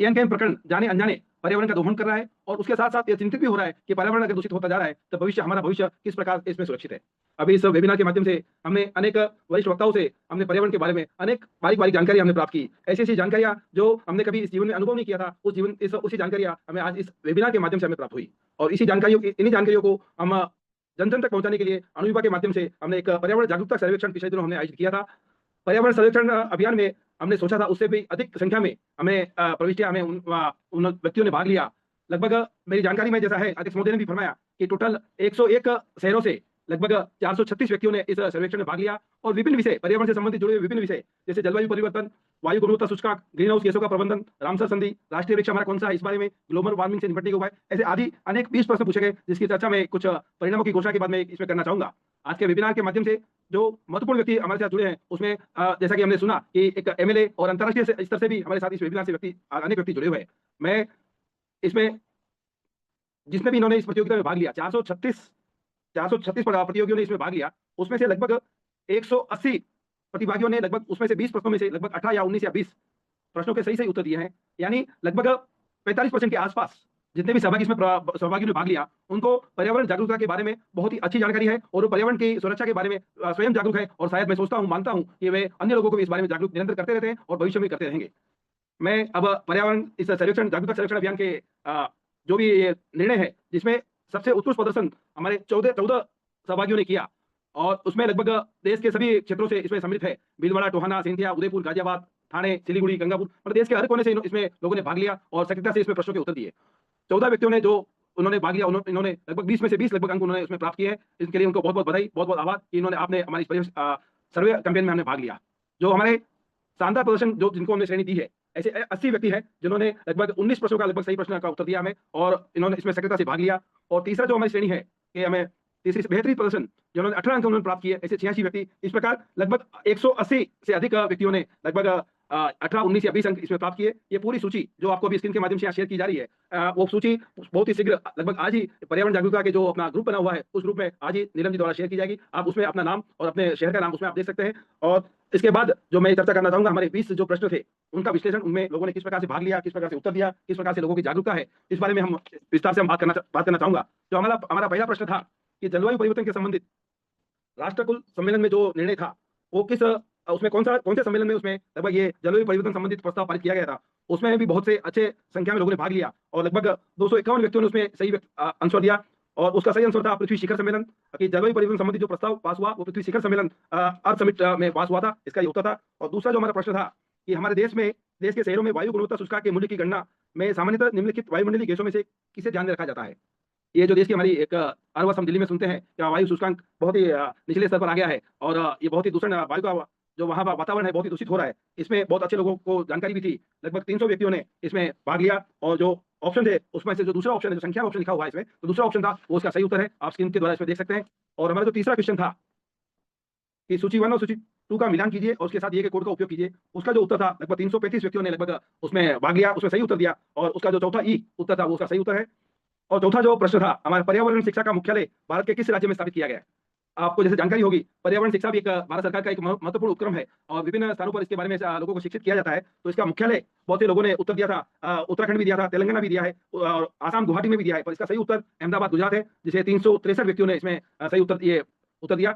एन प्रकरण जाने अनजाने पर्यावरण का दोहन कर रहा है और उसके साथ साथ ये चिंतित भी हो रहा है कि पर्यावरण अगर दूषित होता जा रहा है तो हमारा भविष्य किस प्रकार इसमें सुरक्षित है। अभी इस वेबिनार के माध्यम से हमने अनेक वरिष्ठ वक्ताओं से हमने पर्यावरण के बारे में अनेक बारीक जानकारी हमने प्राप्त की। ऐसी जानकारियां जो हमने कभी इस जीवन में अनुभव नहीं किया था, उसी जानकारियां हमें आज इस वेबिनार के माध्यम से हमें प्राप्त हुई और इन्हीं जानकारियों को हम जन जन तक पहुंचाने के लिए अणु विभाग के माध्यम से हमने एक पर्यावरण जागरूकता सर्वेक्षण पिछले दिनों हमने आयोजित किया था। पर्यावरण सर्वेक्षण अभियान में हमने सोचा था उससे भी अधिक संख्या में हमें प्रविष्टियां हमें उन व्यक्तियों ने भाग लिया। लगभग मेरी जानकारी में जैसा है, अध्यक्ष महोदय ने भी फरमाया कि टोटल 101 शहरों से लगभग 436 व्यक्तियों ने इस सर्वेक्षण में भाग लिया और विभिन्न विषय पर्यावरण से संबंधित जुड़े हुए विभिन्न विषय जैसे जलवायु परिवर्तन, वायु गुणवत्ता सूचकांक, ग्रीन हाउस गैसों का प्रबंधन, रामसर संधि, राष्ट्रीय वृक्ष हमारा कौन सा है इस बारे में, ग्लोबल वार्मिंग से निपटने के उपाय, ऐसे आदि अनेक 20 प्रश्न पूछे गए जिसकी चर्चा में कुछ परिणामों की घोषणा के बाद में इसमें करना चाहूंगा। आज के वेबिनार के माध्यम से जो महत्वपूर्ण व्यक्ति हमारे साथ जुड़े हैं उसमें जैसा कि हमने सुना कि एक MLA और अंतर्राष्ट्रीय स्तर से भी हमारे साथ इस वेबिनार से अनेक व्यक्ति जुड़े हुए हैं। मैं इसमें जिसने भी इन्होंने इस प्रतियोगिता में भाग लिया 436 प्रतियोगियों ने इसमें भाग लिया, उसमें से लगभग 180 प्रतिभागियों ने लगभग उसमें से 20 प्रश्नों में से लगभग 18 या 19 या 20 प्रश्नों के सही उत्तर दिए हैं। यानी लगभग 45% के आसपास जितने भी सहभागियों ने भाग लिया उनको पर्यावरण जागरूकता के बारे में बहुत ही अच्छी जानकारी है और वो पर्यावरण की सुरक्षा के बारे में स्वयं जागरूक है और शायद मैं सोचता हूं, मानता हूं कि वे अन्य लोगों को भी इस बारे में जागरूक निरंतर करते रहते हैं और भविष्य में करते रहेंगे। मैं अब पर्यावरण इस जागरूकता सर्वेक्षण अभियान के जो भी निर्णय है जिसमें सबसे उत्कृष्ट प्रदर्शन हमारे 14 सहभागियों ने किया और उसमें लगभग देश के सभी क्षेत्रों से इसमें सम्मिलित है। भीलवाड़ा, टोहाना, सिंधिया, उदयपुर, गाजियाबाद, थाने, सिलीगुड़ी, गंगापुर, मतलब देश के हर कोने से इसमें लोगों ने भाग लिया और सक्रियता से इसमें प्रश्नों के उत्तर दिए। 14 व्यक्तियों ने जो उन्होंने भाग लिया इन्होंने लगभग 20 में से 20 लगभग अंक उन्होंने उसमें प्राप्त किए हैं। इसके लिए उनको बहुत बहुत बधाई, बहुत बहुत आभार कि आपने हमारी सर्वे कैंपेन में हमने भाग लिया। जो हमारे शानदार प्रदर्शन जिनको हमने श्रेणी दी है, ऐसे 80 व्यक्ति हैं जिन्होंने लगभग 19 प्रश्नों का लगभग सही प्रश्न का उत्तर दिया हमें और इन्होंने इसमें सक्रियता से भाग लिया। और तीसरा जो हमारी श्रेणी है कि हमें तीसरी बेहतरीन प्रदर्शन जिन्होंने 18 अंक उन्होंने प्राप्त किए, ऐसे 86 व्यक्ति। इस प्रकार लगभग 180 से अधिक व्यक्तियों ने लगभग 18, 19 या 20 अंक इसमें प्राप्त किए। ये पूरी सूची जो आपको अभी स्क्रीन के माध्यम से शेयर की जा रही है, वो सूची बहुत ही शीघ्र लगभग आज ही पर्यावरण जागरूकता के जो अपना ग्रुप बना हुआ है उस ग्रुप में आज ही नीलम जी द्वारा शेयर की जाएगी। आप उसमें अपना नाम और अपने शहर का नाम उसमें आप देख सकते हैं। और इसके बाद जो मैं चर्चा करना चाहूंगा, हमारे 20 जो प्रश्न थे उनका विश्लेषण, उनमें लोगों ने किस प्रकार से भाग लिया, किस प्रकार से उत्तर दिया, किस प्रकार से लोगों की जागरूकता है, इस बारे में हम विस्तार से बात करना चाहूंगा। जो हमारा पहला प्रश्न था कि जलवायु परिवर्तन के संबंधित राष्ट्रकुल सम्मेलन में जो निर्णय था वो उसमें कौन से सम्मेलन में उसमें लगभग ये जलवायु परिवर्तन संबंधित प्रस्ताव पारित किया गया था, उसमें भी बहुत से अच्छे संख्या में लोगों ने भाग लिया और लगभग 251 व्यक्तियों ने उसमें सही आंसर दिया। और उसका सही आंसर था पृथ्वी शिखर सम्मेलन, कि जलवायु परिवर्तन संबंधित जो प्रस्ताव पास हुआ वो पृथ्वी शिखर सम्मेलन अर्थ समिट में पास हुआ था, इसका ये उत्तर था। और दूसरा जो हमारा प्रश्न था कि हमारे देश के शहरों में वायु गुणवत्ता सूचकांक के मूल्य की गणना में सामान्यतः निम्नलिखित वायुमंडलीय गैसों में से किसे ध्यान में रखा जाता है। ये जो देश की हमारी एक अरवस हम दिल्ली में सुनते हैं कि वायु सूचकांक बहुत ही निचले स्तर पर आ गया है और ये बहुत ही दूषण वायु का जो वहाँ का वातावरण है बहुत ही दूषित हो रहा है। इसमें बहुत अच्छे लोगों को जानकारी भी थी, लगभग 300 व्यक्तियों ने इसमें भाग लिया और जो ऑप्शन थे उसमें से जो दूसरा ऑप्शन है, जो संख्या ऑप्शन लिखा हुआ है इसमें, तो दूसरा ऑप्शन था वो उसका सही उत्तर है, आप स्क्रीन के द्वारा इसमें देख सकते हैं। और हमारा जो तीसरा क्वेश्चन था कि सूची 1 और सूची 2 का मिलान कीजिए और उसके साथ ये के कोड का उपयोग कीजिए, उसका जो उत्तर था लगभग 335 व्यक्तियों ने लगभग उसमें भाग लिया, उसमें सही उत्तर दिया और उसका जो चौथा उत्तर था वो उसका सही उत्तर है। और चौथा जो प्रश्न था, हमारे पर्यावरण शिक्षा का मुख्यालय भारत के किस राज्य में स्थापित किया गया है। आपको जैसे जानकारी होगी, पर्यावरण शिक्षा भी एक भारत सरकार का एक महत्वपूर्ण उपक्रम है और विभिन्न स्थानों पर इसके बारे में लोगों को शिक्षित किया जाता है। तो इसका मुख्यालय बहुत से लोगों ने उत्तर दिया था, उत्तराखंड भी दिया था, तेलंगाना भी दिया है और आसाम गुवाहाटी में भी दिया है, पर इसका सही उत्तर अहमदाबाद गुजरात है, जिसे 363 व्यक्तियों ने इसमें सही उत्तर दिया।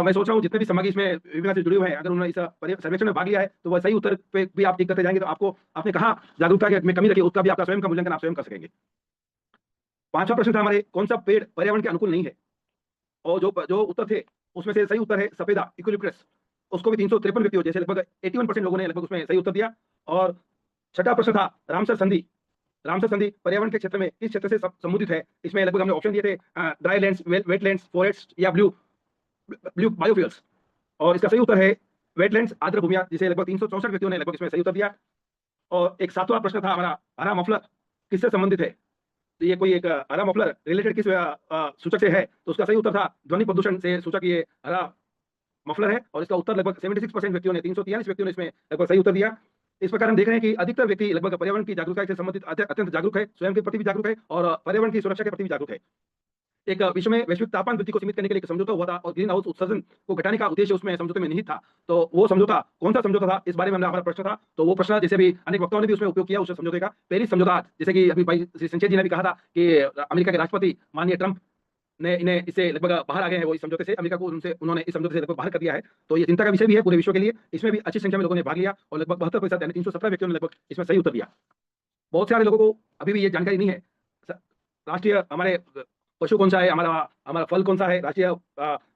मैं सोच रहा हूँ जितने भी समाज इसमें वेबिनार से जुड़े हुए हैं, अगर उन्होंने इस सर्वेक्षण में भाग लिया है तो वह सही उत्तर पे भी आप टिक करते जाएंगे तो आपको आपने कहा जागरूकता में कमी रखी, उसका भी आपका स्वयं का मूल्यांकन आप स्वयं कर सकेंगे। पांचवा प्रश्न था हमारे, कौन सा पेड़ पर्यावरण के अनुकूल नहीं है, और जो उत्तर थे उसमें से सही उत्तर है सफेदा, इक्विलिप्टस। उसको भी 353 व्यक्तियों जैसे लगभग 81% लोगों ने लगभग उसमें सही उत्तर दिया। और छठा प्रश्न था रामसर संधि पर्यावरण के क्षेत्र में किस क्षेत्र से संबंधित है। इसमें लगभग हमने ऑप्शन दिए थे ड्राई लैंड्स, वेटलैंड्स, फॉरेस्ट या ब्लू बायोफ्यूल्स, और इसका सही उत्तर है वेटलैंड्स, आर्द्र भूमियां, जिसे लगभग 364 व्यक्तियों ने लगभग इसमें सही उत्तर दिया। और एक सातवां प्रश्न था हमारा, हरा मफलर किससे संबंधित है। तो ये कोई एक हरा मफलर रिलेटेड किस सूचक से है, तो उसका सही उत्तर था ध्वनि प्रदूषण से सूचक ये हरा मफलर है, और इसका उत्तर लगभग 76% व्यक्तियों ने, 343 व्यक्तियों ने इसमें लगभग सही उत्तर दिया। इस प्रकार हम देख रहे हैं कि अधिकतर व्यक्ति लगभग पर्यावरण की जागरूकता से संबंधित अत्यंत जागरूक है, स्वयं के प्रति भी जागरूक है और पर्यावरण की सुरक्षा के प्रति भी जागरूक है। एक विश्व में वैश्विक तापमान वृद्धि को सीमित करने के लिए एक समझौता हुआ था और ग्रीन हाउस उत्सर्जन को घटाने का उद्देश्य उसमें समझौते में निहित था। तो वो समझौता कौन सा समझौता था, इस बारे में हमारा प्रश्न था। तो वो प्रश्न जैसे भी अनेक वक्ताओं ने भी उसमें उपयोग किया उस समझौते का, पेरिस समझौता, जैसे कि अभी भाई श्री संचेत जी ने भी कहा था कि अमेरिका के राष्ट्रपति माननीय ट्रंप ने इन्हें इससे लगभग बाहर आ गए हैं, वो इस समझौते से, अमेरिका को उन्होंने इस समझौते से लगभग बाहर कर दिया है। तो ये चिंता का विषय भी है पूरे विश्व के लिए। इसमें भी अच्छी संख्या में लोगों ने भाग लिया और लगभग 72% यानी 317 व्यक्तियों ने लगभग इसमें सही उत्तर दिया। बहुत सारे लोगों को अभी भी ये जानकारी नहीं है राष्ट्रीय हमारे पशु कौन सा है, हमारा फल कौन सा है, राष्ट्रीय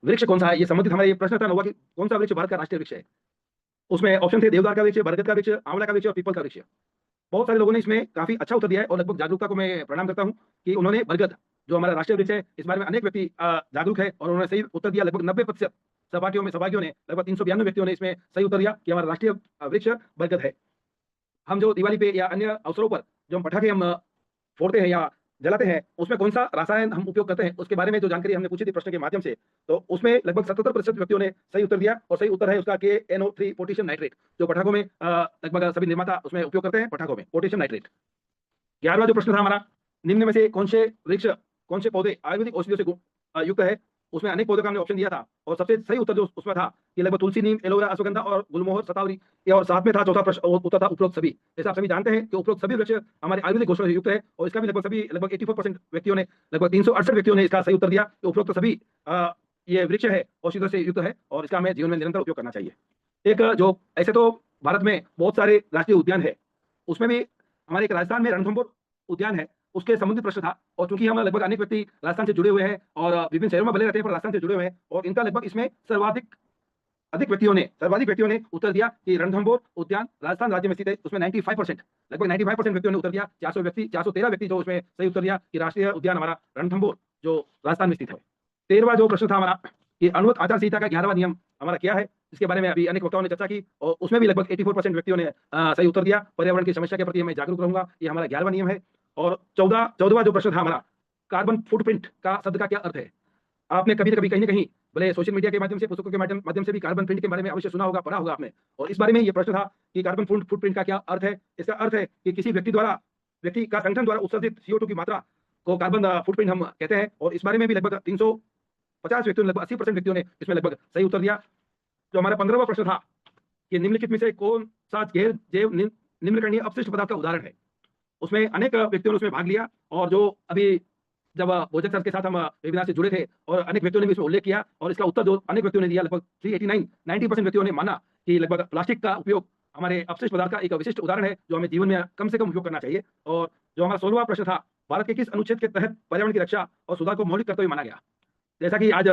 वृक्ष कौन सा है, ये संबंधित हमारा ये प्रश्न था नौवा कि कौन सा वृक्ष भारत का राष्ट्रीय वृक्ष है। उसमें ऑप्शन थे देवदार का वृक्ष, बरगद का वृक्ष, आंवला का वृक्ष और पीपल का वृक्ष। बहुत सारे लोगों ने इसमें काफी अच्छा उत्तर दिया है और लगभग जागरूकता को मैं प्रणाम करता हूं कि उन्होंने बरगद जो हमारा राष्ट्रीय वृक्ष है इस बारे में अनेक व्यक्ति जागरूक है और उन्होंने सही उत्तर दिया। लगभग 90% सहभागियों ने लगभग 392 व्यक्तियों ने इसमें सही उत्तर दिया कि हमारा राष्ट्रीय वृक्ष बरगद है। हम जो दिवाली पे या अन्य अवसरों पर जो हम पटाखे हम फोड़ते हैं या जलाते हैं उसमें कौन सा रसायन हम उपयोग करते हैं उसके बारे में जो जानकारी हमने पूछी थी प्रश्न के माध्यम से, तो उसमें लगभग 77% व्यक्तियों ने सही उत्तर दिया और सही उत्तर है उसका KNO3 पोटेशियम नाइट्रेट, जो पटाखों में लगभग सभी निर्माता उसमें उपयोग करते हैं पटाखों में पोटेशियम नाइट्रेट। 11वां जो प्रश्न था हमारा, निम्न में से कौन से वृक्ष कौन से पौधे आयुर्वेदिक औषधियों से युक्त है। उसमें अनेक पौधों का हमने ऑप्शन दिया था और सबसे सही उत्तर जो उसमें था कि लगभग तुलसी, नीम, एलोवेरा, अश्वगंधा और गुलमोहर, शतावरी, और साथ में था चौथा प्रश्न उत्तर था उपरोक्त सभी। जैसे आप सभी जानते हैं कि उपरोक्त सभी वृक्ष हमारे आयुर्वेदिक घोषणा से युक्त है और इसका भी लगभग 84% व्यक्तियों ने, लगभग 368 व्यक्तियों ने इसका सही उत्तर दिया कि उपरोक्त सभी ये वृक्ष है औषधियों से युक्त है और इसका हमें जीवन में निरंतर उपयोग करना चाहिए। एक जो ऐसे तो भारत में बहुत सारे राष्ट्रीय उद्यान है, उसमें भी हमारे एक राजस्थान में रणथंभौर उद्यान है, उसके संबंधित प्रश्न था। और चूंकि हम लगभग अनेक व्यक्ति राजस्थान से जुड़े हुए हैं और विभिन्न शहरों में भले रहते हैं पर राजस्थान से जुड़े हुए हैं और इनका लगभग इसमें सर्वाधिक व्यक्तियों ने उत्तर दिया कि रणथंभौर उद्यान राजस्थान राज्य में स्थित है। उसमें 95% लगभग 95% व्यक्तियों ने उत्तर दिया। 413 व्यक्ति जो उसमें सही उत्तर दिया कि राष्ट्रीय उद्यान हमारा रणथंभौर जो राजस्थान में स्थित है। 13वां जो प्रश्न था हमारा कि अनुमत आचार संहिता का 11वां नियम हमारा क्या है, इसके बारे में अभी अनेक वक्ताओं ने चर्चा की और उसमें भी लगभग 84% व्यक्तियों ने सही उत्तर दिया। पर्यावरण की समस्या के प्रति मैं जागरूक रहूंगा, ये हमारा 11वां नियम है। और 14वां जो प्रश्न था हमारा, कार्बन फुटप्रिंट का शब्द का क्या अर्थ है। आपने कभी न कभी कहीं न कहीं भले सोशल मीडिया के माध्यम से, पुस्तकों के माध्यम से भी कार्बन प्रिंट के बारे में अवश्य सुना होगा, पढ़ा होगा आपने। और इस बारे में ये प्रश्न था कि कार्बन फुटप्रिंट का क्या अर्थ है। इसका अर्थ है कि किसी व्यक्ति का संगठन द्वारा उत्सर्जित CO2 की मात्रा को कार्बन फुटप्रिंट हम कहते हैं। और इस बारे में भी लगभग 350 व्यक्तियों ने, लगभग 80% व्यक्तियों ने इसमें लगभग सही उत्तर दिया। जो हमारा 15वां प्रश्न था कि निम्नलिखित में से कौन सा गैर जैव निम्नकरणीय अपशिष्ट पदार्थ का उदाहरण है। उसमें अनेक व्यक्तियों ने उसमें भाग लिया और जो अभी जब भोजक सर के साथ हम वेबिनार से जुड़े थे और अनेक व्यक्तियों ने भी इसमें उल्लेख किया और इसका उत्तर जो अनेक व्यक्तियों ने दिया, लगभग 90% व्यक्तियों ने माना कि लगभग प्लास्टिक का उपयोग हमारे अपशिष्ट पदार्थ का एक विशिष्ट उदाहरण है जो हमें जीवन में कम से कम उपयोग करना चाहिए। और जो हमारा 16वां प्रश्न था, भारत के किस अनुच्छेद के तहत पर्यावरण की रक्षा और सुधार को मौलिक कर्तव्य माना गया। जैसा कि आज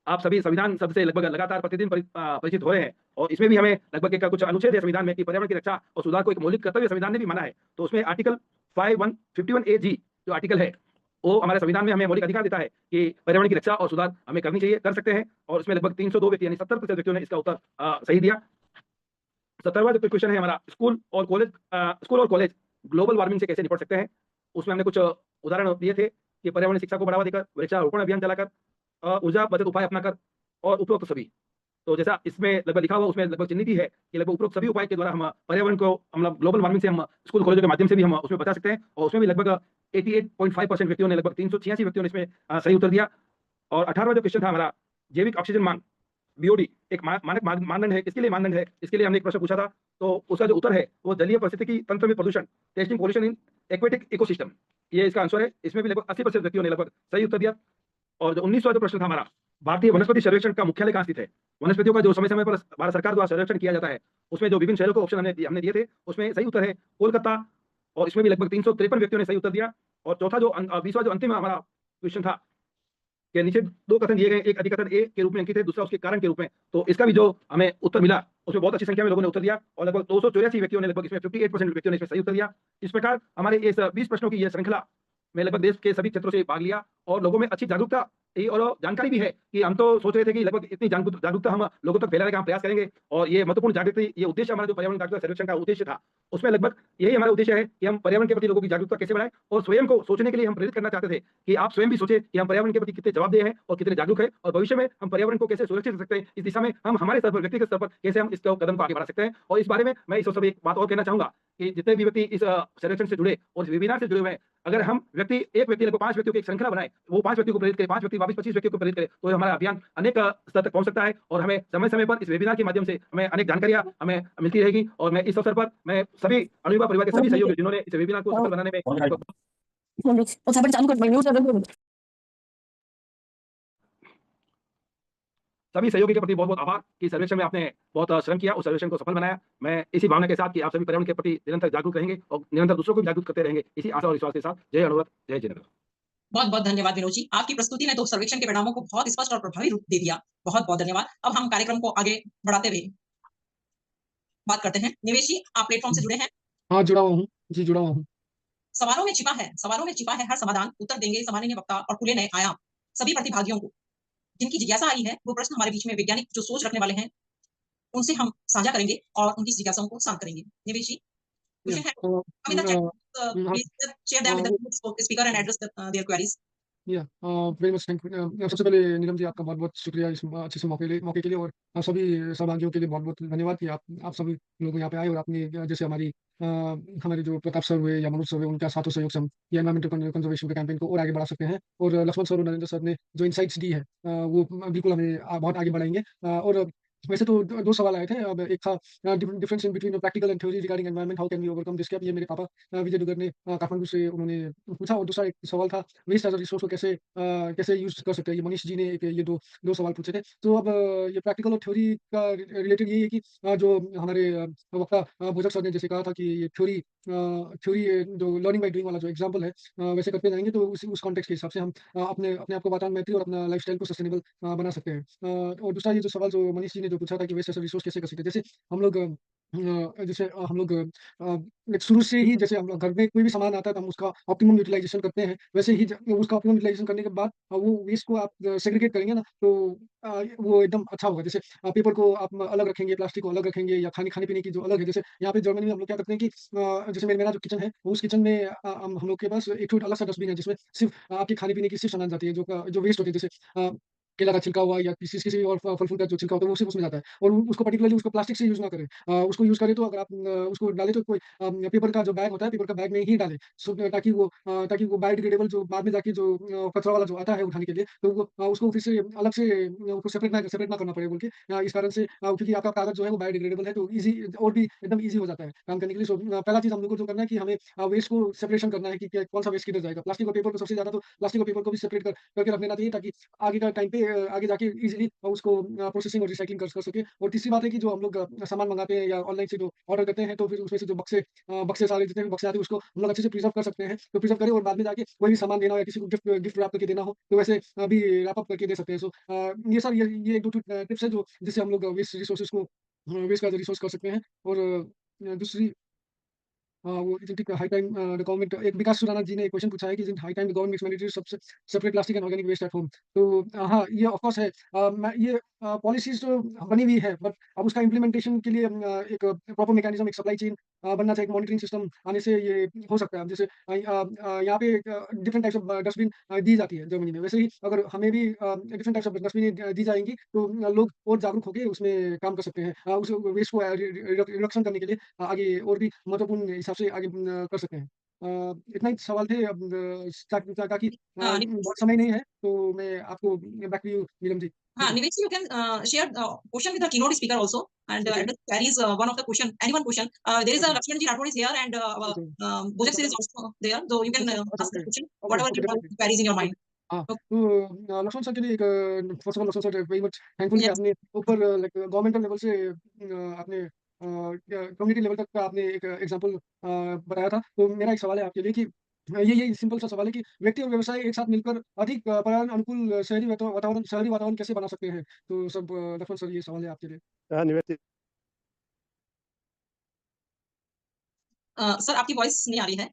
आप सभी संविधान शब्द से लगभग लगातार प्रतिदिन परिचित हो रहे हैं और इसमें भी हमें लगभग एक कुछ अनुच्छेद है संविधान में कि पर्यावरण की रक्षा और सुधार को एक मौलिक कर्तव्य संविधान ने भी माना है। तो उसमें आर्टिकल 51A(G) जो आर्टिकल है वो हमारे संविधान में हमें मौलिक अधिकार देता है कि पर्यावरण की रक्षा और सुधार हमें करनी चाहिए, कर सकते हैं। और इसमें लगभग 302 व्यक्ति यानी 70% व्यक्तियों ने इसका उत्तर सही दिया। 17वां जो क्वेश्चन है हमारा, स्कूल और कॉलेज ग्लोबल वार्मिंग से कैसे निपट सकते हैं। उसमें हमने कुछ उदाहरण दिए थे कि पर्यावरण शिक्षा को बढ़ावा देकर, वृक्षारोपण अभियान चलाकर, ऊर्जा बचत उपाय अपनाकर और उपरोक्त सभी। तो जैसा इसमें लगभग लिखा हुआ उसमें लगभग चिन्हित ही है कि लगभग उपरोक्त सभी उपाय के द्वारा हम पर्यावरण को मतलब ग्लोबल वार्मिंग से हम स्कूल कॉलेजों के माध्यम से भी हम उसमें बचा सकते हैं। और उसमें भी लगभग 88.5% व्यक्तियों ने, लगभग 386 व्यक्तियों ने इसमें सही उत्तर दिया। और 18वां जो क्वेश्चन था हमारा, जैविक ऑक्सीजन मांग BOD एक मानक मानदंड है, किसके लिए मानदंड है, इसके लिए हमने एक प्रश्न पूछा था। तो उसका जो उत्तर है वो जलीय परिस्थितिकी तंत्र में प्रदूषण, testing pollution in aquatic ecosystem, ये इसका आंसर है। इसमें भी लगभग 80% व्यक्तियों ने लगभग सही उत्तर दिया। और जो 19वां जो प्रश्न था हमारा, भारतीय वनस्पति सर्वेक्षण का मुख्यालय कहाँ स्थित है। वनस्पतियों का जो समय समय पर भारत सरकार द्वारा सर्वेक्षण किया जाता है, उसमें जो विभिन्न शहरों को ऑप्शन हमने दिए थे, उसमें सही उत्तर है कोलकाता। और इसमें भी लगभग 353 व्यक्तियों ने सही उत्तर दिया। और चौथा जो 20वां जो अंतिम हमारा क्वेश्चन था कि नीचे दो कथन दिए गए, एक अधिकथन ए के रूप में अंकित है, दूसरा उसके कारण के रूप में। तो इसका भी जो हमें उत्तर मिला उसमें बहुत अच्छी संख्या में लोगों ने उत्तर दिया और लगभग 284 व्यक्तियों ने, लगभग इसमें 58% व्यक्तियों ने इसमें सही उत्तर दिया। इस प्रकार हमारे इस 20 प्रश्नों की यह श्रृंखला में लगभग देश के सभी क्षेत्रों से भाग लिया और लोगों में अच्छी जागरूकता ये और जानकारी भी है कि हम तो सोच रहे थे कि लगभग इतनी जागरूकता हम लोगों तक फैलाने का हम प्रयास करेंगे और ये महत्वपूर्ण जागृति, ये उद्देश्य हमारा जो पर्यावरण जागरूकता सर्वेक्षण का उद्देश्य था, उसमें लगभग यही हमारा उद्देश्य है कि हम पर्यावरण के प्रति लोगों की जागरूकता कैसे बढ़ाएं और स्वयं को सोचने के लिए हम प्रेरित करना चाहते थे कि आप स्वयं भी सोचें कि हम पर्यावरण के प्रति कितने जवाबदेह हैं और कितने जागरूक हैं और भविष्य में हम पर्यावरण को कैसे सुरक्षित रख सकते हैं, इस दिशा में हम हमारे स्तर पर, व्यक्तिगत स्तर पर कैसे हम इस कदम को आगे बढ़ा सकते हैं। और इस बारे में मैं इस अवसर पर एक बात और कहना चाहूंगा कि जितने भी व्यक्ति इस सर्वेक्षण से जुड़े और इस वेबिनार से जुड़े हुए हैं, अगर हम एक व्यक्ति लगभग 5 व्यक्तियों की एक श्रृंखला बनाए, वो 5 व्यक्तियों को प्रेरित करे, 5 व्यक्ति वापस 25 व्यक्तियों को प्रेरित करे, तो हमारा अभियान अनेक स्तर तक पहुंच सकता है और हमें समय-समय पर इस वेबिनार के माध्यम से हमें अनेक जानकारियां हमें मिलती रहेगी। और मैं इस अवसर पर मैं सभी अणुयुवा परिवार के सभी सहयोगी जिन्होंने इस वेबिनार को सफल बनाने में सभी सहयोगी के प्रति बहुत-बहुत आभार कि सर्वेक्षण में आपने बहुत श्रम किया, उस सर्वेक्षण को सफल बनाया। मैं इसी भावना के साथ कि आप सभी पर्यावरण के प्रति निरंतर जागरूक रहेंगे और निरंतर दूसरों को भी जागरूक करते रहेंगे, इसी आशा और विश्वास के साथ जय अणुव्रत, जय जिनेन्द्र। बहुत-बहुत धन्यवाद विनोद जी। आपकी प्रस्तुति ने तो सर्वेक्षण के परिणामों को बहुत स्पष्ट और प्रभावी रूप दे दिया। बहुत-बहुत धन्यवाद। अब हम कार्यक्रम को आगे बढ़ाते हुए बात करते हैं। निवेश जी, आप प्लेटफॉर्म से जुड़े हैं? हाँ, जुड़ा हुआ हूँ। जी, जुड़ा हुआ हूँ। सवालों में छिपा है हर समाधान, उत्तर देंगे सामान्य वक्ता और खुले नए आयाम। सभी प्रतिभागियों को जिनकी जिज्ञासा आई है, वो प्रश्न हमारे बीच में वैज्ञानिक जो सोच रखने वाले हैं, उनसे हम साझा करेंगे और उनकी जिज्ञासाओं को शांत करेंगे। निवेश जी, Yeah. क्वेश्चन है? Kavita, please share them with the speaker and address their queries. Very much thank you. सबसे पहले नीलम जी, आपका बहुत-बहुत शुक्रिया इस अच्छे से मौके के लिए, और सभी सहभागियों के लिए बहुत-बहुत धन्यवाद कि आप सभी लोग यहाँ पे आए और आपने जैसे हमारे जो प्रताप सर हुए या मनोज सर हुए, उनका साथों सहयोग से हम ये एनवायरमेंटल कंजर्वेशन के कैंपेन को और आगे बढ़ा सकते हैं। और लक्ष्मण सर और नरेंद्र सर ने जो इनसाइट्स दी है, वो बिल्कुल हमें बहुत आगे बढ़ाएँगे। और वैसे तो 2 सवाल आए थे। अब एक था difference in between practical and theory regarding environment, how can we overcome this gap? ये मेरे पापा विजय दुग्गल ने काठमांडू से उन्होंने पूछा। और दूसरा एक सवाल था वेस्ट एज अ रिसोर्स को कैसे यूज़ कर सकते हैं? ये मनीष जी ने ये 2 सवाल पूछे थे। तो अब ये प्रैक्टिकल और थ्योरी का रिलेटेड यही है कि जो हमारे वक्ता भोजक सर ने जैसे कहा था कि ये थ्योरी जो लर्निंग बाय डूइंग वाला जो एग्जांपल है, वैसे करते जाएँगे तो उस कॉन्टेक्स्ट के हिसाब से हम अपने आप को वातावरण मैत्री और अपना लाइफ़स्टाइल को सस्टेनेबल बना सकते हैं। और दूसरा ये जो सवाल जो मनीष जी ने जो पूछा था कि वेस्ट एज अ रिसोर्स कैसे कर सकते हैं? जैसे हम लोग शुरू से ही जैसे हम लोग घर में कोई भी सामान आता है तो हम उसका ऑप्टिमम यूटिलाइज़ेशन करते हैं। वैसे ही उसका ऑप्टिमम यूटिलाइज़ेशन करने के बाद वो वेस्ट को आप सेग्रीगेट करेंगे ना, तो वो एकदम अच्छा होगा। जैसे पेपर को आप अलग रखेंगे, प्लास्टिक को अलग रखेंगे, या खाने-पीने की जो अलग है। जैसे यहाँ पे जर्मनी में हम लोग क्या करते हैं कि जैसे मेरा जो किचन है, उस किचन में हम लोग के पास एक ठो अलग सा डस्टबिन है, जिसमें सिर्फ़ आपके खाने-पीने की सिर्फ़ सामान जाती है, जो वेस्ट होती है। जैसे केला का छिलका हुआ या किसी और फल-फूल का जो छिलका होता है, वो सिर्फ़ उसमें जाता है। और उसको पर्टिकुलरली उसको प्लास्टिक से यूज़ ना करें। उसको यूज़ करें तो अगर आप उसको डालें तो कोई पेपर का जो बैग होता है, पेपर का बैग में ही डालें। ताकि वो बायोडिग्रेडेबल जो बाद में जाके जो कचरा वाला जो आता है उठाने के लिए, तो वो उसको फिर से अलग से उसको सेपरेट ना करना पड़े बोल के, इस कारण से क्योंकि आपका कागज़ जो है वो बायोडिग्रेडेबल है, तो ईज़ी और भी एकदम ईज़ी हो जाता है काम करने के लिए। पहला चीज़ हम लोग को जो करना है कि हमें वेस्ट को सेपरेशन करना है कि कौन-सा वेस्ट किधर जाएगा। प्लास्टिक और पेपर को सबसे ज़्यादा तो प्लास्टिक और पेपर को भी सेपरेट करके रख देना चाहिए, ताकि आगे का टाइम पे आगे जाके ईज़िली उसको प्रोसेसिंग और रिसाइक्लिंग कर सकें। और तीसरी बात है कि जो हम लोग सामान मँगाते हैं या ऑनलाइन से जो ऑर्डर करते हैं, तो फिर उसमें से जो बक्से सारे जितने भी बक्से आते हैं, उसको हम लोग अच्छे से प्रिज़र्व कर सकते हैं। तो प्रिज़र्व करें और बाद में जाके कोई भी सामान देना हो या किसी को गिफ्ट रैप करके देना हो, तो वैसे भी रैप अप करके दे सकते हैं। ये सर ये 1-2 टिप्स है जो जिससे हम लोग वेस्ट रिसोर्सेज़ को वेस्ट एज़ अ रिसोर्स कर सकते हैं। और दूसरी वो isn't it high time the government, एक विकास सुराना जी ने एक क्वेश्चन पूछा है कि isn't high time the government makes mandatory separate plastic and organic waste at home? तो हाँ, ये ऑफ कोर्स है। ये पॉलिसीज़ तो बनी हुई है, बट अब उसका इम्प्लीमेंटेशन के लिए एक प्रॉपर मैकेनिज्म, एक सप्लाई चेन बनना चाहिए, एक मॉनिटरिंग सिस्टम आने से ये हो सकता है। अब जैसे यहाँ पे डिफरेंट टाइप्स ऑफ डस्टबिन दी जाती है जर्मनी में। वैसे ही अगर हमें भी डिफरेंट टाइप्स ऑफ डस्टबिन दी जाएँगी, तो लोग और जागरूक होके उसमें काम कर सकते हैं। उस वेस्ट को रिडक्शन करने के लिए आगे और भी महत्वपूर्ण हिसाब से आगे कर सकते हैं। इतना ही सवाल थे। अब ताकि बहुत समय नहीं है, तो मैं आपको back to you Neelam ji. Nivesh, you can share question with the keynote speaker also, and Okay. address queries one of the question, any one question. There is a Okay. Lakshman ji Rathod is here, and Okay. Bhojak sir is also there, so you can ask the Okay. question, Okay. whatever Okay, you want, definitely. queries in your mind. हाँ, Okay. तो लक्ष्मण सर के लिए एक first of all Lakshman sir very much thankful कि Yes. आपने ऊपर लाइक गवर्नमेंटल लेवल से आपने कम्युनिटी लेवल तक का आपने एक एग्जांपल बताया था। तो मेरा एक सवाल है आपके लिए कि ये सिंपल सा सवाल है कि व्यक्ति और व्यवसाय एक साथ मिलकर अधिक पर्यावरण अनुकूल शहरी वातावरण कैसे बना सकते हैं? तो सब लक्ष्मण सर, ये सवाल है आपके लिए। निवेश जी, सर आपकी वॉइस नहीं आ रही है।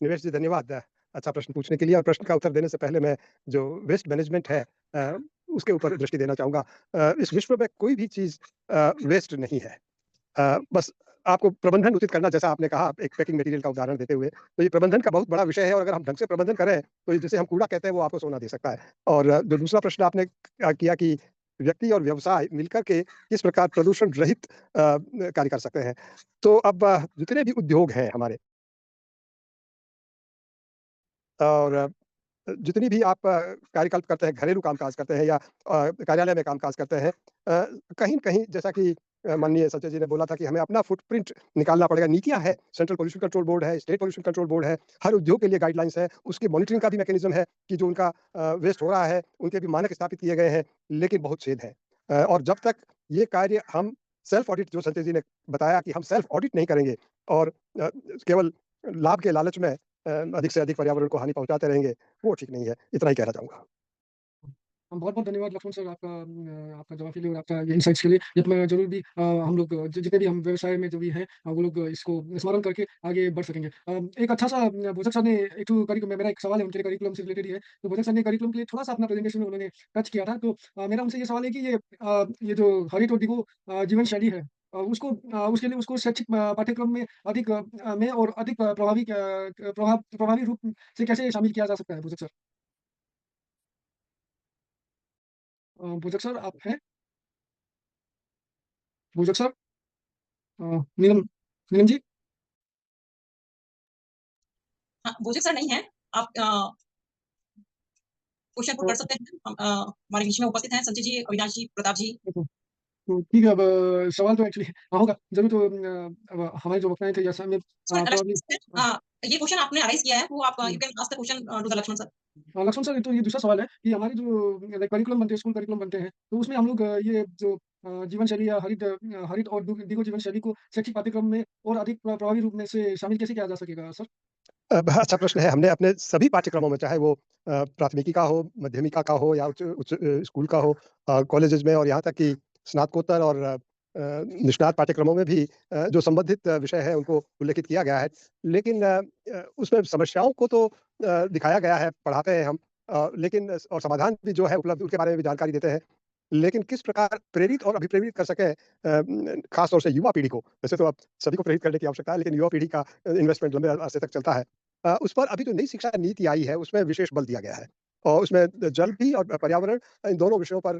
निवेश जी धन्यवाद। अच्छा प्रश्न पूछने के लिए। और प्रश्न का उत्तर देने से पहले मैं जो वेस्ट मैनेजमेंट है उसके ऊपर दृष्टि देना चाहूँगा। इस विश्व में कोई भी चीज़ वेस्ट नहीं है। बस आपको प्रबंधन उचित करना, जैसा आपने कहा एक पैकिंग मटेरियल का उदाहरण देते हुए, तो ये प्रबंधन का बहुत बड़ा विषय है और अगर हम ढंग से प्रबंधन करें तो ये जिसे हम कूड़ा कहते हैं वो आपको सोना दे सकता है। और जो दूसरा प्रश्न आपने किया कि व्यक्ति और व्यवसाय मिलकर के किस प्रकार प्रदूषण रहित कार्य कर सकते हैं। तो अब जितने भी उद्योग हैं हमारे और जितनी भी आप कार्यकल्प करते हैं, घरेलू कामकाज करते हैं या कार्यालय में कामकाज करते हैं, कहीं न कहीं जैसा कि माननीय संजय जी ने बोला था कि हमें अपना फुटप्रिंट निकालना पड़ेगा। नीतियाँ हैं, सेंट्रल पॉल्यूशन कंट्रोल बोर्ड है, स्टेट पॉल्यूशन कंट्रोल बोर्ड है, हर उद्योग के लिए गाइडलाइंस है, उसकी मॉनिटरिंग का भी मैकेनिज़्म है कि जो उनका वेस्ट हो रहा है, उनके भी मानक स्थापित किए गए हैं, लेकिन बहुत छेद है। और जब तक ये कार्य हम सेल्फ ऑडिट, जो संजय जी ने बताया कि हम सेल्फ ऑडिट नहीं करेंगे और केवल लाभ के लालच में अधिक से अधिक पर्यावरण को हानि पहुँचाते रहेंगे, वो ठीक नहीं है। इतना ही कहना चाहूँगा। बहुत-बहुत धन्यवाद लक्ष्मण सर आपका आपका जवाब के लिए और आपका ये इनसाइट्स के लिए। इसमें ज़रूर भी हम लोग जितने भी हम व्यवसाय में जो भी हैं वो लोग इसको स्मरण करके आगे बढ़ सकेंगे। एक अच्छा-सा भोजक सर ने एक ठो मेरा एक सवाल है उनके करिकुलम से रिलेटेड ही है। तो भोजक सर ने करिकुलम के लिए थोड़ा-सा अपना प्रेजेंटेशन में उन्होंने टच किया था। तो मेरा उनसे ये सवाल है कि ये जो हरित और दिगो जीवन शैली है, उसके लिए उसको शैक्षिक पाठ्यक्रम में अधिक में और अधिक प्रभावी रूप से कैसे शामिल किया जा सकता है भोजक सर? भोजक सर आप हैं? भोजक सर? नीलम नीलम जी? हाँ, भोजक सर नहीं है। आप क्वेश्चन पुट कर सकते हैं। हमारे बीच में उपस्थित हैं संजय जी, अविनाश जी, प्रताप जी। तो ठीक है। अब सवाल तो एक्चुअली होगा ज़रूर। तो अब हमारे जो वक्ताएँ थे जैसा मैं लक्ष्मण probably सर, ये क्वेश्चन आपने राइज़ किया है, वो आप you can ask the question to the Lakshman sir. Lakshman sir, तो ये दूसरा सवाल है कि हमारे जो करिकुलम बनते हैं, स्कूल करिकुलम बनते हैं, तो उसमें हम लोग ये जो जीवन शैली या हरित और दिगो जीवन शैली को शैक्षिक पाठ्यक्रम में और अधिक प्रभावी रूप में से शामिल कैसे किया जा सकेगा सर? अच्छा प्रश्न है। हमने अपने सभी पाठ्यक्रमों में, चाहे वो प्राथमिकी का हो, माध्यमिका का हो या उच्च उच्च स्कूल का हो, कॉलेजेस में और यहाँ तक कि स्नातकोत्तर और निष्णात पाठ्यक्रमों में भी जो संबंधित विषय है उनको उल्लेखित किया गया है। लेकिन उसमें समस्याओं को तो दिखाया गया है, पढ़ाते हैं हम, लेकिन और समाधान भी जो है उपलब्ध उनके बारे में भी जानकारी देते हैं। लेकिन किस प्रकार प्रेरित और अभिप्रेरित कर सकें खास तौर से युवा पीढ़ी को, वैसे तो अब सभी को प्रेरित करने की आवश्यकता है, लेकिन युवा पीढ़ी का इन्वेस्टमेंट लंबे अरसे तक चलता है। उस पर अभी जो नई शिक्षा नीति आई है उसमें विशेष बल दिया गया है और उसमें जल भी और पर्यावरण, इन दोनों विषयों पर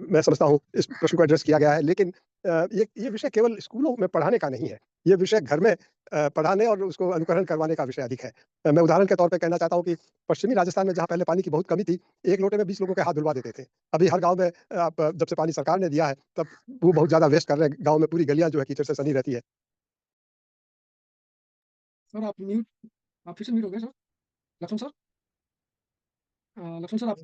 मैं समझता हूँ इस प्रश्न को एड्रेस किया गया है। लेकिन ये विषय केवल स्कूलों में पढ़ाने का नहीं है, ये विषय घर में पढ़ाने और उसको अनुकरण करवाने का विषय अधिक है। मैं उदाहरण के तौर पे कहना चाहता हूँ कि पश्चिमी राजस्थान में जहाँ पहले पानी की बहुत कमी थी, 1 लोटे में 20 लोगों के हाथ धुलवा देते थे। अभी हर गाँव में आप जब से पानी सरकार ने दिया है तब वो बहुत ज़्यादा वेस्ट कर रहे हैं, गाँव में पूरी गलियाँ जो है कीचड़ से सनी रहती है। सर आप फिर से म्यूट हो गए sir. Lakshman sir? Lakshman sir आप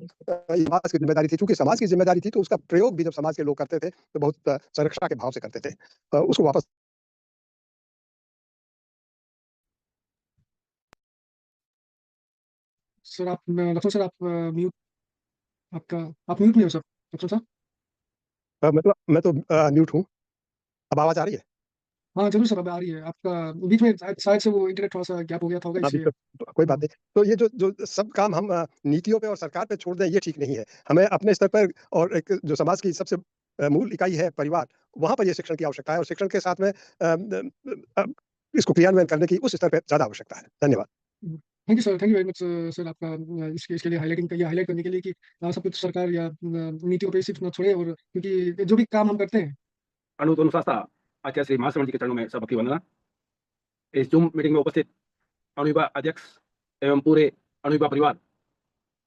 ये समाज की ज़िम्मेदारी थी, चूँकि समाज की ज़िम्मेदारी थी तो उसका प्रयोग भी जब समाज के लोग करते थे तो बहुत संरक्षण के भाव से करते थे। उसको वापस सर लक्ष्मण सर आप आप म्यूट में हो सर, लक्ष्मण सर? मैं तो म्यूट हूँ। अब आवाज़ आ रही है? हाँ, ज़रूर सर अब आ रही है। आपका बीच में शायद से वो इंटरनेट थोड़ा-सा गैप हो गया था होगा अभी इसलिए। तो कोई बात नहीं। तो ये जो सब काम हम नीतियों पे और सरकार पे छोड़ दें, ये ठीक नहीं है। हमें अपने स्तर पर और एक जो समाज की सबसे मूल इकाई है परिवार, वहाँ पर ये शिक्षण की आवश्यकता है और शिक्षण के साथ में इसको क्रियान्वयन करने की उस स्तर पे ज़्यादा आवश्यकता है। धन्यवाद। Thank you sir, thank you very much sir आपका इसके लिए हाइलाइट करने के लिए कि सब कुछ सरकार या नीतियों पे सिर्फ ना छोड़े और क्योंकि जो भी काम हम करते हैं अनुशासन आचार्य श्री महाश्रवण जी के चरणों में सब भक्ति वंदना। इस जूम मीटिंग में उपस्थित अणुविभा अध्यक्ष एवं पूरे अणुविभा परिवार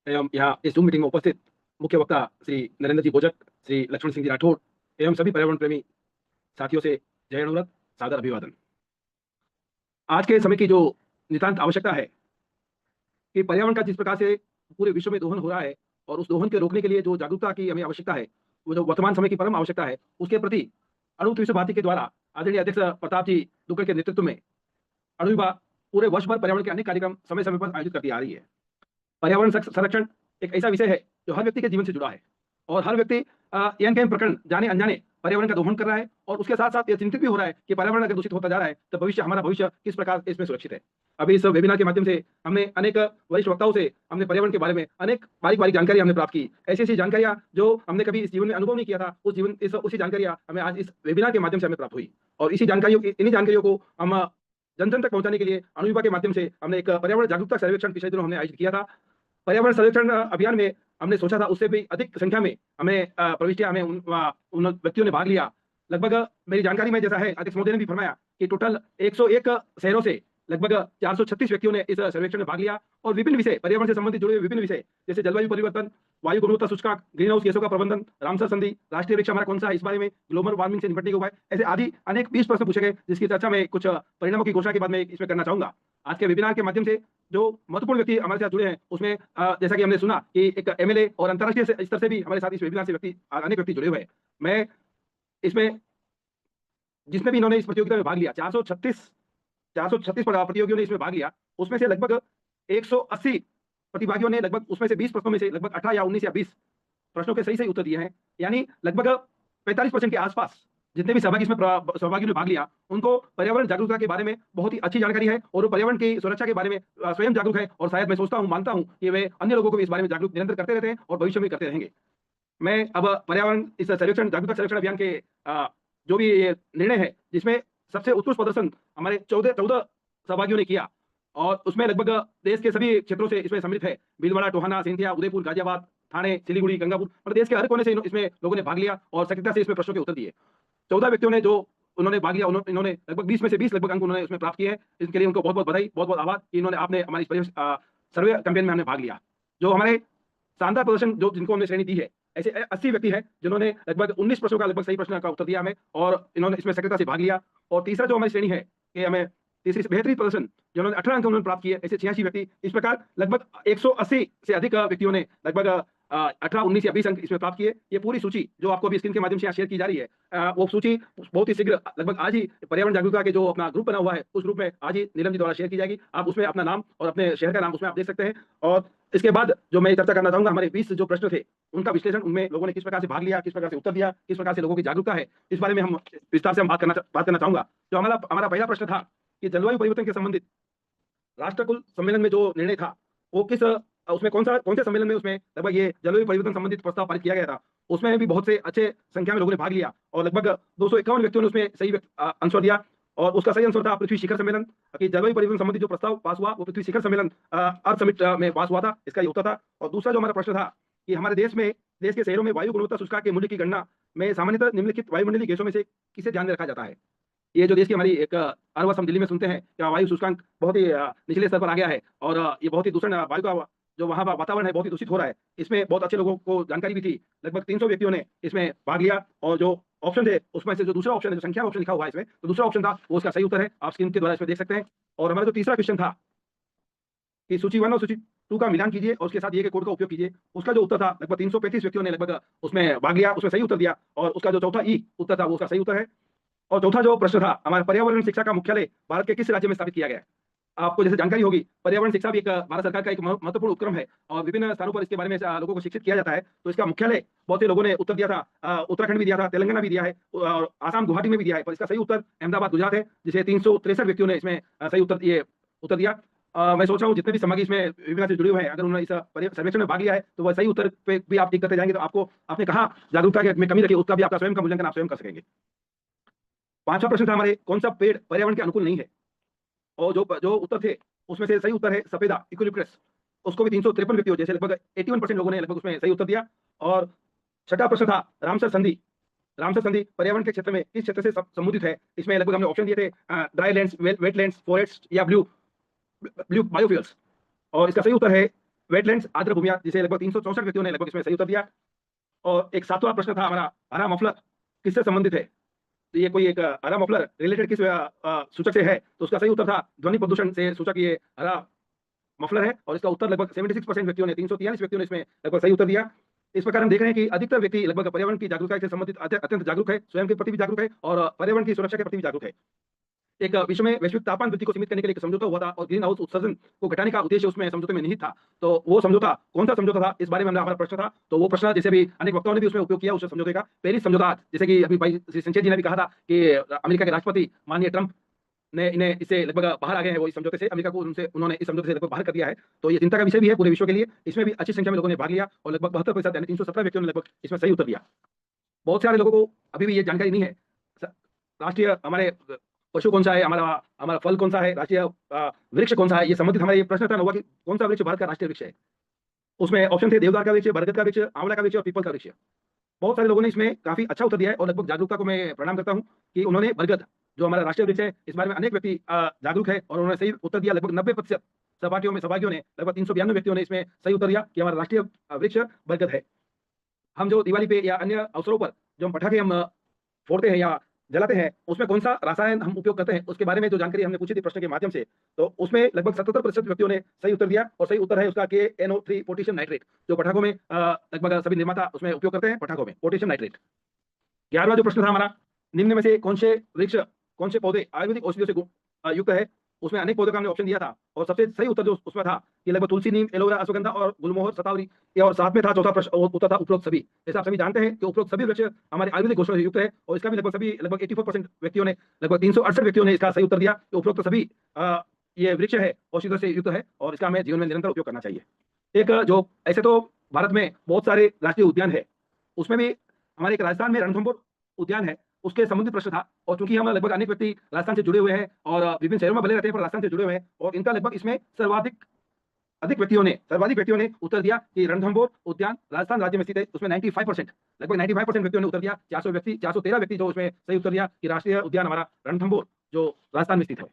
एवं यहाँ इस जूम मीटिंग में उपस्थित मुख्य वक्ता श्री नरेंद्र जी भोजक, श्री लक्ष्मण सिंह जी राठौड़ एवं सभी पर्यावरण प्रेमी साथियों से जय अनुरत, सादर अभिवादन। आज के समय की जो नितांत आवश्यकता है कि पर्यावरण का जिस प्रकार से पूरे विश्व में दोहन हो रहा है और उस दोहन के रोकने के लिए जो जागरूकता की हमें आवश्यकता है, वो जो वर्तमान समय की परम आवश्यकता है, उसके प्रति अणुत विश्व भारती के द्वारा आदरणीय अध्यक्ष प्रताप जी दुग्गल के नेतृत्व में अणुविभा पूरे वर्ष भर पर्यावरण के अनेक कार्यक्रम समय समय पर आयोजित करती आ रही है। पर्यावरण संरक्षण एक ऐसा विषय है जो हर व्यक्ति के जीवन से जुड़ा है और हर व्यक्ति प्रकरण जाने अनजाने पर्यावरण का दोहन कर रहा है और उसके साथ साथ ये चिंतित भी हो रहा है कि पर्यावरण अगर दूषित होता जा रहा है तो हमारा भविष्य किस प्रकार इसमें सुरक्षित है। अभी इस वेबिनार के माध्यम से हमने अनेक वरिष्ठ वक्ताओं से हमने पर्यावरण के बारे में अनेक बारीक जानकारी हमने प्राप्त की। ऐसी जानकारियां जो हमने कभी इस जीवन में अनुभव नहीं किया था, उसी जानकारियां हमें आज इस वेबिनार के माध्यम से हमें प्राप्त हुई। और इन्हीं जानकारियों को हम जन जन तक पहुंचाने के लिए अणु विभाग के माध्यम से हमने एक पर्यावरण जागरूकता सर्वेक्षण पिछले दिनों हमने आयोजित किया था। पर्यावरण सर्वेक्षण अभियान में हमने सोचा था उससे भी अधिक संख्या में हमें प्रविष्टियां हमें उन व्यक्तियों ने भाग लिया। लगभग मेरी जानकारी में जैसा है, अध्यक्ष महोदय ने भी फरमाया कि टोटल 101 शहरों से लगभग 436 व्यक्तियों ने इस सर्वेक्षण में भाग लिया और विभिन्न विषय, पर्यावरण से संबंधित जुड़े हुए विभिन्न विषय जैसे जलवायु परिवर्तन, वायु गुणवत्ता सूचकांक, ग्रीन हाउस गैसों का प्रबंधन, रामसर संधि, राष्ट्रीय वृक्ष हमारा कौन सा है इस बारे में, ग्लोबल वार्मिंग से निपटने के उपाय, ऐसे आदि अनेक 20 प्रश्न पूछे गए, जिसकी चर्चा में कुछ परिणामों की घोषणा के बाद में इसमें करना चाहूंगा। आज के वेबिनार के माध्यम से जो महत्वपूर्ण व्यक्ति हमारे साथ जुड़े हैं उसमें जैसा कि हमने सुना कि एक एमएलए और अंतर्राष्ट्रीय स्तर से भी हमारे साथ इस वेबिनार से अनेक व्यक्ति जुड़े हुए हैं। मैं इसमें जिसने भी इन्होंने इस प्रतियोगिता में भाग लिया, 436 प्रतियोगियों ने इसमें भाग लिया, उसमें से लगभग 180 प्रतिभागियों ने लगभग उसमें से 20 प्रश्नों में से लगभग 18 या 19 या 20 प्रश्नों के सही उत्तर दिए हैं। यानी लगभग 45% के आसपास जितने भी सहभागियों ने भाग लिया उनको पर्यावरण जागरूकता के बारे में बहुत ही अच्छी जानकारी है और वो पर्यावरण की सुरक्षा के बारे में स्वयं जागरूक है और शायद मैं मानता हूं कि वे अन्य लोगों को भी इस बारे में जागरूक निरंतर करते रहते हैं और भविष्य में करते रहेंगे। मैं अब पर्यावरण इस जागरूकता सर्वेक्षण अभियान के जो भी निर्णय है, जिसमें सबसे उत्कृष्ट प्रदर्शन हमारे 14 सहभागियों ने किया और उसमें लगभग देश के सभी क्षेत्रों से इसमें सम्मिलित है। भीलवाड़ा, टोहाना, सिंधिया, उदयपुर, गाजियाबाद, थाने, सिलीगुड़ी, गंगापुर, मतलब देश के हर कोने से इसमें लोगों ने भाग लिया और सक्रियता से इसमें प्रश्नों के उत्तर दिए। 14 व्यक्तियों ने जो उन्होंने भाग लिया, इन्होंने लगभग 20 में से 20 लगभग अंक उन्होंने उसमें प्राप्त किए हैं। इसके लिए उनको बहुत बहुत बधाई, बहुत बहुत आभार कि आपने हमारी सर्वे कैंपेन में हमने भाग लिया। जो हमारे शानदार प्रदर्शन जिनको हमने श्रेणी दी है, ऐसे 80 व्यक्ति हैं जिन्होंने लगभग 19 प्रश्नों का लगभग सही प्रश्न का उत्तर दिया हमें और इन्होंने इसमें सक्रियता से भाग लिया। और तीसरा जो हमारी श्रेणी है कि हमें तीसरी बेहतरीन प्रदर्शन जिन्होंने 18 अंक उन्होंने प्राप्त किए, ऐसे 86 व्यक्ति। इस प्रकार लगभग 180 से अधिक व्यक्तियों ने लगभग 18, 19 या 20 अंक इसमें प्राप्त किए। ये पूरी सूची जो आपको अभी स्क्रीन के माध्यम से यहाँ शेयर की जा रही है, वो सूची बहुत ही शीघ्र लगभग आज ही पर्यावरण जागरूकता के जो अपना ग्रुप बना हुआ है उस ग्रुप में आज ही नीलम जी द्वारा शेयर की जाएगी। आप उसमें अपना नाम और अपने शहर का नाम उसमें आप देख सकते हैं। और इसके बाद जो मैं चर्चा करना चाहूंगा, हमारे 20 जो प्रश्न थे उनका विश्लेषण, उनमें लोगों ने किस प्रकार से भाग लिया, किस प्रकार से उत्तर दिया, किस प्रकार से लोगों की जागरूकता है, इस बारे में हम विस्तार से बात करना चाहूंगा। जो हमारा पहला प्रश्न था कि जलवायु परिवर्तन के संबंधित राष्ट्रकुल सम्मेलन में जो निर्णय था वो उसमें कौन से सम्मेलन में उसमें लगभग ये जलवायु परिवर्तन संबंधित प्रस्ताव पारित किया गया था। उसमें भी बहुत से अच्छे संख्या में लोगों ने भाग लिया और लगभग 251 व्यक्तियों ने उसमें सही आंसर दिया और उसका सही आंसर था पृथ्वी शिखर सम्मेलन। कि जलवायु परिवर्तन संबंधित जो प्रस्ताव पास हुआ वो पृथ्वी शिखर सम्मेलन अर्थ समिट में पास हुआ था, इसका ये उत्तर था। और दूसरा जो हमारा प्रश्न था कि हमारे देश के शहरों में वायु गुणवत्ता सूचकांक के मूल्य की गणना में सामान्यतः निम्नलिखित वायुमंडलीय गैसों में से किसे ध्यान में रखा जाता है। ये जो देश की हमारी एक हर वर्ष हम दिल्ली में सुनते हैं कि वायु सूचकांक बहुत ही निचले स्तर पर आ गया है और ये बहुत ही दूषण वायु का जो वहाँ का वातावरण है बहुत ही दूषित हो रहा है। इसमें बहुत अच्छे लोगों को जानकारी भी थी। लगभग 300 व्यक्तियों ने इसमें भाग लिया और जो ऑप्शन थे उसमें से जो दूसरा ऑप्शन है, जो संख्या ऑप्शन लिखा हुआ है इसमें, तो दूसरा ऑप्शन था वो उसका सही उत्तर है। आप स्क्रीन के द्वारा इसमें देख सकते हैं। और हमारा जो तीसरा क्वेश्चन था कि सूची 1 और सूची 2 का मिलान कीजिए और उसके साथ ये के कोड का उपयोग कीजिए, उसका जो उत्तर था लगभग 335 व्यक्तियों ने लगभग उसमें भाग लिया, उसमें सही उत्तर दिया और उसका जो चौथा उत्तर था वो उसका सही उत्तर है। और चौथा जो प्रश्न था, हमारा पर्यावरण शिक्षा का मुख्यालय भारत के किस राज्य में स्थापित किया गया है। आपको जैसे जानकारी होगी, पर्यावरण शिक्षा भी एक भारत सरकार का एक महत्वपूर्ण उपक्रम है और विभिन्न स्थानों पर इसके बारे में लोगों को शिक्षित किया जाता है। तो इसका मुख्यालय बहुत से लोगों ने उत्तर दिया था, उत्तराखंड भी दिया था, तेलंगाना भी दिया है और आसाम गुवाहाटी में भी दिया है, पर इसका सही उत्तर अहमदाबाद गुजरात है, जिसे 363 व्यक्तियों ने इसमें सही उत्तर दिया। मैं सोच रहा हूँ जितने भी समागी इसमें वेबिनार से जुड़े हुए हैं, अगर उन्होंने इस सर्वेक्षण में भाग लिया है तो वह सही उत्तर पे भी आप टिक करते जाएंगे तो आपको आपने कहा जागरूकता में कमी रखी उसका भी आपका स्वयं का मूल्यांकन आप स्वयं कर सकेंगे। पांचवा प्रश्न था हमारे, कौन सा पेड़ पर्यावरण के अनुकूल नहीं है। और जो उत्तर थे उसमें से सही उत्तर है सफेदा, यूकेलिप्टस। उसको भी 353 व्यक्तियों जैसे लगभग 81% लोगों ने लगभग उसमें सही उत्तर दिया। और छठा प्रश्न था रामसर संधि। रामसर संधि पर्यावरण के क्षेत्र में किस क्षेत्र से संबंधित है। इसमें लगभग हमने ऑप्शन दिए थे ड्राई लैंड्स, वेटलैंड्स, फॉरेस्ट या ब्लू बायोफ्यूल्स। और इसका सही उत्तर है वेटलैंड्स, आर्द्र भूमियां, जिसे लगभग 364 व्यक्तियों ने लगभग इसमें सही उत्तर दिया। और एक सातवां प्रश्न था हमारा, हरा मफलर किससे संबंधित है। तो ये कोई एक हरा मफलर रिलेटेड किस सूचक से है, तो उसका सही उत्तर था ध्वनि प्रदूषण से सूचक ये हरा मफलर है। और इसका उत्तर लगभग 76% व्यक्तियों ने, 343 व्यक्तियों ने इसमें लगभग सही उत्तर दिया। इस प्रकार हम देख रहे हैं कि अधिकतर व्यक्ति लगभग पर्यावरण की जागरूकता से संबंधित अत्यंत जागरूक है, स्वयं के प्रति भी जागरूक है और पर्यावरण की सुरक्षा के प्रति भी जागरूक है। एक विश्व में वैश्विक तापमान वृद्धि को सीमित करने के लिए एक समझौता हुआ था और ग्रीन हाउस उत्सर्जन को घटाने का उद्देश्य उसमें समझौते में निहित था। तो वो समझौता कौन सा समझौता था, इस बारे में हमारा प्रश्न था। तो वो प्रश्न जैसे भी अनेक वक्ताओं ने भी उसमें उपयोग किया उस समझौते का, पेरिस समझौता, जैसे कि अभी भाई श्री संचेत जी ने भी कहा था कि अमेरिका के राष्ट्रपति माननीय ट्रंप ने इन्हें इससे लगभग बाहर आ गए हैं, वो इस समझौते से, अमेरिका को उन्होंने इस समझौते से लगभग बाहर कर दिया है। तो ये चिंता का विषय भी है पूरे विश्व के लिए। इसमें भी अच्छी संख्या में लोगों ने भाग लिया और लगभग 72% यानी 317 व्यक्तियों ने लगभग इसमें सही उत्तर दिया। बहुत सारे लोगों को अभी भी ये जानकारी नहीं है राष्ट्रीय हमारे पशु कौन सा है, हमारा फल कौन सा है, राष्ट्रीय वृक्ष कौन सा है। ये संबंधित हमारा ये प्रश्न था हुआ कि कौन सा वृक्ष भारत का राष्ट्रीय वृक्ष है। उसमें ऑप्शन थे देवदार का वृक्ष, बरगद का वृक्ष, आंवला का वृक्ष और पीपल का वृक्ष। बहुत सारे लोगों ने इसमें काफी अच्छा उत्तर दिया है और लगभग जागरूकता को मैं प्रणाम करता हूँ कि उन्होंने बरगद जो हमारा राष्ट्रीय वृक्ष है इस बारे में अनेक व्यक्ति जागरूक है और उन्होंने सही उत्तर दिया। लगभग 90% सहभागियों ने लगभग 392 व्यक्तियों ने इसमें सही उत्तर दिया कि हमारा राष्ट्रीय वृक्ष बरगद है। हम जो दिवाली पे या अन्य अवसरों पर जो हम पटाखे हम फोड़ते हैं या जलाते हैं उसमें कौन सा रसायन हम उपयोग करते हैं उसके बारे में जो जानकारी हमने पूछी थी प्रश्न के माध्यम से, तो उसमें लगभग 77% व्यक्तियों ने सही उत्तर दिया और सही उत्तर है उसका KNO3 पोटेशियम नाइट्रेट, जो पटाखों में लगभग सभी निर्माता उसमें उपयोग करते हैं पटाखों में पोटेशियम नाइट्रेट। 11वां जो प्रश्न था हमारा, निम्न में से कौन से वृक्ष कौन से पौधे आयुर्वेदिक औषधियों से युक्त है। उसमें अनेक पौधों का हमने ऑप्शन दिया था और सबसे सही उत्तर जो उसमें था कि लगभग तुलसी, नीम, एलोवेरा, अश्वगंधा और गुलमोहर, शतावरी। और साथ में था चौथा प्रश्न उत्तर था उपरोक्त सभी। जैसे आप सभी जानते हैं कि उपरोक्त सभी वृक्ष हमारे आयुर्वेदिक घोषणा से युक्त है और इसका भी लगभग 84% व्यक्तियों ने, लगभग 368 व्यक्तियों ने इसका सही उत्तर दिया कि उपरोक्त सभी ये वृक्ष है औषधियों से युक्त है और इसका हमें जीवन में निरंतर उपयोग करना चाहिए। एक जो ऐसे तो भारत में बहुत सारे राष्ट्रीय उद्यान है, उसमें भी हमारे एक राजस्थान में रणथंभौर उद्यान है, उसके संबंधित प्रश्न था। और चूंकि हम लगभग अनेक व्यक्ति राजस्थान से जुड़े हुए हैं और विभिन्न शहरों में भले रहते हैं पर राजस्थान से जुड़े हुए हैं और इनका लगभग इसमें सर्वाधिक व्यक्तियों ने उत्तर दिया कि रणथंभौर उद्यान राजस्थान राज्य में स्थित है। उसमें 95% लगभग 95% व्यक्तियों ने उत्तर दिया। 413 व्यक्ति जो उसमें सही उत्तर दिया कि राष्ट्रीय उद्यान हमारा रणथंभौर जो राजस्थान में स्थित है।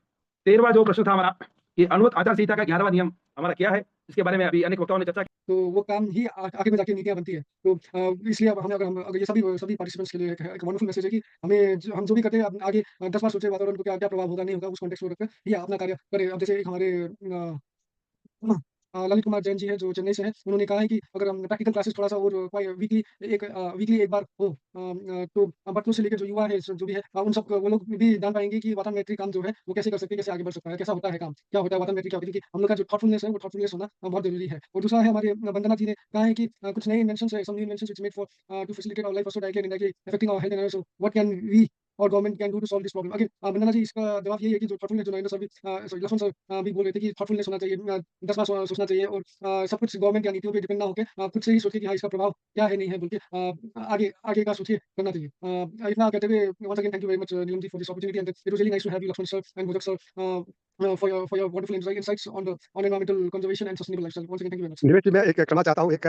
13वां जो प्रश्न था हमारा कि अनुवत आचार संहिता का 11वां नियम हमारा क्या है, इसके बारे में अभी अनेक वक्ताओं ने चर्चा की। तो वो काम ही आगे में जाके नीतियाँ बनती है। तो इसलिए अब अगर ये सभी पार्टिसिपेंट्स के लिए एक वंडरफुल मैसेज है कि हम जो भी करते हैं आगे 10 बार सोचे वातावरण को क्या प्रभाव होगा नहीं होगा, उस कॉन्टेक्स्ट को रखकर ही अपना कार्य करें। अब जैसे एक हमारे ललित कुमार जैन जी हैं जो चेन्नई से हैं, उन्होंने कहा है कि अगर हम प्रैक्टिकल क्लासेस थोड़ा सा और वीकली एक बार हो तो बच्चों से लेकर जो युवा है जो भी है उन सब वो लोग भी जान पाएंगे कि वातावरण मैत्री काम जो है वो कैसे कर सकते हैं, कैसे आगे बढ़ सकता है, कैसा होता है काम, क्या होता है वातावरण मैत्री क्या होती है। हम लोग का जो थॉटफुलनेस है वो थॉटफुलनेस होना बहुत जरूरी है। और दूसरा है हमारे वंदना जी ने कहा है कि कुछ नए इन्वेंशंस है, some new inventions which made for to facilitate our life also directly and indirectly affecting our health and so what can we और government can do to solve this problem. Again Vandana ji इसका जवाब यही है कि जो थॉटफुलनेस जो नरेंद्र सर भी लक्ष्मण सर भी बोल रहे थे कि थॉटफुलनेस होना चाहिए, 10 बार सोचना चाहिए और सब कुछ गवर्नमेंट या नीतियों पे डिपेंड ना होकर खुद से ही सोचिए कि हाँ इसका प्रभाव क्या है नहीं है बोल के आगे का सोचिए करना चाहिए। इतना कहते हुए once again thank you very much Neelam ji for this opportunity and it was really nice to have you Lakshman sir and Bhojak sir for your wonderful insights on environmental conservation and sustainable lifestyle. Once again thank you very much. निवेश जी, मैं एक करना चाहता हूँ एक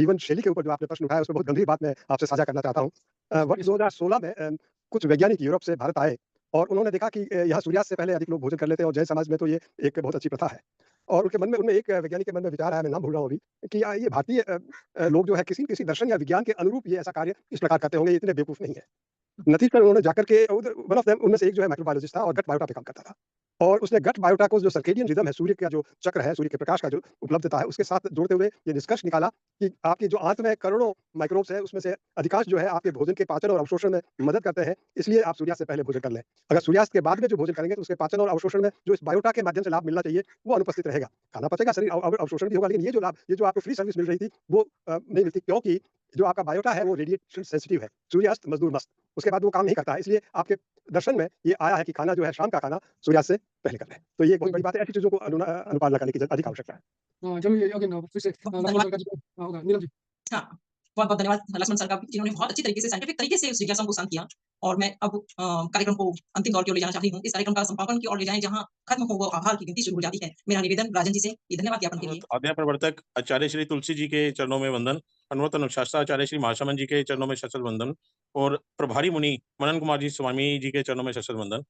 जीवन शैली के ऊपर जो आपने प्रश्न उठाया उसमें बहुत गंभीर बात मैं आपसे साझा करना चाहता हूँ। वर्ष 2016 में कुछ वैज्ञानिक यूरोप से भारत आए और उन्होंने देखा कि यहाँ सूर्यास्त से पहले अधिक लोग भोजन कर लेते हैं और जैन समाज में तो ये एक बहुत अच्छी प्रथा है। और उनमें एक वैज्ञानिक के मन में विचार आया, मैं नाम भूल रहा हूँ अभी, कि ये भारतीय लोग जो है किसी दर्शन या विज्ञान के अनुरूप ये ऐसा कार्य इस प्रकार करते होंगे, इतने बेवकूफ नहीं है। नतीजतन उन्होंने जाकर के वन ऑफ देम उनमें से एक जो है माइक्रोबायोलॉजिस्ट था और गट बायोटा पे काम करता था और उसने गट बायोटा को जो सर्केडियन रिदम है, सूर्य का जो चक्र है, सूर्य के प्रकाश का जो उपलब्धता है उसके साथ जोड़ते हुए ये निष्कर्ष निकाला कि आपकी जो आंत में करोड़ों माइक्रोब्स है उसमें से अधिकांश जो है आपके भोजन के पाचन और अवशोषण में मदद करते हैं, इसलिए आप सूर्यास्त से पहले भोजन कर लें। अगर सूर्यास्त के बाद में जो भोजन करेंगे तो उसके पाचन और अवशोषण में जो इस बायोटा के माध्यम से लाभ मिलना चाहिए वो अनुपस्थित रहेगा। खाना पचेगा, शरीर अवशोषण भी होगा, लेकिन ये जो लाभ, ये जो आपको फ्री सर्विस मिल रही थी वो नहीं मिलती, क्योंकि जो आपका बायोटा है वो रेडिएशन सेंसिटिव है। सूर्यास्त मजदूर मस्त, उसके बाद वो काम नहीं करता है, इसलिए आपके दर्शन में ये आया है कि खाना जो है शाम का खाना सूर्यास्त से पहले कर लें। तो ये बहुत बड़ी बात है, ऐसी चीजों को अनुपालना करने की अधिक आवश्यकता है। चलिए अगेन फिर से होगा नीलम जी। हाँ, बहुत-बहुत धन्यवाद लक्ष्मण सर का, जिन्होंने बहुत अच्छी तरीके से साइंटिफिक तरीके से उस जिज्ञासा को शांत किया। और मैं अब कार्यक्रम को अंतिम दौर की ओर ले जाना चाहती हूँ। इस कार्यक्रम का समापन की ओर ले जाएं, जहाँ खत्म हो वो आभार की गिनती शुरू हो जाती है। मेरा निवेदन राजन जी से ये धन्यवाद ज्ञापन के लिए। आज्ञा प्रवर्तक आचार्य श्री तुलसी जी के चरणों में वंदन, अनुवर्त अनुशास्त्राचार्य श्री महासमन जी के चरणों में सशस्त्र वंदन और प्रभारी मुनि मनन कुमार जी स्वामी जी के चरणों में सशस्त्र वंदन।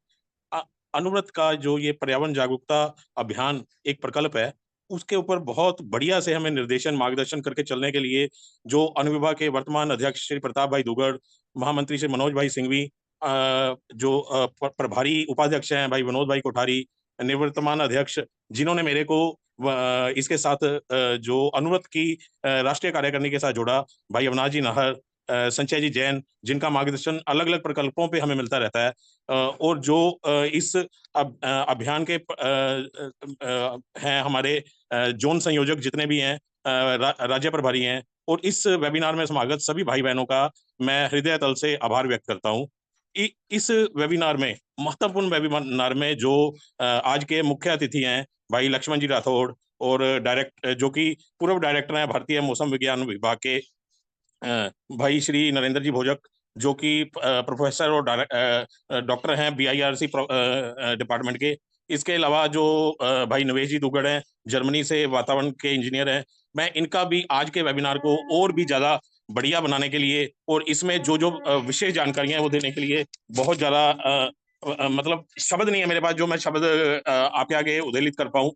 अनुव्रत का जो ये पर्यावरण जागरूकता अभियान एक प्रकल्प है, उसके ऊपर बहुत बढ़िया से हमें निर्देशन मार्गदर्शन करके चलने के लिए जो अनुविभाग के वर्तमान अध्यक्ष श्री प्रताप भाई दुगड़, महामंत्री श्री मनोज भाई सिंघवी, जो प्रभारी उपाध्यक्ष हैं भाई विनोद भाई कोठारी, निवर्तमान अध्यक्ष जिन्होंने मेरे को इसके साथ जो अनुव्रत की राष्ट्रीय कार्यकारिणी के साथ जोड़ा, भाई अविनाश जी नाहर, संचय जी जैन, जिनका मार्गदर्शन अलग अलग प्रकल्पों पे हमें मिलता रहता है, और जो इस अभियान के हैं हमारे जोन संयोजक जितने भी हैं, राज्य प्रभारी हैं, और इस वेबिनार में समागत सभी भाई बहनों का मैं हृदय तल से आभार व्यक्त करता हूँ। इस वेबिनार में, महत्वपूर्ण वेबिनार में, जो आज के मुख्य अतिथि हैं भाई लक्ष्मण जी राठौड़, और जो कि पूर्व डायरेक्टर हैं भारतीय मौसम विज्ञान विभाग के भाई श्री नरेंद्र जी भोजक, जो कि प्रोफेसर और डॉक्टर हैं BIRC डिपार्टमेंट के। इसके अलावा जो भाई नवेश जी दुग्गड़ हैं, जर्मनी से वातावरण के इंजीनियर हैं। मैं इनका भी आज के वेबिनार को और भी ज़्यादा बढ़िया बनाने के लिए, और इसमें जो जो विशेष जानकारियां हैं वो देने के लिए बहुत ज़्यादा मतलब शब्द नहीं है मेरे पास जो मैं शब्द आपके आगे उद्धृत कर पाऊँ।